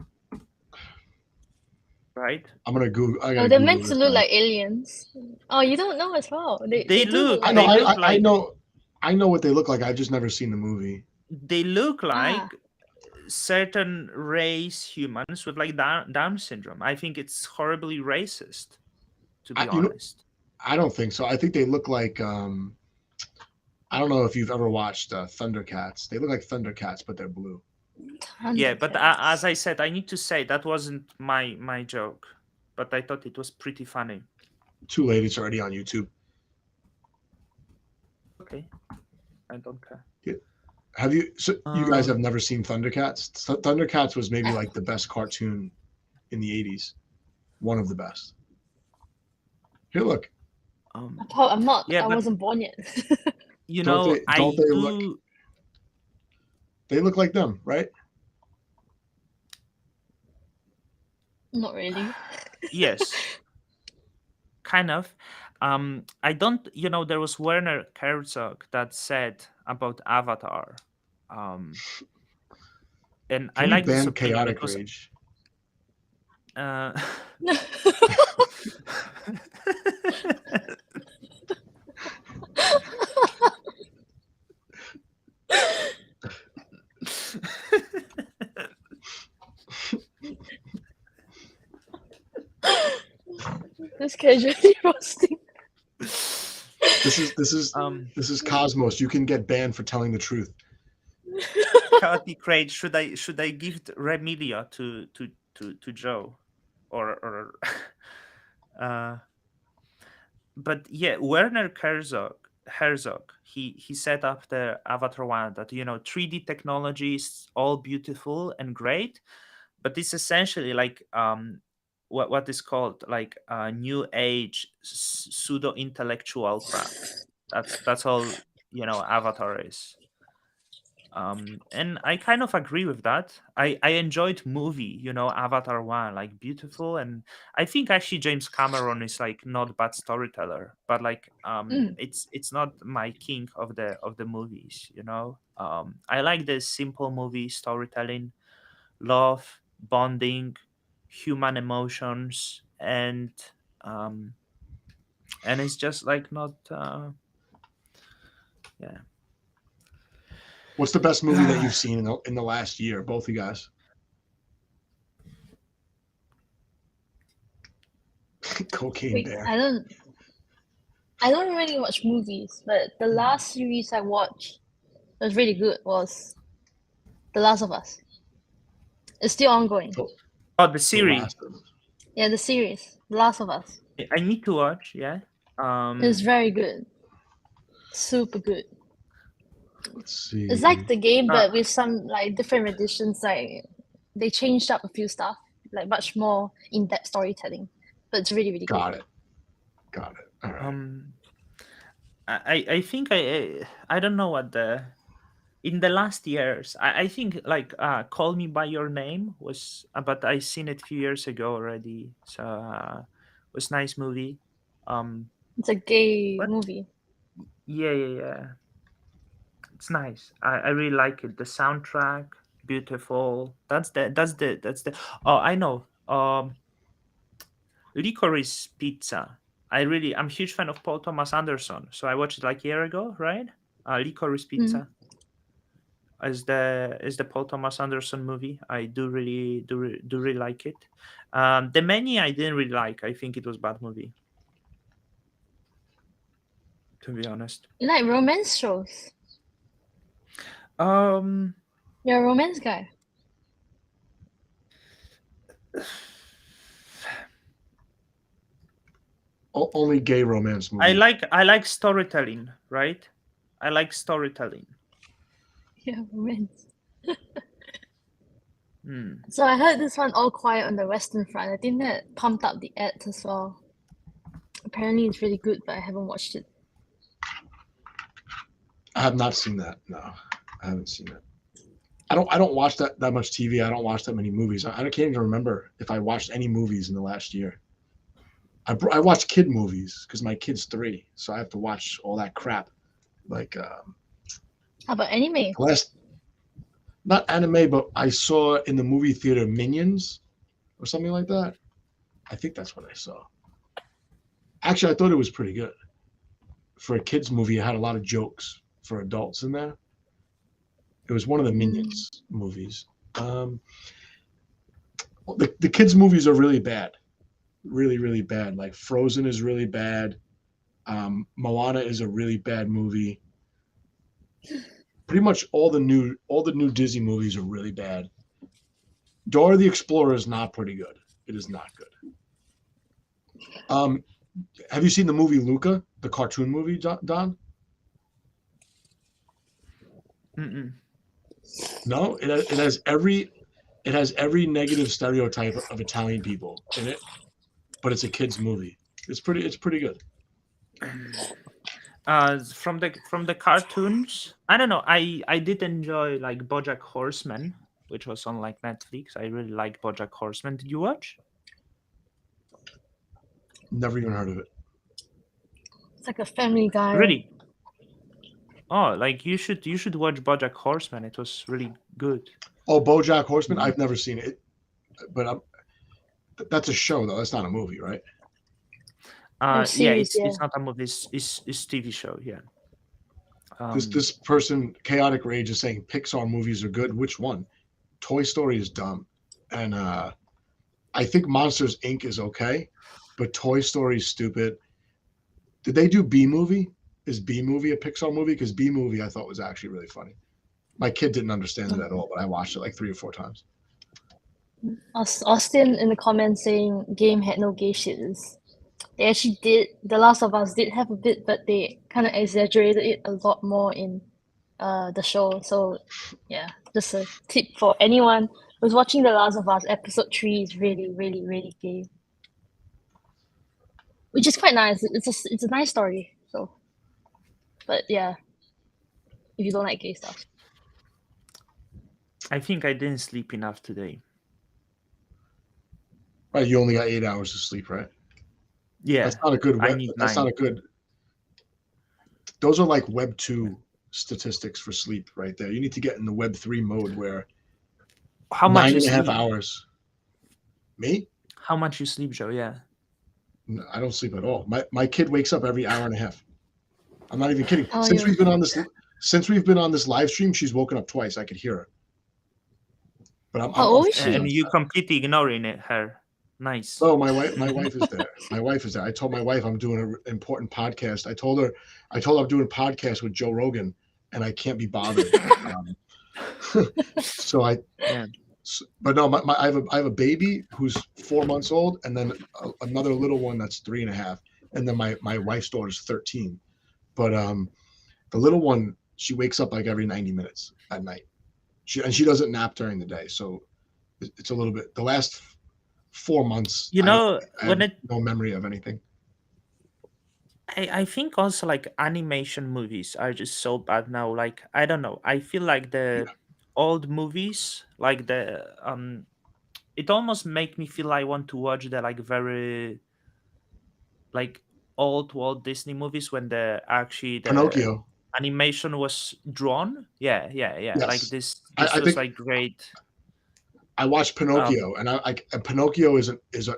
right? I'm gonna Google. They're meant to look like aliens. Oh, you don't know as well. They look. I know. I know. I know what they look like. I've just never seen the movie. They look like certain race humans with like Down syndrome. I think it's horribly racist, to be honest. I don't think so. I think they look like. I don't know if you've ever watched Thundercats. They look like Thundercats, but they're blue. Yeah, but as I said, I need to say that wasn't my joke, but I thought it was pretty funny. Too late. It's already on YouTube. Okay, I don't care. Yeah. Have you? So you guys have never seen Thundercats? Thundercats was maybe like the best cartoon in the '80s. One of the best. Here, look. I'm not. Yeah, I wasn't born yet. You know, they look like them, right? Not really. Yes. Kind of. I don't, there was Werner Herzog that said about Avatar. And Can I like this opinion. Chaotic Rage. This casually roasting. This is Cosmos. You can get banned for telling the truth. Chaotic Rage. Should I give Remilia to Joe, or but yeah, Werner Herzog. He set up the Avatar one that 3D technology is all beautiful and great, but it's essentially like what is called like new age pseudo intellectual crap. That's all Avatar is. And I kind of agree with that. I enjoyed movie, Avatar 1, like beautiful, and I think actually James Cameron is like not bad storyteller, but like it's not my king of the movies, I like the simple movie storytelling, love, bonding, human emotions, and it's just like not yeah. What's the best movie that you've seen in the last year, both of you guys? Cocaine Bear. I don't really watch movies, but the last series I watched was really good. Was The Last of Us. It's still ongoing. Oh, the series. Yeah, the series, The Last of Us. I need to watch. Yeah. It's very good. Super good. Let's see. It's like the game, but with some like different additions. Like they changed up a few stuff, like much more in-depth storytelling. But it's really, really good. Got it. All right. I think I don't know what in the last years. I think like Call Me by Your Name was, but I seen it a few years ago already. So it was a nice movie. It's a gay movie. Yeah. It's nice. I really like it. The soundtrack, beautiful. That's the. Oh, I know. Licorice Pizza. I'm a huge fan of Paul Thomas Anderson, so I watched it like a year ago, right? Licorice Pizza is the Paul Thomas Anderson movie. I do really like it. The Many I didn't really like. I think it was a bad movie, to be honest. You like romance shows? You're a romance guy. Only gay romance movies. I like storytelling, right? I like storytelling. Yeah, romance. So I heard this one, All Quiet on the Western Front. I think that pumped up the ads as well. Apparently it's really good, but I haven't watched it. I have not seen that. No, I haven't seen it. I don't watch that much TV. I don't watch that many movies. I can't even remember if I watched any movies in the last year. I watch kid movies because my kid's 3, so I have to watch all that crap. Like, how about anime? Not anime, but I saw in the movie theater Minions or something like that. I think that's what I saw. Actually, I thought it was pretty good. For a kids movie, it had a lot of jokes for adults in there. It was one of the Minions movies. The kids' movies are really bad. Really, really bad. Like Frozen is really bad. Moana is a really bad movie. Pretty much all the new Disney movies are really bad. Dora the Explorer is not pretty good. It is not good. Have you seen the movie Luca, the cartoon movie, Don? No, it has every negative stereotype of Italian people in it, but it's a kids movie. It's pretty good. From the cartoons, I don't know. I did enjoy like BoJack Horseman, which was on like Netflix. I really like BoJack Horseman. Did you watch? Never even heard of it. It's like a Family Guy. Really? Oh, like you should watch BoJack Horseman. It was really good. Oh, BoJack Horseman. I've never seen it, but that's a show though. That's not a movie, right? It's not a movie. It's TV show. Yeah. This person, Chaotic Rage, is saying Pixar movies are good. Which one? Toy Story is dumb, and I think Monsters Inc. is okay, but Toy Story is stupid. Did they do B Movie? Is B Movie a Pixar movie? Because B Movie I thought was actually really funny. My kid didn't understand it at all, but I watched it like 3 or 4 times. Austin in the comments saying game had no gay shits. They actually did. The Last of Us did have a bit, but they kind of exaggerated it a lot more in the show. So yeah, just a tip for anyone who's watching The Last of Us. Episode 3 is really, really, really gay, which is quite nice. It's a nice story. So, but yeah, if you don't like gay stuff. I think I didn't sleep enough today. Right, you only got 8 hours of sleep, right? Yeah, that's not a good. That's not a good. Those are like Web 2 statistics for sleep, right there. You need to get in the Web 3 mode where. How much? 9.5 hours. Me? How much you sleep, Joe? Yeah. No, I don't sleep at all. My kid wakes up every hour and a half. I'm not even kidding. Since we've been on this live stream, she's woken up twice. I could hear her. But I'm how old is she? And you completely ignoring her. Nice. Oh, my wife is there. My wife is there. I told my wife I'm doing an important podcast. I told her I'm doing a podcast with Joe Rogan, and I can't be bothered. But no, I have a baby who's 4 months old, and then another little one that's 3.5, and then my wife's daughter's 13. But the little one, she wakes up like every 90 minutes at night. She doesn't nap during the day, so it's a little bit. The last 4 months, I have no memory of anything. I think also like animation movies are just so bad now. Like I don't know. I feel like the old movies, like the it almost make me feel I want to watch the like very like old Walt Disney movies when the Pinocchio animation was drawn. Yeah. Yes. Like this I was think, like great. I watched Pinocchio, and and Pinocchio is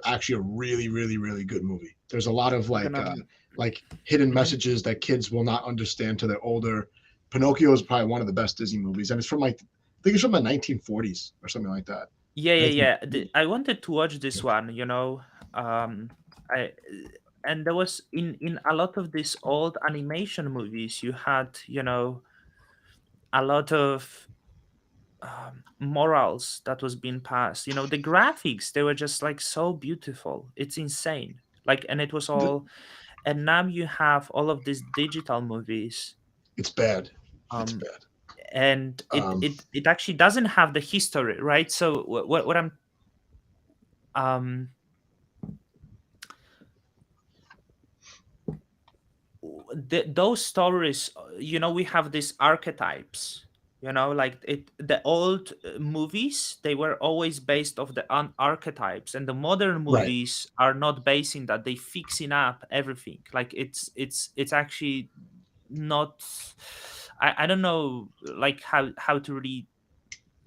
actually a really, really, really good movie. There's a lot of like hidden messages that kids will not understand till they're older. Pinocchio is probably one of the best Disney movies, and it's from like, I think it's from the 1940s or something like that. Yeah. I wanted to watch this one, you know. I and there was in a lot of these old animation movies, you had, you know, a lot of morals that was being passed. You know, the graphics, they were just like so beautiful. It's insane. Like, and it was all, and now you have all of these digital movies. It's bad. It's bad. And it actually doesn't have the history, right? So what I'm those stories, you know, we have these archetypes, you know, like the old movies, they were always based off the archetypes, and the modern movies are not basing that. They fixing up everything. Like it's actually not, I don't know like how to really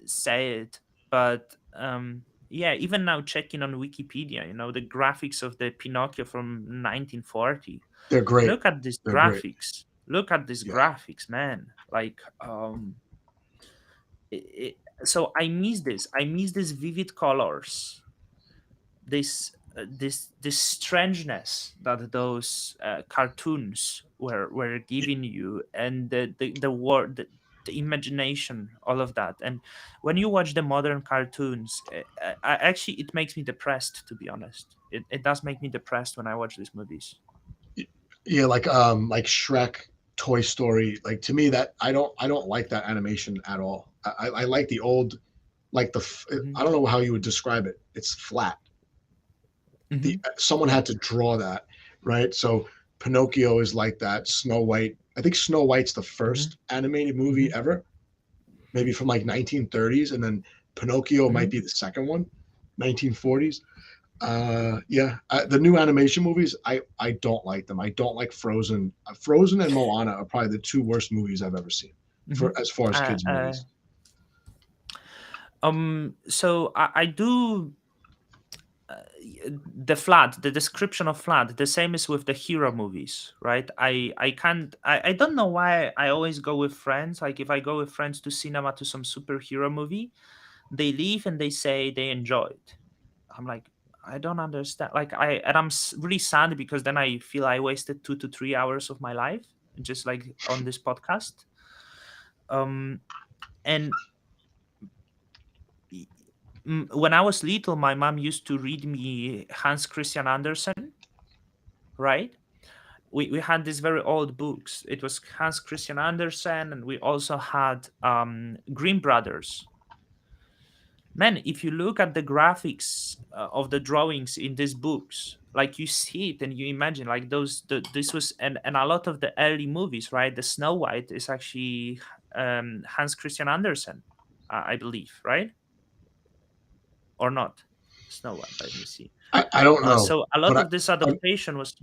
say it, but yeah, even now checking on Wikipedia, you know, the graphics of the Pinocchio from 1940, they're great. Look at these graphics. Look at these graphics, man. Like so I miss this. I miss these vivid colors, this strangeness that those cartoons were giving you, and the word, the imagination, all of that. And when you watch the modern cartoons, actually it makes me depressed, to be honest. It does make me depressed when I watch these movies. Yeah, like Shrek, Toy Story. Like, to me, that I don't like that animation at all. I like the old, like I don't know how you would describe it. It's flat. Someone had to draw that, right? So Pinocchio is like that. Snow White. I think Snow White's the first animated movie ever, maybe from like 1930s, and then Pinocchio might be the second one, 1940s. The new animation movies, I don't like them. I don't like Frozen. Frozen and Moana are probably the two worst movies I've ever seen for as far as kids movies. So I do the description of Flood, the same is with the hero movies, right? I don't know why I always go with friends. Like, if I go with friends to cinema to some superhero movie, they leave and they say they enjoyed. I'm like, I don't understand. Like, I'm really sad, because then I feel I wasted 2 to 3 hours of my life just like on this podcast. And when I was little, my mom used to read me Hans Christian Andersen, right? We had these very old books. It was Hans Christian Andersen, and we also had Grimm Brothers. Man, if you look at the graphics of the drawings in these books, like, you see it and you imagine, like, this was, and a lot of the early movies, right? The Snow White is actually Hans Christian Andersen, I believe, right? Or not? Snow White, let me see. I don't know. So a lot of this adaptation was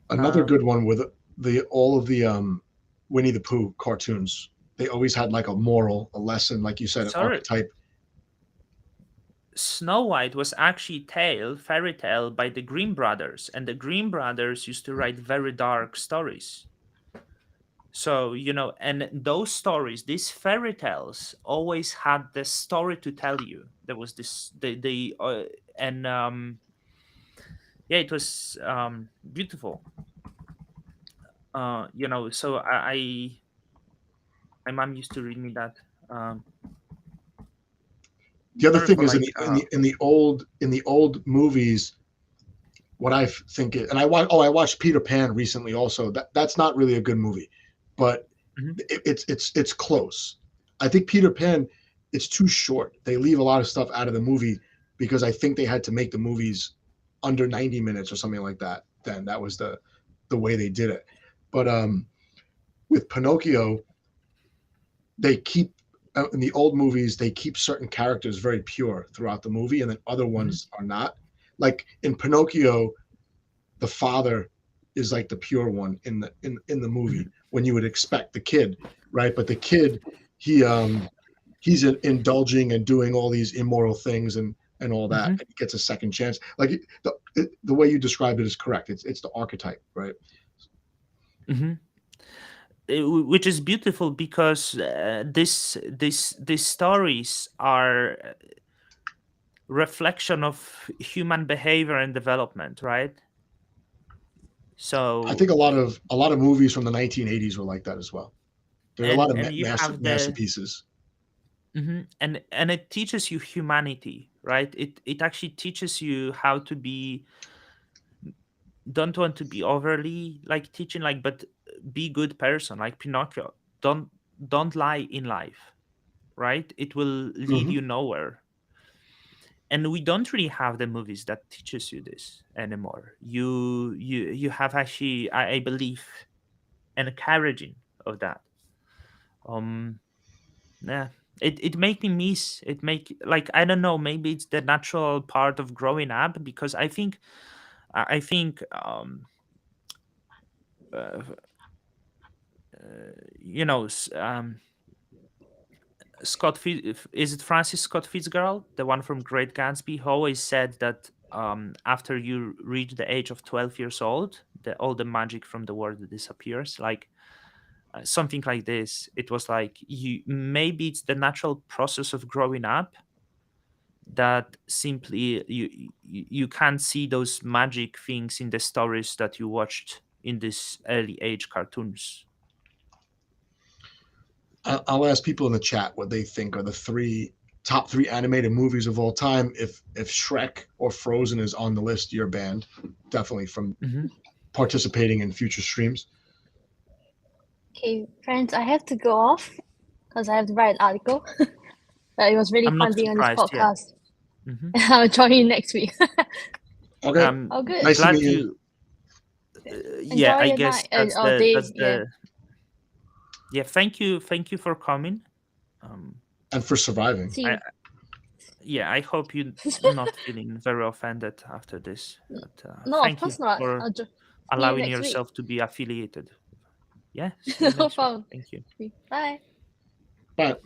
another good one with all of the Winnie the Pooh cartoons. They always had like a moral, a lesson, like you said, an archetype. Snow White was actually fairy tale by the Grimm brothers, and the Grimm brothers used to write very dark stories. So, you know, and those stories, these fairy tales, always had the story to tell you. There was this, yeah, it was beautiful. You know, so my mom used to read me that. The other thing is, in the old movies, what I think and I watched Peter Pan recently also. That's not really a good movie, but it's close. I think Peter Pan, it's too short. They leave a lot of stuff out of the movie because I think they had to make the movies under 90 minutes or something like that. Then that was the way they did it. But with Pinocchio, they keep, in the old movies, they keep certain characters very pure throughout the movie, and then other ones are not. Like in Pinocchio, the father is like the pure one in the movie, when you would expect the kid, right? But the kid, he he's indulging and doing all these immoral things and all that, and he gets a second chance. Like the way you described it is correct. It's the archetype, right? Which is beautiful because these stories are reflection of human behavior and development, right? So I think a lot of movies from the 1980s were like that as well. There are a lot of masterpieces. And it teaches you humanity, right? It actually teaches you how to be, don't want to be overly like teaching, like, but be good person, like Pinocchio. Don't lie in life, right? It will lead you nowhere. And we don't really have the movies that teaches you this anymore. You have actually, I believe, encouraging of that. Yeah, it make me miss it. Make, like, I don't know, maybe it's the natural part of growing up, because I think uh, you know, is it Francis Scott Fitzgerald, the one from Great Gatsby, who always said that after you reach the age of 12 years old, all the magic from the world disappears. Like something like this. It was like, maybe it's the natural process of growing up, that simply you can't see those magic things in the stories that you watched in this early age cartoons. I'll ask people in the chat what they think are the top three animated movies of all time. If Shrek or Frozen is on the list, you're banned, definitely, from participating in future streams. Okay, friends, I have to go off because I have to write an article. But it was really fun being on this podcast. I'll join you next week. Okay. Oh, good. Nice to meet you. Yeah, I guess that's the yeah. Yeah, thank you for coming, and for surviving. I hope you're not feeling very offended after this. But, no, of course not. For allowing yourself to be affiliated. Yeah, no problem. Thank you. Bye. Bye.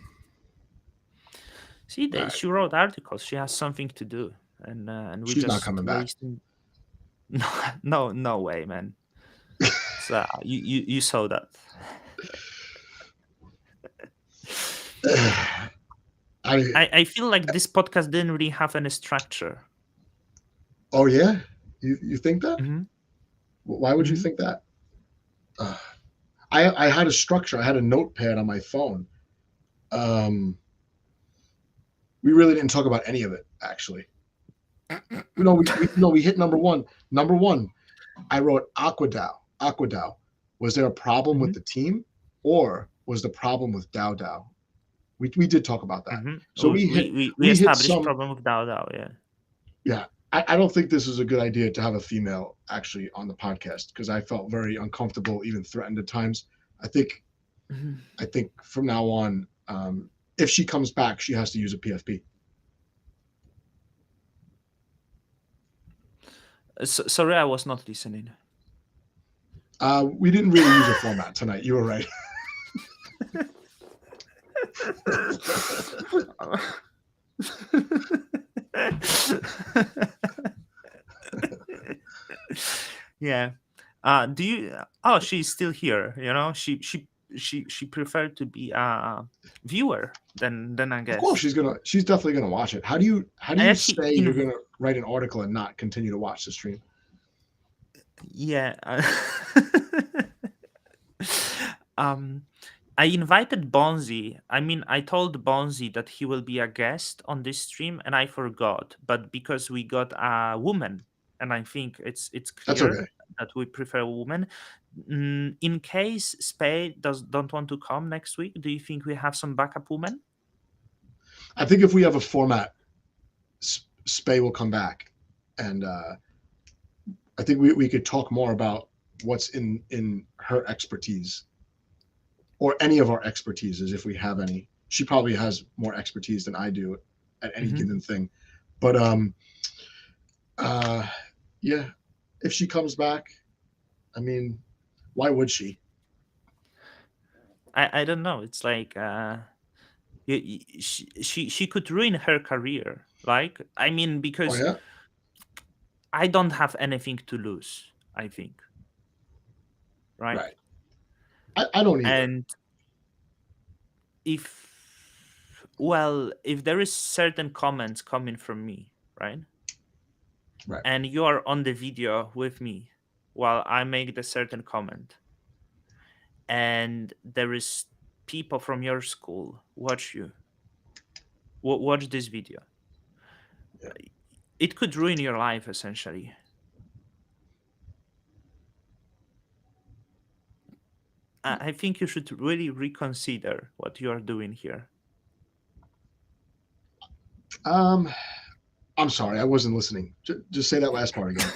See, she wrote articles. She has something to do, and we she's just not coming back. No way, man. So you saw that. I feel like this podcast didn't really have any structure. Oh yeah, you think that? Why would you think that? I had a structure. I had a notepad on my phone. We really didn't talk about any of it, actually. We hit number one. Number one, I wrote AQUA DAO. AQUA DAO. Was there a problem with the team, or was the problem with DAO DAO? We did talk about that. So we established some problem with DAO DAO. Yeah. Yeah. I don't think this is a good idea to have a female actually on the podcast, because I felt very uncomfortable, even threatened at times. I think from now on, if she comes back, she has to use a PFP. Sorry, I was not listening. We didn't really use a format tonight. You were right. Yeah. Do you? Oh, she's still here. You know, she preferred to be a viewer than I guess. Of course, she's definitely gonna watch it. How do you say you're gonna write an article and not continue to watch the stream? Yeah. I invited Bonzi. I mean, I told Bonzi that he will be a guest on this stream, and I forgot. But because we got a woman, and I think it's clear that we prefer a woman. In case Spay don't want to come next week, do you think we have some backup women? I think if we have a format, Spay will come back, and I think we could talk more about what's in her expertise, or any of our expertises if we have any. She probably has more expertise than I do at any given thing. But yeah, if she comes back, I mean, why would she? I don't know. It's like She could ruin her career. Like, I mean, because yeah? I don't have anything to lose, I think. Right? I don't either. And if there is certain comments coming from me, right? And you are on the video with me while I make the certain comment, and there is people from your school watch this video, it could ruin your life, essentially. I think you should really reconsider what you are doing here. I'm sorry, I wasn't listening. Just say that last part again.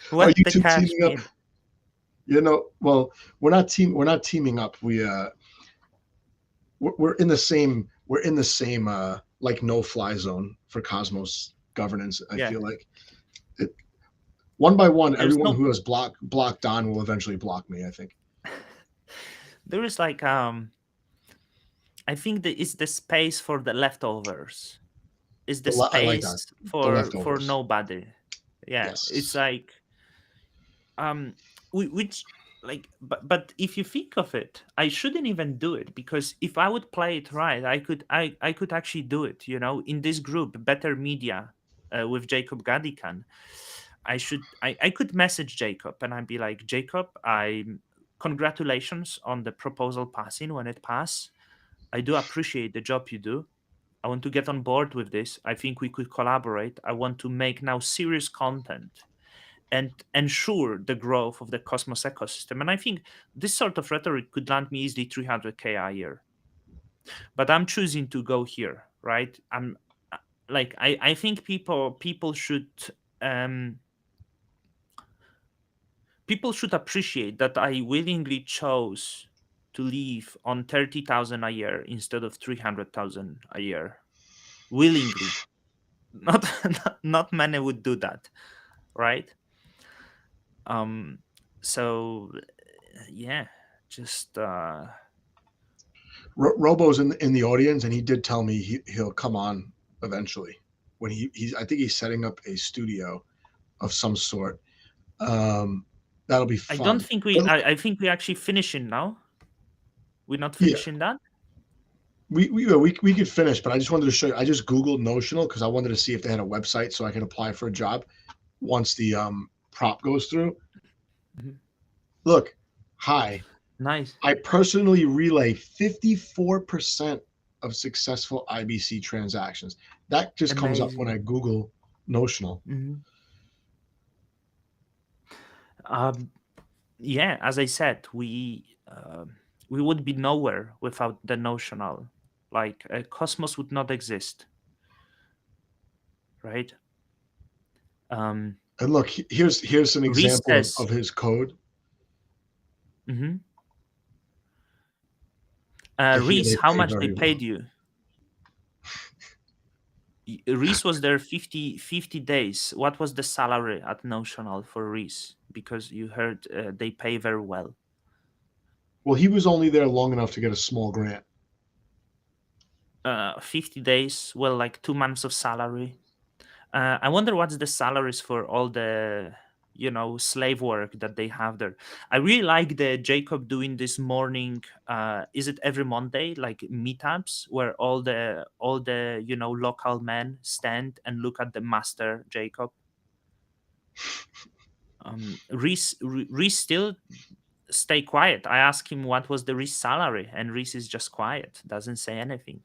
What are you the two cash teaming up? You know, well, we're not teaming up. We're in the same like no-fly zone for Cosmos governance. I feel like one by one, everyone who has blocked Don will eventually block me, I think. There is like I think that is the space for the leftovers. Is the space like for nobody. Yeah. Yes. It's like which like but if you think of it, I shouldn't even do it, because if I would play it right, I could actually do it, you know, in this group, Better Media, with Jacob Gadikan. I could message Jacob and I'd be like, Jacob, congratulations on the proposal passing when it passed. I do appreciate the job you do. I want to get on board with this. I think we could collaborate. I want to make now serious content and ensure the growth of the Cosmos ecosystem. And I think this sort of rhetoric could land me easily 300K a year. But I'm choosing to go here, right? I'm like, I think people should people should appreciate that I willingly chose to live on 30,000 a year instead of 300,000 a year. Willingly. Not many would do that, right? So yeah, just Robo's in the audience, and he did tell me he'll come on eventually when he's I think he's setting up a studio of some sort. That'll be fun. I don't think I think we actually finishing now. We're not finishing that. We could finish, but I just wanted to show you. I just Googled Notional because I wanted to see if they had a website so I could apply for a job once the prop goes through. Mm-hmm. Look, hi. Nice. I personally relay 54% of successful IBC transactions. That just comes up when I Google Notional. Mm-hmm. Yeah, as I said, we would be nowhere without the Notional. Like Cosmos would not exist, right? And look, here's an example of his code. Mm-hmm. Reese, how much they paid you? Reese was there 50 days. What was the salary at Notional for Reese? Because you heard they pay very well. Well, he was only there long enough to get a small grant. 50 days, well, like 2 months of salary. I wonder what's the salaries for all the, you know, slave work that they have there. I really like the Jacob doing this morning. Is it every Monday, like meetups where all the you know, local men stand and look at the master Jacob. Reese still stay quiet. I asked him what was the Reese salary, and Reese is just quiet, doesn't say anything.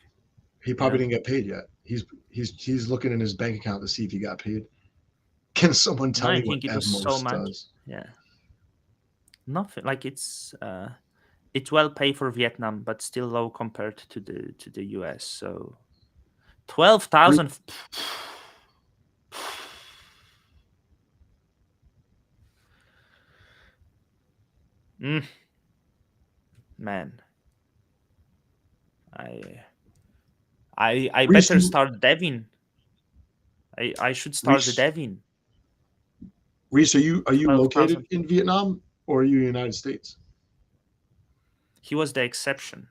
He probably didn't get paid yet. He's looking in his bank account to see if he got paid. Can someone tell me what Evmos does? Yeah, nothing. Like it's well paid for Vietnam, but still low compared to the US. So 12,000. Man, I better start deving. I should start the deving. Reese, are you located in Vietnam or are you in the United States? He was the exception.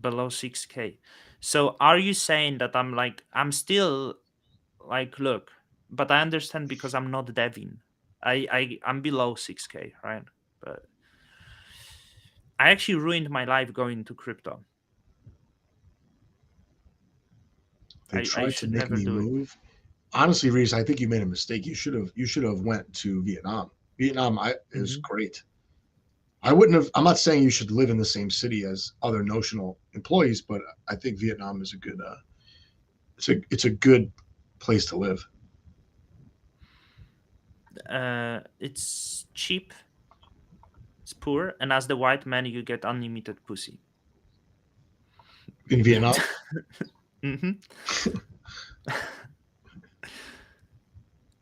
Below 6K. So are you saying that I'm still like, look, but I understand because I'm not deving. I'm below 6K, right? But I actually ruined my life going to crypto. They tried to make me move. Honestly, Reese, I think you made a mistake. You should have went to Vietnam. Vietnam is great. I wouldn't have. I'm not saying you should live in the same city as other Notional employees, but I think Vietnam is a good. It's a good place to live. It's cheap. It's poor, and as the white man, you get unlimited pussy. In Vietnam.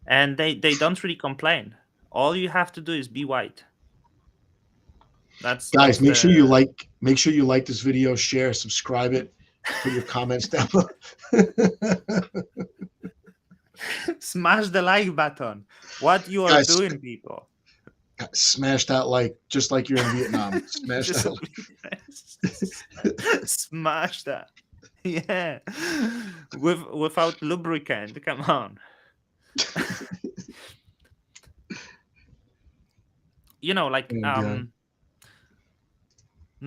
And they don't really complain. All you have to do is be white. Guys, make sure you like this video, share, subscribe it, put your comments down below. Smash the like button. What you are doing, people? Smash that like, just like you're in Vietnam. Smash that. Smash that. Yeah. Without lubricant. Come on. You know, like no,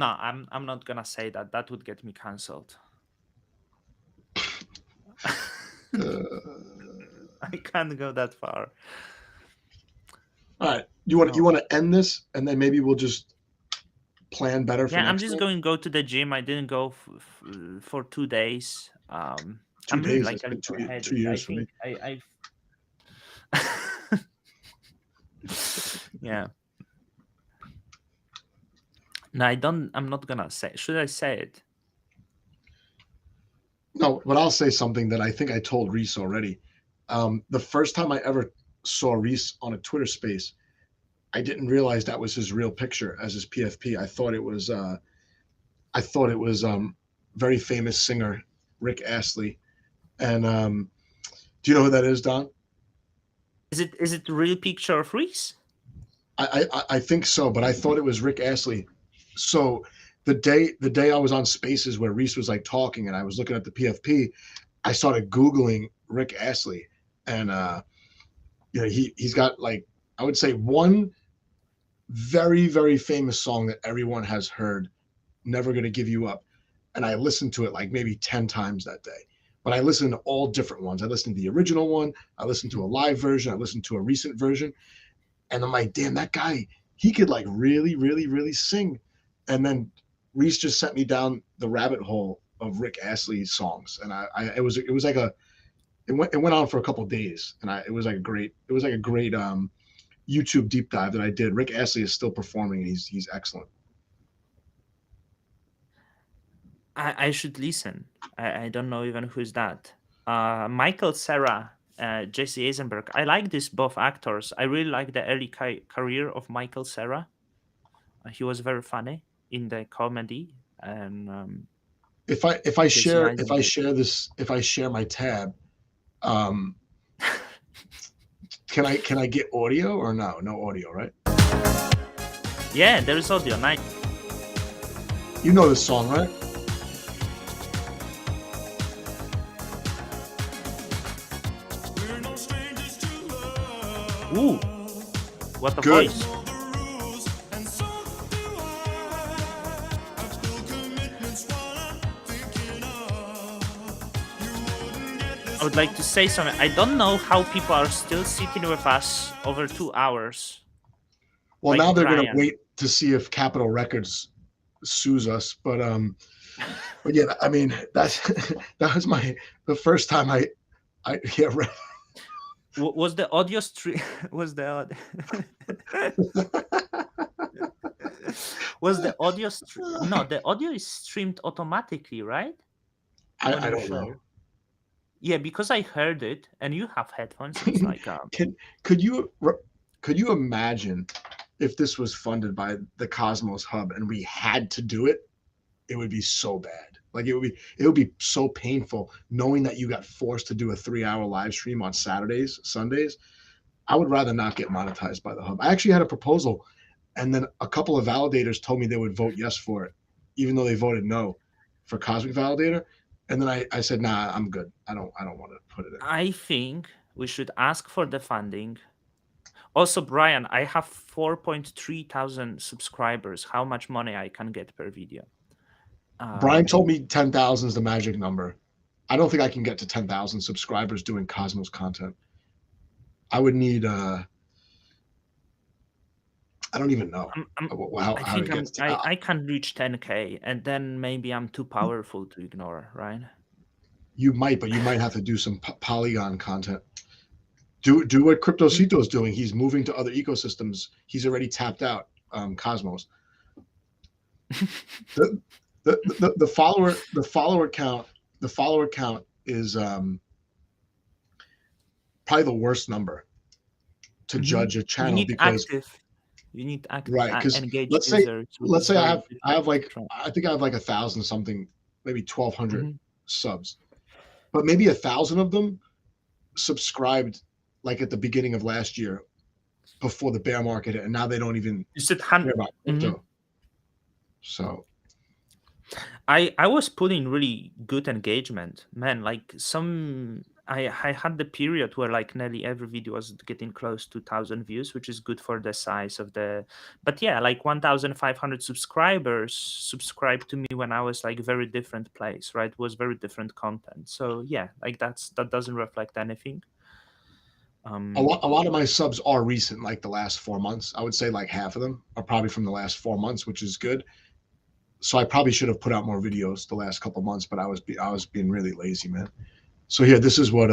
I'm not gonna say that. That would get me cancelled. I can't go that far. All right, you want to end this, and then maybe we'll just plan better for. Yeah, I'm just going to go to the gym. I didn't go for 2 days. 2 I'm days. really like a 2 years for me. Yeah. No, I'm not gonna say. Should I say it? No, but I'll say something that I think I told Reese already. The first time I ever saw Reese on a Twitter space, I didn't realize that was his real picture as his PFP. I thought it was very famous singer Rick Astley. And do you know who that is, Don? Is it the real picture of Reese? I think so, but I thought it was Rick Astley. So the day I was on spaces where Reese was like talking and I was looking at the PFP, I started Googling Rick Astley, and you know, he's got, like, I would say one very, very famous song that everyone has heard, Never Gonna Give You Up. And I listened to it like maybe 10 times that day. But I listened to all different ones. I listened to the original one, I listened to a live version, I listened to a recent version. And I'm like, damn, that guy, he could like really, really, really sing. And then Reese just sent me down the rabbit hole of Rick Astley songs. And it went on for a couple of days. And it was like a great YouTube deep dive that I did. Rick Astley is still performing. He's excellent. I should listen. I don't know even who's that. Michael Cera, Jesse Eisenberg. I like these both actors. I really like the early career of Michael Cera. He was very funny in the comedy. And if I share my tab, can I get audio or no? No audio, right? Yeah, there is audio. Nice. You know this song, right? Ooh, what a Good. voice. I would like to say something. I don't know how people are still sitting with us over 2 hours. Well, like now they're Brian. going to wait to see if Capitol Records sues us. But yeah, I mean, that was the first time I Was the audio stream? Was the audio? Was the audio? No, the audio is streamed automatically, right? I don't know. Yeah, because I heard it, and you have headphones. It's like could you imagine if this was funded by the Cosmos Hub and we had to do it? It would be so bad. Like it would be so painful knowing that you got forced to do a 3-hour live stream on Saturdays, Sundays. I would rather not get monetized by the hub. I actually had a proposal, and then a couple of validators told me they would vote yes for it, even though they voted no for Cosmic Validator. And then I said, nah, I'm good. I don't want to put it in. I think we should ask for the funding. Also, Brian, I have 4.3 thousand subscribers. How much money I can get per video? Brian told me 10,000 is the magic number. I don't think I can get to 10,000 subscribers doing Cosmos content. I would need I don't even know I can reach 10K, and then maybe I'm too powerful to ignore, right? You might, but you might have to do some Polygon content. Do what Cryptocito is doing. He's moving to other ecosystems. He's already tapped out Cosmos. The follower count is probably the worst number to judge a channel, because you need active, right? Because engaged let's say I have like 1,000 something, maybe 1,200 subs, but maybe 1,000 of them subscribed like at the beginning of last year before the bear market, and now they don't even care about crypto. So I was putting really good engagement, man. Like I had the period where like nearly every video was getting close to 1,000 views, which is good for the size of the. But yeah, like 1,500 subscribers subscribed to me when I was like very different place, right? It was very different content. So yeah, like that doesn't reflect anything. A lot of my subs are recent, like the last 4 months. I would say like half of them are probably from the last 4 months, which is good. So I probably should have put out more videos the last couple of months, but I was being really lazy, man. So here, this is what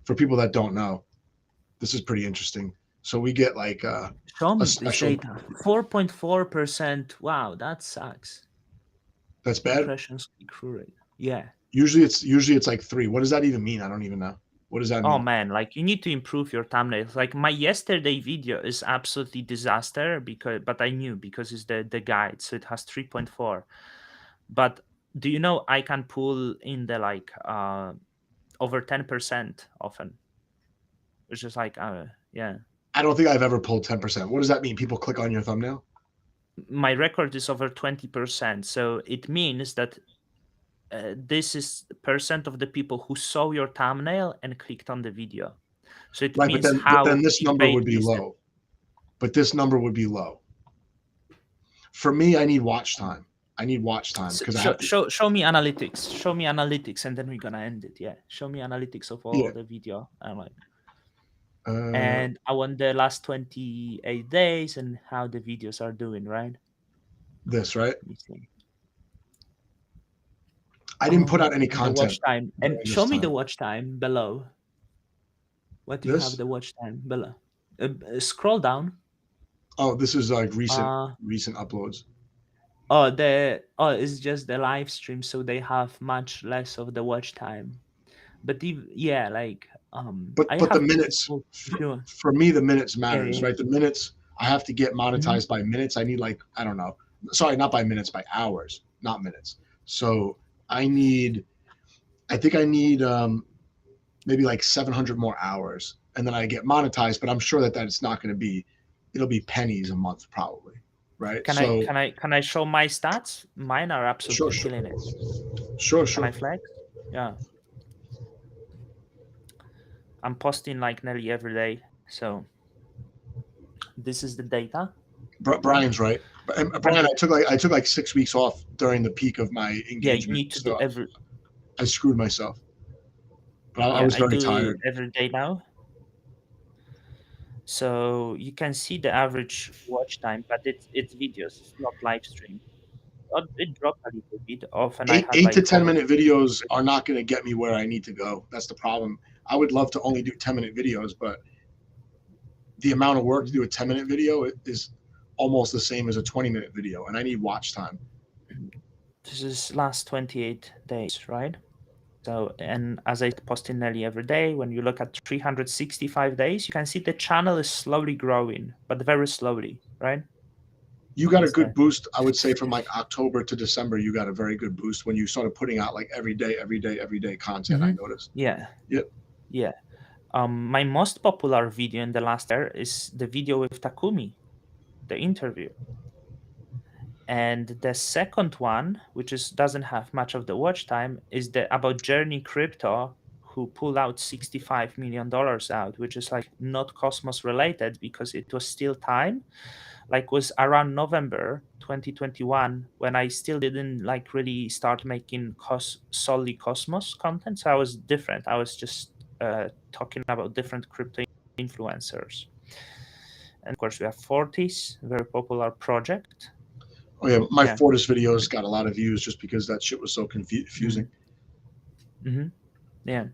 for people that don't know, this is pretty interesting. So we get like a special 4.4%. Wow, that sucks. That's bad. Impressions click-through rate. Yeah. Usually it's like 3. What does that even mean? I don't even know. What does that mean? Oh man, like you need to improve your thumbnails. Like my yesterday video is absolutely disaster but I knew because it's the guide, so it has 3.4. But do you know I can pull in the like over 10% often? It's just like yeah. I don't think I've ever pulled 10%. What does that mean? People click on your thumbnail? My record is over 20%, so it means that this is percent of the people who saw your thumbnail and clicked on the video. So it means but then this number would be low. But this number would be low. For me, I need watch time. Because show me analytics. Show me analytics, and then we're gonna end it. Yeah, show me analytics of all the video. I'm like, and I want the last 28 days and how the videos are doing. Right. This right. I didn't put out any content. Watch time. And show me the watch time below. What do you have the watch time below? Scroll down. Oh, this is like recent uploads. It's just the live stream, so they have much less of the watch time. But but the minutes for me, the minutes matters, right? The minutes, I have to get monetized by minutes. I need like, I don't know. Sorry, not by minutes, by hours, not minutes. So I think I need maybe like 700 more hours, and then I get monetized. But I'm sure that it's not going to be. It'll be pennies a month probably, right? Can I show my stats? Mine are absolutely killing it. Sure. Can I flex? Yeah. I'm posting like nearly every day, so this is the data. Brian's right. Brian, I took like 6 weeks off during the peak of my engagement. Yeah, you need to do every. I screwed myself, but I was very tired. Every day now. So you can see the average watch time, but it's videos, it's not live stream. It dropped a little bit. Often 8 to 10 minute videos are not going to get me where I need to go. That's the problem. I would love to only do 10-minute videos, but the amount of work to do a 10-minute video is almost the same as a 20-minute video, and I need watch time. This is last 28 days, right? So, and as I post in nearly every day, when you look at 365 days, you can see the channel is slowly growing, but very slowly, right? You got a good boost, I would say, from like October to December. You got a very good boost when you started putting out like every day content. I noticed. Yeah. Yep. Yeah. My most popular video in the last year is the video with Takumi, the interview. And the second one, which doesn't have much of the watch time, is about Journey Crypto, who pulled out $65 million out, which is like not Cosmos related because it was still time. Like was around November 2021 when I still didn't like really start making solely Cosmos content. So I was different. I was just talking about different crypto influencers. And of course we have Fortis, very popular project. Oh yeah, my Fortis videos got a lot of views just because that shit was so confusing. Mm-hmm. Yeah.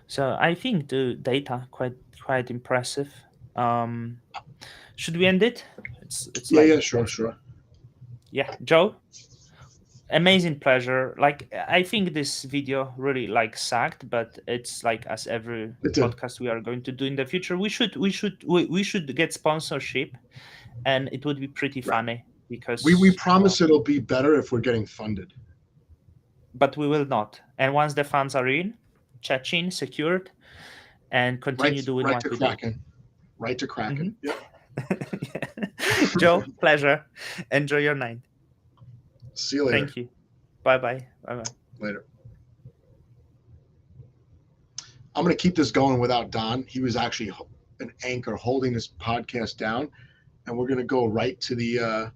So I think the data quite impressive. Should we end it? It's yeah, sure. Yeah, Joe, amazing pleasure. Like I think this video really like sucked, but it's like as every podcast we are going to do in the future, we should get sponsorship, and it would be pretty funny because we promise it'll be better if we're getting funded. But we will not. And once the funds are in, Chachin secured, and continue doing what we do. Right to Kraken. Mm-hmm. Yep. Joe, pleasure. Enjoy your night. See you later. Thank you. Bye-bye. Bye-bye. Later. I'm going to keep this going without Don. He was actually an anchor holding this podcast down, and we're going to go right to the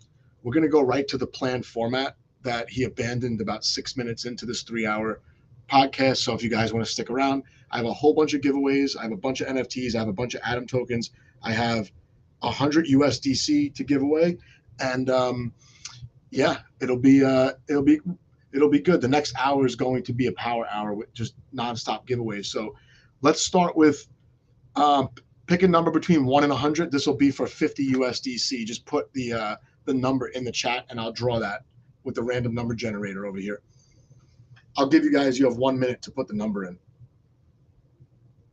planned format that he abandoned about 6 minutes into this 3-hour podcast. So if you guys want to stick around, I have a whole bunch of giveaways. I have a bunch of NFTs. I have a bunch of Atom tokens. I have 100 USDC to give away, and it'll be good. The next hour is going to be a power hour with just nonstop giveaways. So let's start with pick a number between 1 and 100. This will be for 50 USDC. Just put the number in the chat, and I'll draw that with the random number generator over here. I'll give you guys. You have 1 minute to put the number in.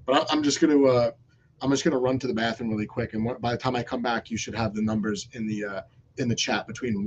But I'm just gonna run to the bathroom really quick, and by the time I come back, you should have the numbers in the chat between 1